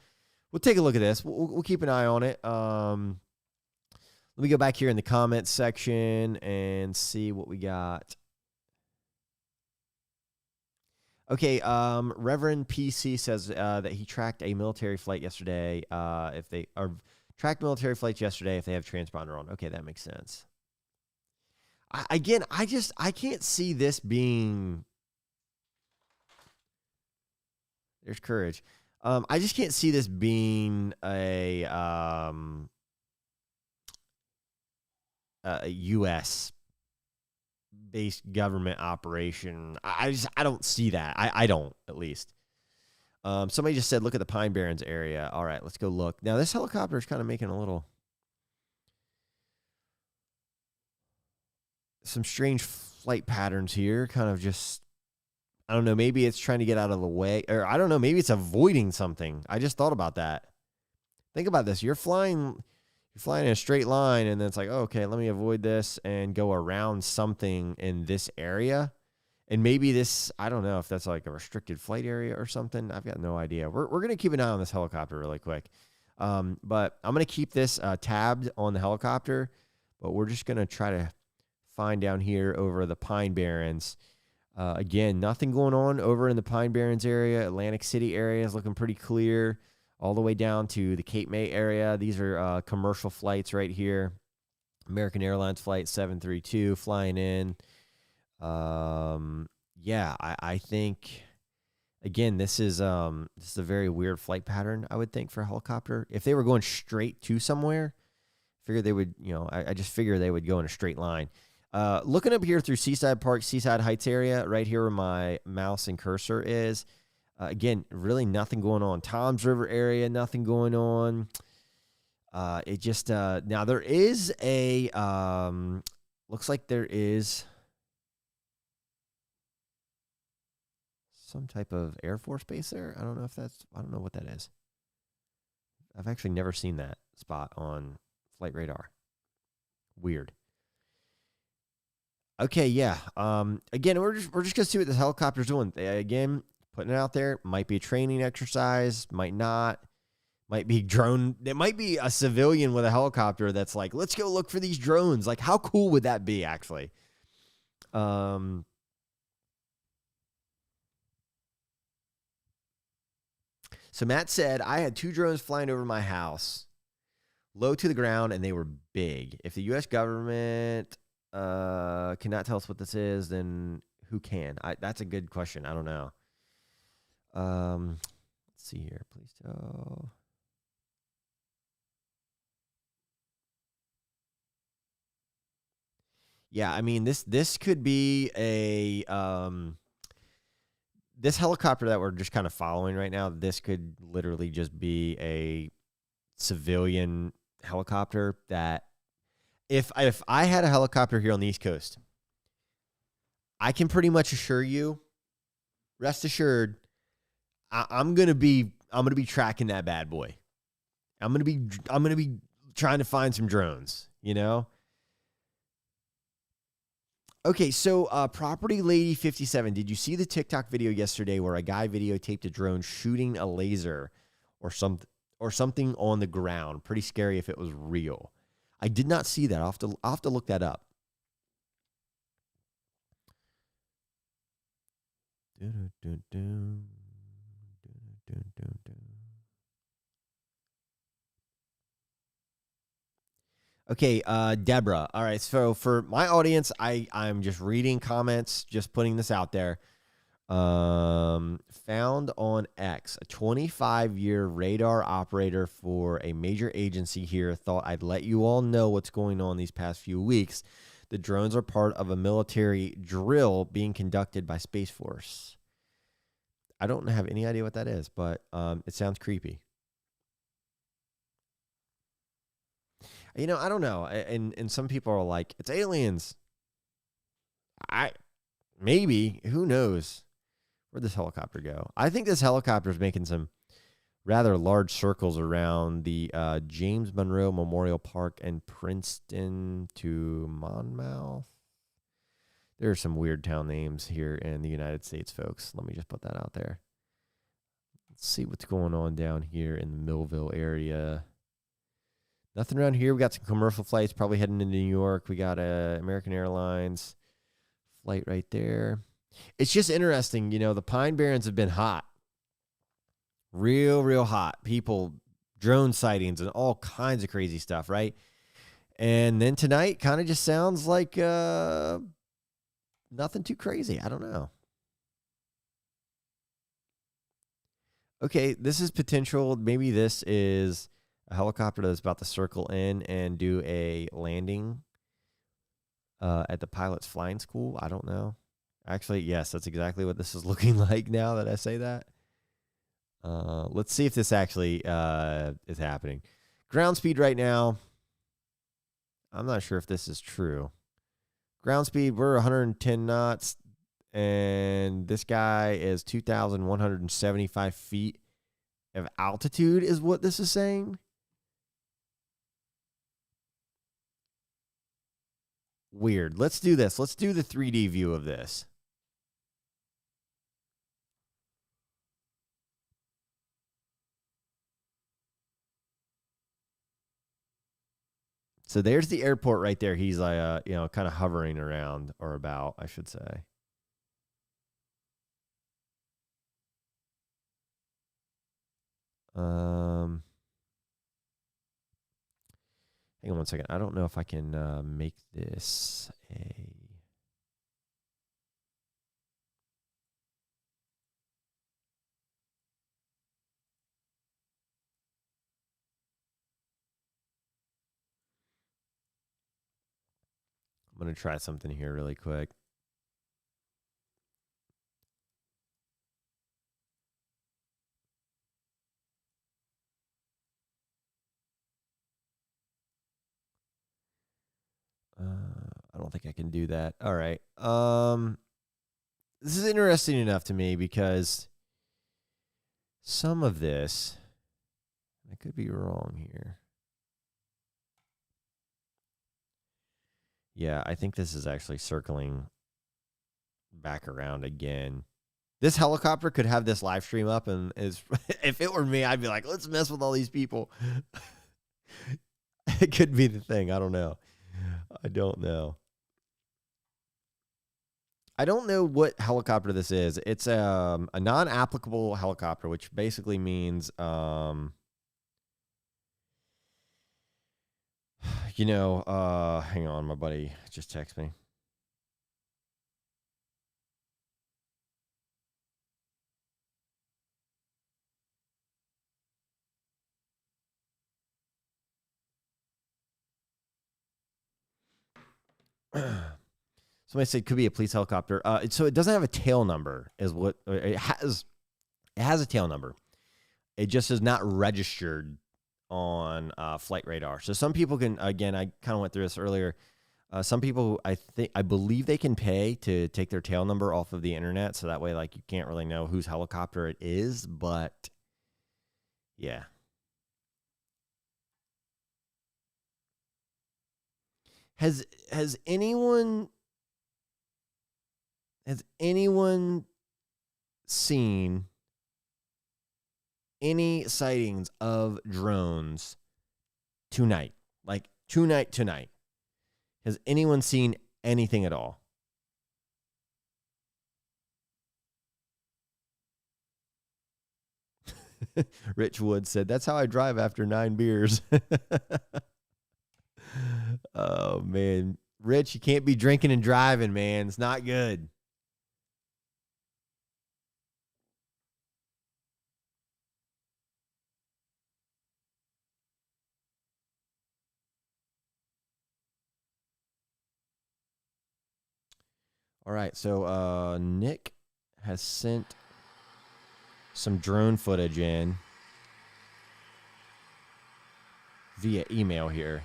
We'll take a look at this. We'll keep an eye on it. Let me go back here in the comments section and see what we got. Okay, Reverend PC says that he tracked a military flight yesterday. Tracked military flights yesterday if they have transponder on. Okay, that makes sense. I can't see this being. There's courage. I just can't see this being a U.S. based government operation. I don't see that. I don't, at least. Somebody just said, look at the Pine Barrens area. All right, let's go look. Now, this helicopter is kind of making some strange flight patterns here. Kind of just, I don't know, maybe it's trying to get out of the way. Or I don't know, maybe it's avoiding something. I just thought about that. Think about this. You're flying in a straight line, and then it's like, oh, okay, let me avoid this and go around something in this area. And maybe this, I don't know if that's like a restricted flight area or something. I've got no idea. We're going to keep an eye on this helicopter really quick. But I'm going to keep this tabbed on the helicopter. But we're just going to try to find down here over the Pine Barrens. Again, nothing going on over in the Pine Barrens area. Atlantic City area is looking pretty clear. All the way down to the Cape May area. These are commercial flights right here. American Airlines Flight 732 flying in. Yeah, I think, again, this is a very weird flight pattern, I would think, for a helicopter. If they were going straight to somewhere, I figured they would, I just figure they would go in a straight line. Looking up here through Seaside Park, Seaside Heights area, right here where my mouse and cursor is. Again, really nothing going on. Toms River area, nothing going on. It just, now there is looks like there is some type of Air Force base there. I don't know what that is. I've actually never seen that spot on flight radar. Weird. Okay, yeah. Again, we're just gonna see what this helicopter's doing. Again, putting it out there. Might be a training exercise, might not. Might be drone. It might be a civilian with a helicopter that's like, let's go look for these drones. Like, how cool would that be, actually? So Matt said, I had 2 drones flying over my house, low to the ground, and they were big. If the U.S. government cannot tell us what this is, then who can? That's a good question. I don't know. Let's see here. Please tell. Yeah, I mean, this could be a this helicopter that we're just kind of following right now, this could literally just be a civilian helicopter that if I had a helicopter here on the East Coast, I can pretty much assure you, rest assured, I'm gonna be tracking that bad boy. I'm gonna be trying to find some drones, you know? Okay, so Property Lady 57, did you see the TikTok video yesterday where a guy videotaped a drone shooting a laser or something on the ground? Pretty scary if it was real. I did not see that. I'll have to look that up. Okay, Deborah. All right, so for my audience, I'm just reading comments, just putting this out there. Found on X, a 25-year radar operator for a major agency here thought I'd let you all know what's going on these past few weeks. The drones are part of a military drill being conducted by Space Force. I don't have any idea what that is, but it sounds creepy. You know, I don't know. And some people are like, it's aliens. Maybe, who knows? Where'd this helicopter go? I think this helicopter is making some rather large circles around the James Monroe Memorial Park and Princeton to Monmouth. There are some weird town names here in the United States, folks. Let me just put that out there. Let's see what's going on down here in the Millville area. Nothing around here. We got some commercial flights probably heading into New York. We got American Airlines flight right there. It's just interesting. You know, the Pine Barrens have been hot. Real hot. People, drone sightings and all kinds of crazy stuff, right? And then tonight kind of just sounds like nothing too crazy. I don't know. Okay, this is potential. Maybe this is a helicopter that's about to circle in and do a landing at the pilot's flying school. I don't know. Actually, yes, that's exactly what this is looking like now that I say that. Let's see if this actually is happening. Ground speed right now, I'm not sure if this is true. Ground speed, we're 110 knots, and this guy is 2,175 feet of altitude is what this is saying. Weird. Let's do this. Let's do the 3D view of this. So there's the airport right there. He's like, kind of hovering around or about, I should say. Hang on one second. I don't know if I can make this a. I'm going to try something here really quick. I don't think I can do that. All right. This is interesting enough to me because some of this, I could be wrong here. Yeah, I think this is actually circling back around again. This helicopter could have this live stream up, and if it were me, I'd be like, let's mess with all these people. It could be the thing. I don't know. I don't know what helicopter this is. It's a non-applicable helicopter, which basically means, hang on, my buddy just texted me. Somebody said it could be a police helicopter. So it doesn't have a tail number, is what it has. It has a tail number. It just is not registered on flight radar. So some people can, again, I kind of went through this earlier. Some people, I believe they can pay to take their tail number off of the internet. So that way, like, you can't really know whose helicopter it is. But yeah. Has anyone seen any sightings of drones tonight? Like tonight. Has anyone seen anything at all? Rich Wood said, that's how I drive after 9 beers. Oh, man. Rich, you can't be drinking and driving, man. It's not good. All right, so Nick has sent some drone footage in via email here.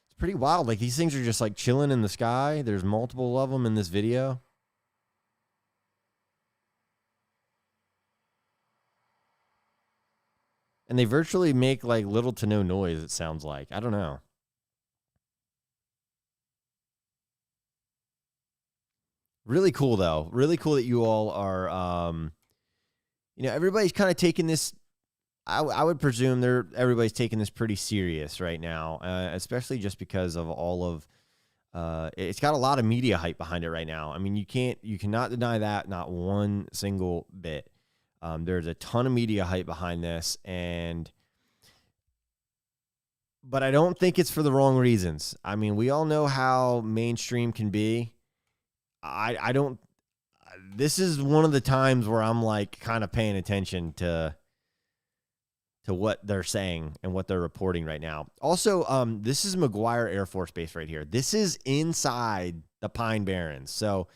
It's pretty wild. Like, these things are just like chilling in the sky. There's multiple of them in this video. And they virtually make like little to no noise, it sounds like. I don't know. Really cool, though. Really cool that you all are, everybody's kind of taking this. I would presume everybody's taking this pretty serious right now, especially just because of all of. It's got a lot of media hype behind it right now. I mean, you cannot deny that, not one single bit. There's a ton of media hype behind this, but I don't think it's for the wrong reasons. I mean, we all know how mainstream can be. I don't. This is one of the times where I'm like kind of paying attention to what they're saying and what they're reporting right now. Also, this is McGuire Air Force Base right here. This is inside the Pine Barrens. So,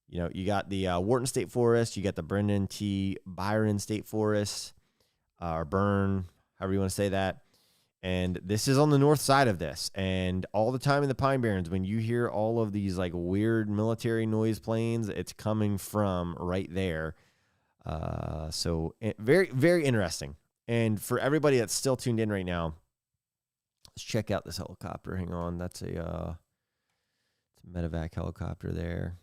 you got the Wharton State Forest, you got the Brendan T. Byron State Forest, or Byrne, however you want to say that. And this is on the north side of this. And all the time in the Pine Barrens, when you hear all of these like weird military noise planes, it's coming from right there. So very, very interesting. And for everybody that's still tuned in right now, let's check out this helicopter. Hang on. That's it's a medevac helicopter there.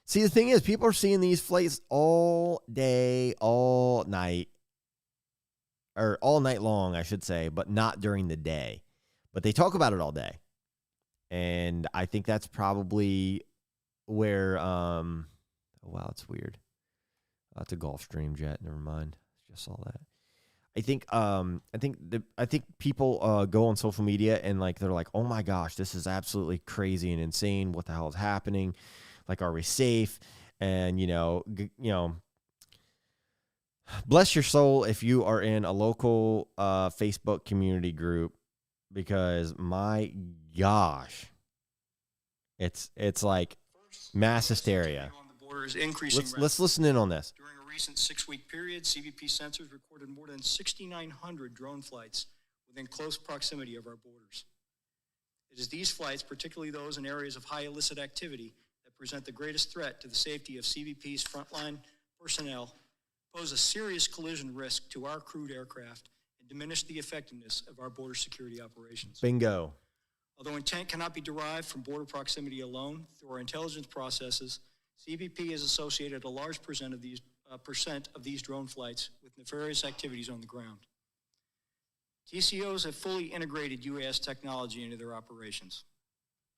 See, the thing is, people are seeing these flights all day, all night. Or all night long, I should say, but not during the day. But they talk about it all day. And I think that's probably where, oh, wow, it's weird. That's a Gulfstream jet. Never mind. Just saw that. I think people go on social media and like, they're like, oh my gosh, this is absolutely crazy and insane. What the hell is happening? Like, are we safe? And, bless your soul if you are in a local Facebook community group, because my gosh, it's like mass hysteria. Let's listen in on this. During a recent 6-week period, CBP sensors recorded more than 6,900 drone flights within close proximity of our borders. It is these flights, particularly those in areas of high illicit activity, that present the greatest threat to the safety of CBP's frontline personnel, pose a serious collision risk to our crewed aircraft, and diminish the effectiveness of our border security operations. Bingo. Although intent cannot be derived from border proximity alone, through our intelligence processes, CBP has associated a large percent of these drone flights with nefarious activities on the ground. TCOs have fully integrated UAS technology into their operations.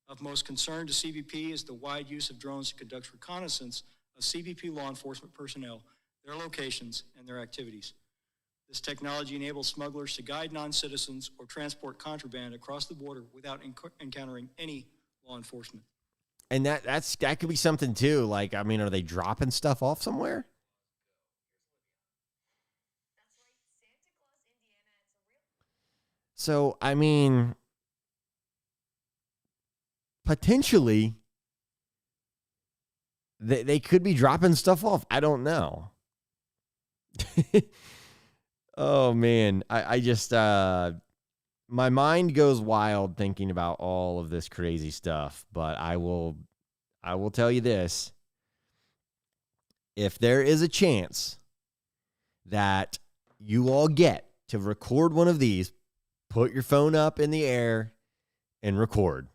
Of most concern to CBP is the wide use of drones to conduct reconnaissance of CBP law enforcement personnel, their locations, and their activities. This technology enables smugglers to guide non-citizens or transport contraband across the border without encountering any law enforcement. And that could be something too. Like, I mean, are they dropping stuff off somewhere? So, I mean, potentially they could be dropping stuff off. I don't know. Oh man, I just my mind goes wild thinking about all of this crazy stuff, but I will tell you this. If there is a chance that you all get to record one of these, put your phone up in the air and record.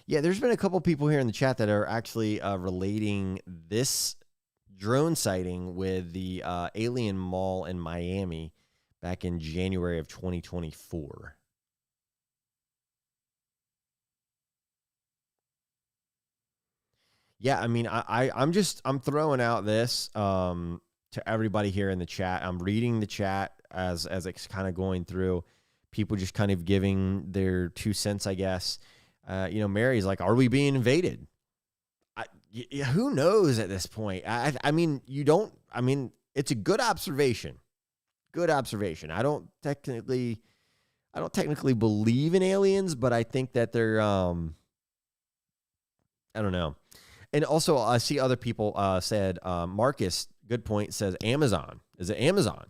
Yeah, there's been a couple people here in the chat that are actually relating this drone sighting with the Alien Mall in Miami back in January of 2024. Yeah, I mean, I'm throwing out this to everybody here in the chat. I'm reading the chat as it's kind of going through. People just kind of giving their 2 cents, I guess. Mary's like, "Are we being invaded?" Who knows at this point? I mean, it's a good observation. Good observation. I don't technically believe in aliens, but I think that they're I don't know. And also, I see other people said, Marcus, good point, says Amazon. Is it Amazon?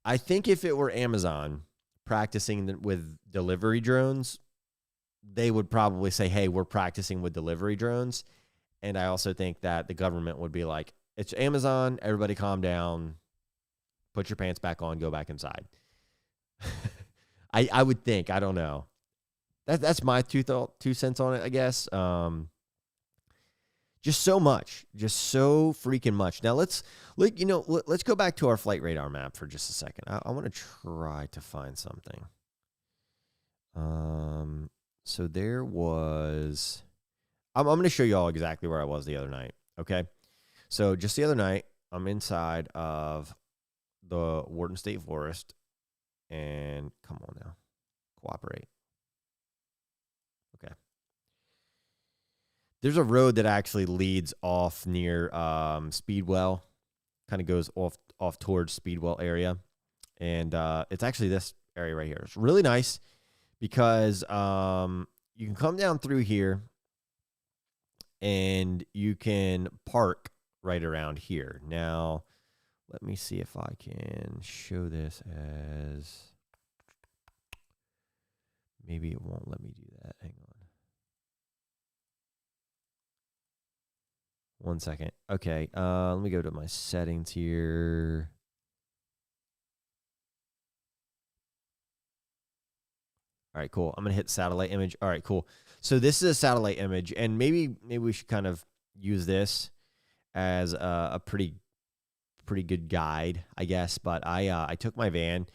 I think if it were Amazon practicing with delivery drones, they would probably say, hey, we're practicing with delivery drones. And I also think that the government would be like, it's Amazon, everybody calm down, put your pants back on, go back inside. I would think, I don't know. That's my 2 cents on it, I guess. Just so much, just so freaking much. Now let's go back to our flight radar map for just a second. I want to try to find something. So there was, I'm going to show you all exactly where I was the other night. Okay. So just the other night, I'm inside of the Wharton State Forest, and come on now, cooperate. Okay. There's a road that actually leads off near Speedwell, kind of goes off towards Speedwell area. And it's actually this area right here. It's really nice because you can come down through here and you can park right around here. Now, let me see if I can show this as, maybe it won't let me do that. Hang on. One second. Okay, let me go to my settings here. All right, cool. I'm going to hit satellite image. All right, cool. So this is a satellite image, and maybe we should kind of use this as a pretty good guide, I guess. But I took my van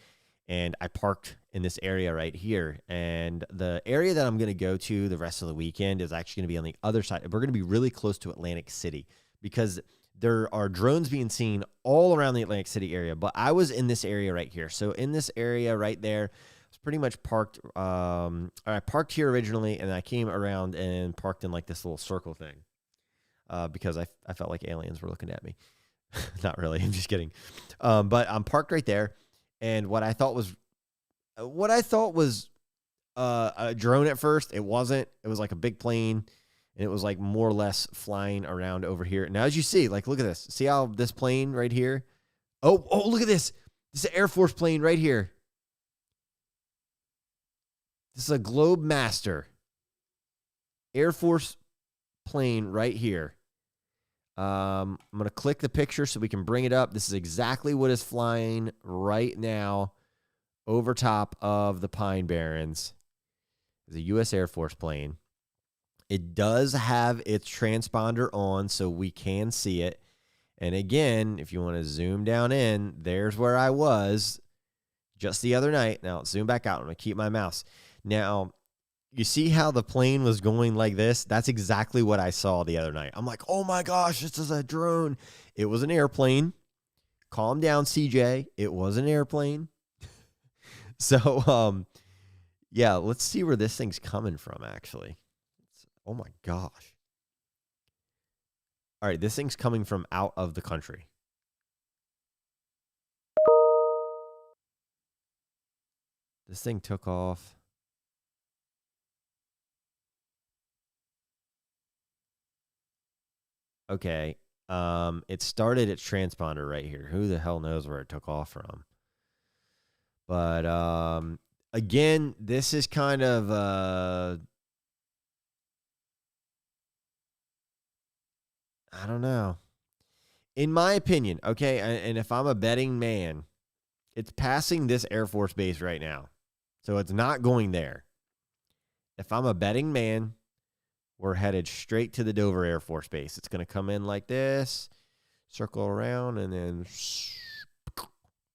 and I parked in this area right here. And the area that I'm going to go to the rest of the weekend is actually going to be on the other side. We're going to be really close to Atlantic City because there are drones being seen all around the Atlantic City area. But I was in this area right here. So in this area right there, I was pretty much parked. I parked here originally, and I came around and parked in like this little circle thing because I felt like aliens were looking at me. Not really. I'm just kidding. But I'm parked right there. And what I thought was a drone at first, it wasn't. It was like a big plane, and it was like more or less flying around over here. Now, as you see, like, look at this. See how this plane right here? Oh, look at this. This is an Air Force plane right here. This is a Globemaster Air Force plane right here. I'm going to click the picture so we can bring it up. This is exactly what is flying right now over top of the Pine Barrens. It's a U.S. Air Force plane. It does have its transponder on so we can see it. And again, if you want to zoom down in, there's where I was just the other night. Now, let's zoom back out. I'm going to keep my mouse. Now, you see how the plane was going like this? That's exactly what I saw the other night. I'm like, oh my gosh, this is a drone. It was an airplane. Calm down, CJ. It was an airplane. So, yeah, let's see where this thing's coming from, actually. Oh my gosh. All right, this thing's coming from out of the country. This thing took off. Okay. It started its transponder right here. Who the hell knows where it took off from? But again, this is kind of I don't know. In my opinion, okay, and if I'm a betting man, it's passing this Air Force base right now. So it's not going there. If I'm a betting man, we're headed straight to the Dover Air Force Base. It's going to come in like this, circle around, and then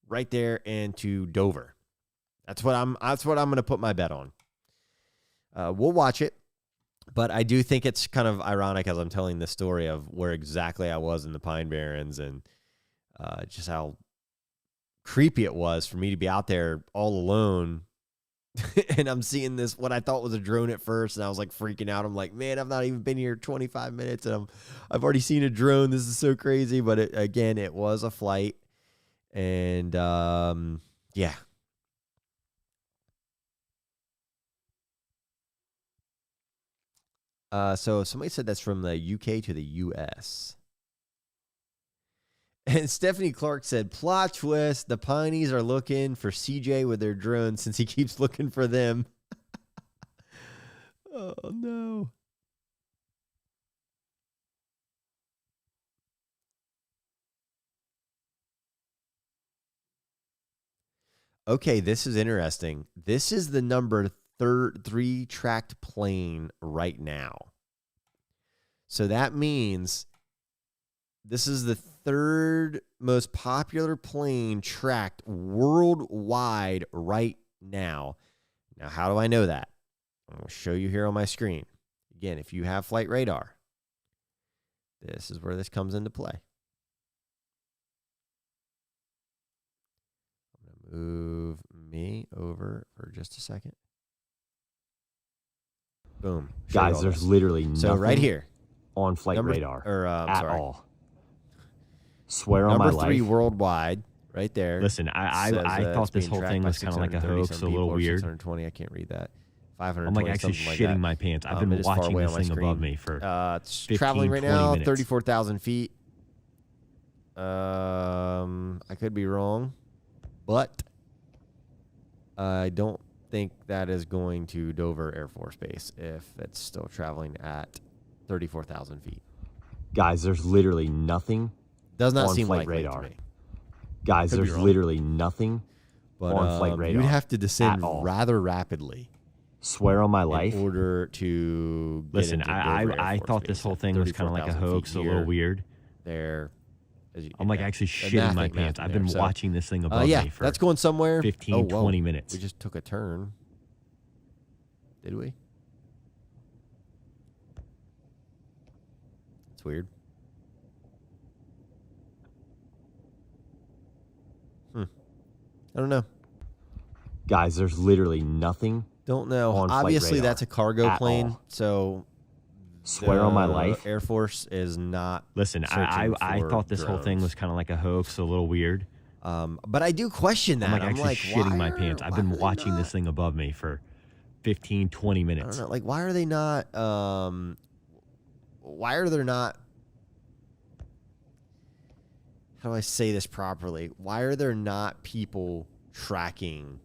right there into Dover. That's what I'm going to put my bet on. We'll watch it. But I do think it's kind of ironic as I'm telling this story of where exactly I was in the Pine Barrens and just how creepy it was for me to be out there all alone. And I'm seeing this, what I thought was a drone at first, and I was like freaking out. I'm like, man, I've not even been here 25 minutes, and I've already seen a drone. This is so crazy. But it was a flight. And yeah. So somebody said that's from the UK to the US. And Stephanie Clark said, plot twist, the Pineys are looking for CJ with their drones since he keeps looking for them. Oh, no. Okay, this is interesting. This is the number 3 tracked plane right now. So that means this is the 3rd most popular plane tracked worldwide right now. Now, how do I know that? I'm going to show you here on my screen. Again, if you have flight radar, this is where this comes into play. I'm going to move me over for just a second. Boom. Guys, there's literally nothing so right here on flight radar at all. Swear on my life. Number 3 worldwide, right there. Listen, I thought this whole thing was kind of like a hoax, a little weird. 620, I can't read that. 520, I'm like actually shitting my pants. I've been watching this thing above me for it's 15, traveling right now, 20 minutes. 34,000 feet. I could be wrong, but I don't think that is going to Dover Air Force Base if it's still traveling at 34,000 feet. Guys, there's literally nothing. Does not on seem flight likely radar. to me. Guys, Could be there's wrong. literally nothing But on flight radar. you'd have to descend at all. rather rapidly Swear on my life. in order to get Listen, into Dover Air I Force thought this Base whole at thing was kind of like a 34,000 hoax, feet a little here, weird. There. I'm like actually shitting my pants. I've been watching this thing above yeah, me for that's going somewhere. 15, 20 minutes. We just took a turn. Did we? It's weird. I don't know. Guys, there's literally nothing. Don't know. On flight Obviously, radar that's a cargo at plane, all. so Swear on my life. Air Force is not. Listen, I for thought this whole thing drones. was kind of like a hoax, a little weird. But I do question that. I'm like actually shitting my pants. I've been watching this thing above me for 15, 20 I minutes. don't know. Like, why are they not? Why are there not? How do I say this properly? Why are there not people tracking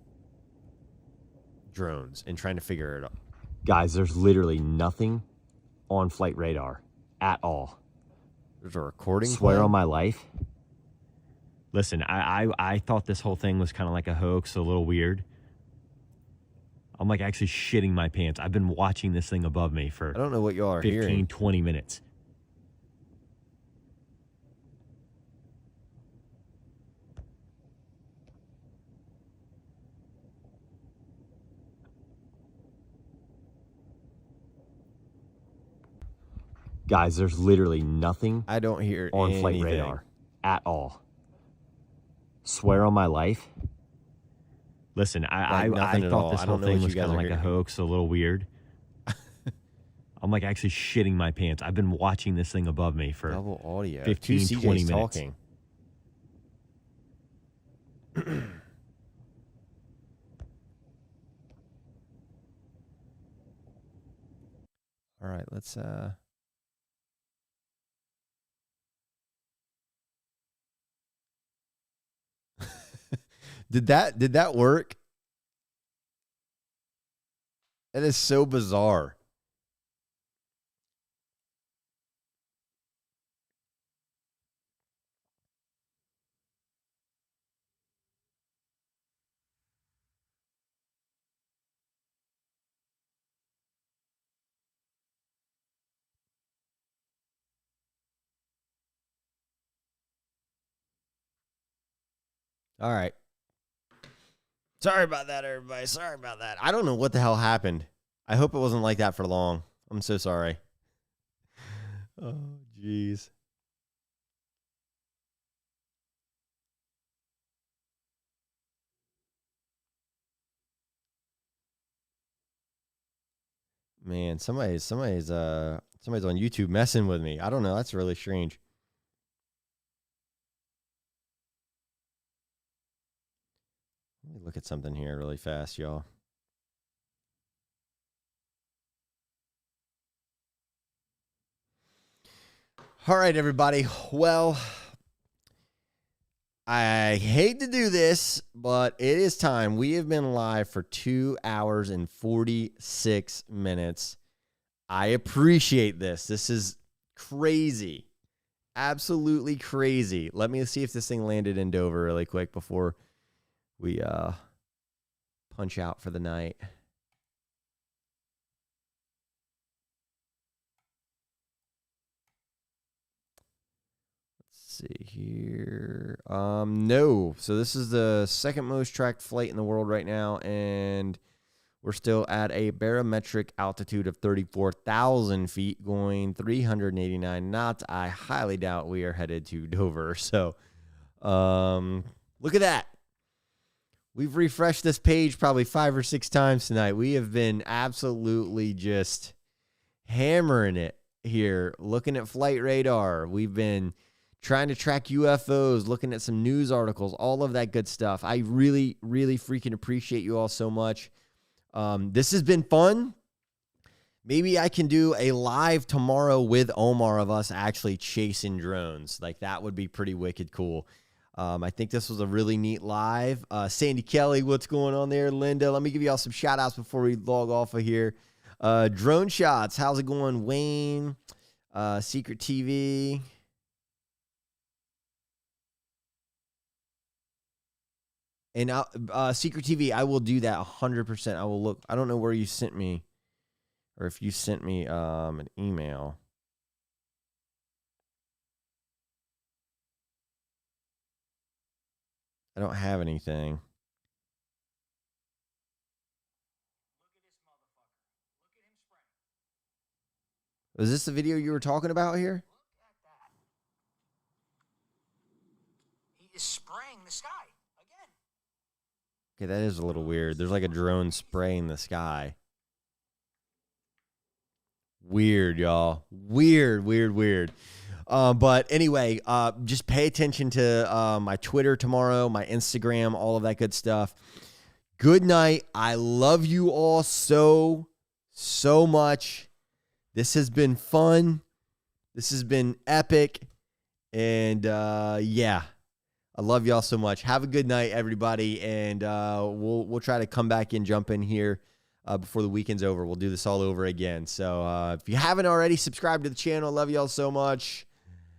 drones and trying to figure it out? Guys, there's literally nothing on flight radar at all. There's a recording. Swear plan? on my life. Listen, I thought this whole thing was kind of like a hoax, a little weird. I'm like actually shitting my pants. I've been watching this thing above me for I don't know what y'all are 15, hearing. 20 minutes. Guys, there's literally nothing I don't hear on anything. flight radar at all. Swear on my life. Listen, I nothing at all. thought this I whole don't know thing what was you guys kind of are like a hearing. hoax, a little weird. I'm like actually shitting my pants. I've been watching this thing above me for Double audio. 15, 2 CJs 20 minutes. talking. All right, let's Did that work? That is so bizarre. All right. Sorry about that, everybody. Sorry about that. I don't know what the hell happened. I hope it wasn't like that for long. I'm so sorry. Oh, jeez. Man, somebody's on YouTube messing with me. I don't know. That's really strange. Let me look at something here really fast, y'all. All right, everybody. Well, I hate to do this, but it is time. We have been live for 2 hours and 46 minutes. I appreciate this. This is crazy. Absolutely crazy. Let me see if this thing landed in Dover really quick before we punch out for the night. See here. No. So this is the second most tracked flight in the world right now, and we're still at a barometric altitude of 34,000 feet, going 389 knots. I highly doubt we are headed to Dover. So, look at that. We've refreshed this page probably 5 or 6 times tonight. We have been absolutely just hammering it here, looking at flight radar. We've been trying to track UFOs, looking at some news articles, all of that good stuff. I really, really freaking appreciate you all so much. This has been fun. Maybe I can do a live tomorrow with Omar of us actually chasing drones. Like, that would be pretty wicked cool. I think this was a really neat live. Sandy Kelly, what's going on there? Linda, let me give you all some shout outs before we log off of here. Drone Shots, how's it going? Wayne, Secret TV. And Secret TV, I will do that 100%. I will look. I don't know where you sent me, or if you sent me an email. I don't have anything. Look at this motherfucker. Look at him spraying. Was this the video you were talking about here? Look at that. He is spraying the sky again. Okay, that is a little weird. There's like a drone spraying the sky. Weird, y'all. Weird. But anyway, just pay attention to my Twitter tomorrow, my Instagram, all of that good stuff. Good night. I love you all so much. This has been fun. This has been epic. And yeah, I love y'all so much. Have a good night, everybody. And we'll try to come back and jump in here before the weekend's over. We'll do this all over again. So if you haven't already, subscribe to the channel. Love y'all so much.